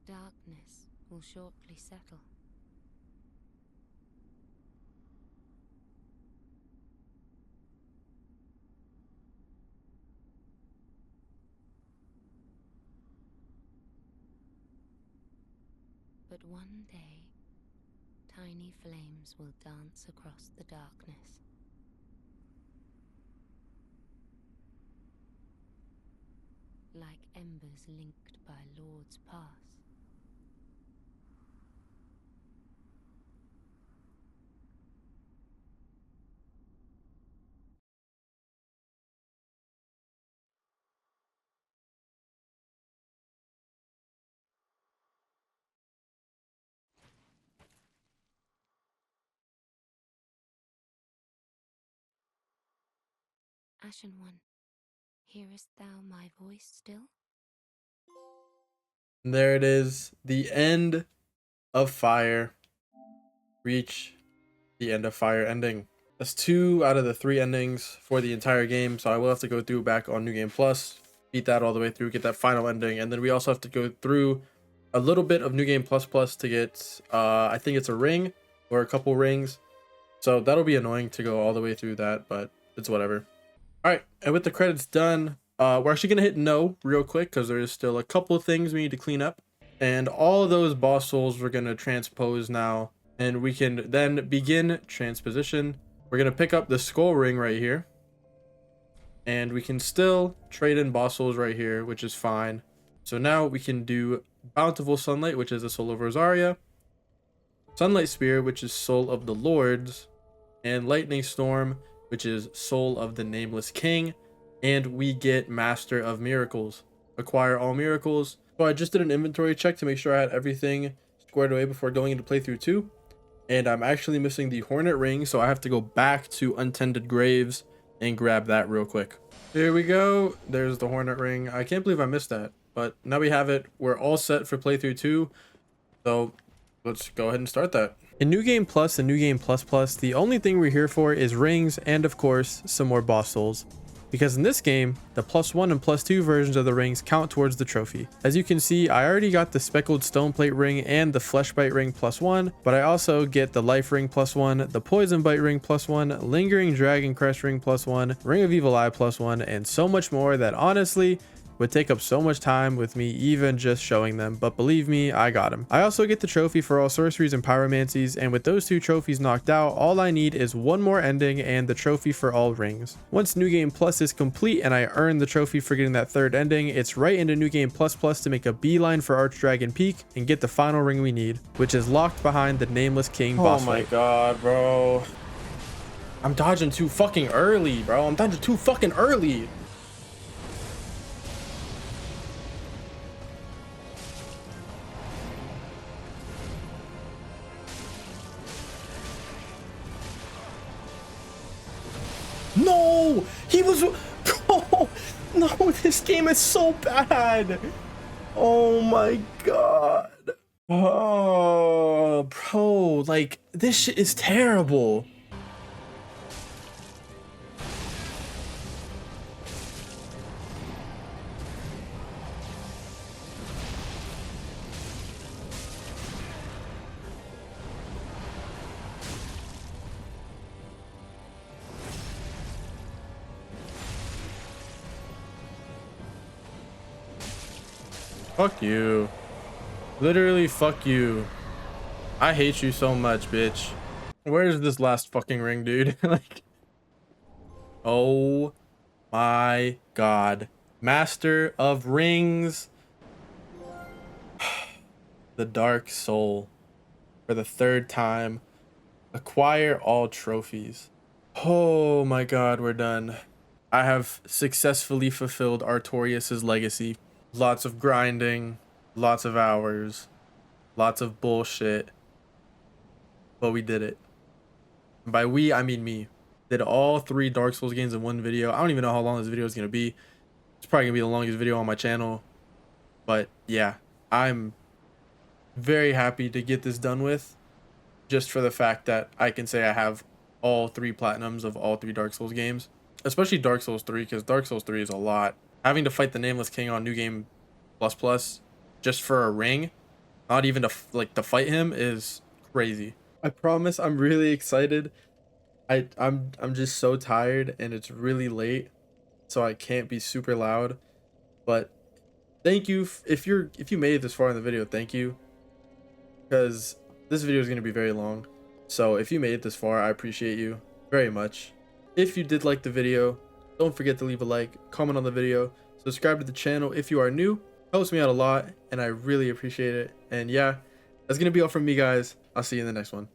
Darkness will shortly settle. But one day, tiny flames will dance across the darkness. Like embers linked by Lord's Pass. Ashen One, hearest thou my voice still? And there it is. The end of Fire. Reach the end of Fire ending. That's 2 out of the 3 endings for the entire game. So I will have to go through back on New Game Plus, beat that all the way through, get that final ending. And then we also have to go through a little bit of New Game Plus to get, I think it's a ring or a couple rings. So that'll be annoying to go all the way through that, but it's whatever. All right, and with the credits done, we're actually gonna hit no real quick because there is still a couple of things we need to clean up, and all of those boss souls we're gonna transpose now And we can then begin transposition. We're going to pick up the skull ring right here. And we can still trade in boss souls right here, which is fine. So now we can do Bountiful Sunlight, which is the soul of Rosaria. Sunlight Spear, which is soul of the Lords. And Lightning Storm, which is soul of the Nameless King. And we get Master of Miracles. Acquire all miracles. So I just did an inventory check to make sure I had everything squared away before going into playthrough 2. And I'm actually missing the Hornet Ring, so I have to go back to Untended Graves and grab that real quick. Here we go. There's the Hornet Ring. I can't believe I missed that, but now we have it. We're all set for playthrough 2. So let's go ahead and start that. In New Game Plus and New Game Plus Plus, the only thing we're here for is rings and of course some more boss souls. Because in this game, the +1 and +2 versions of the rings count towards the trophy. As you can see, I already got the speckled stoneplate ring and the fleshbite ring +1, but I also get the life ring +1, the poison bite ring +1, lingering dragon crest ring +1, ring of evil eye +1, and so much more that honestly would take up so much time with me even just showing them, but believe me, I got them. I also get the trophy for all sorceries and pyromancies, and with those 2 trophies knocked out, all I need is 1 more ending and the trophy for all rings. Once New Game Plus is complete and I earn the trophy for getting that 3rd ending, it's right into New Game Plus Plus to make a beeline for Archdragon Peak and get the final ring we need, which is locked behind the Nameless King boss fight. Oh my god, bro. I'm dodging too fucking early, bro. I'm dodging too fucking early. No, he was. Oh, no, this game is so bad. Oh my god. Oh, bro, like this shit is terrible. Fuck you. Literally, fuck you. I hate you so much, bitch. Where's this last fucking ring, dude? Like, oh my god. Master of Rings. The Dark Soul. For the 3rd time. Acquire all trophies. Oh my god, we're done. I have successfully fulfilled Artorias' legacy. Lots of grinding, lots of hours, lots of bullshit, but we did it. And by we, I mean me. Did all 3 Dark Souls games in one video. I don't even know how long this video is going to be. It's probably going to be the longest video on my channel. But yeah, I'm very happy to get this done with. Just for the fact that I can say I have all 3 platinums of all 3 Dark Souls games. Especially Dark Souls 3, because Dark Souls 3 is a lot. Having to fight the Nameless King on New Game Plus Plus just for a ring, not even to fight him, is crazy. I promise I'm really excited. I'm just so tired and it's really late, so I can't be super loud. But thank you if you made it this far in the video. Thank you, because this video is going to be very long. So if you made it this far, I appreciate you very much. If you did like the video, don't forget to leave a like, comment on the video, subscribe to the channel if you are new. Helps me out a lot and I really appreciate it. And yeah, that's gonna be all from me, guys. I'll see you in the next one.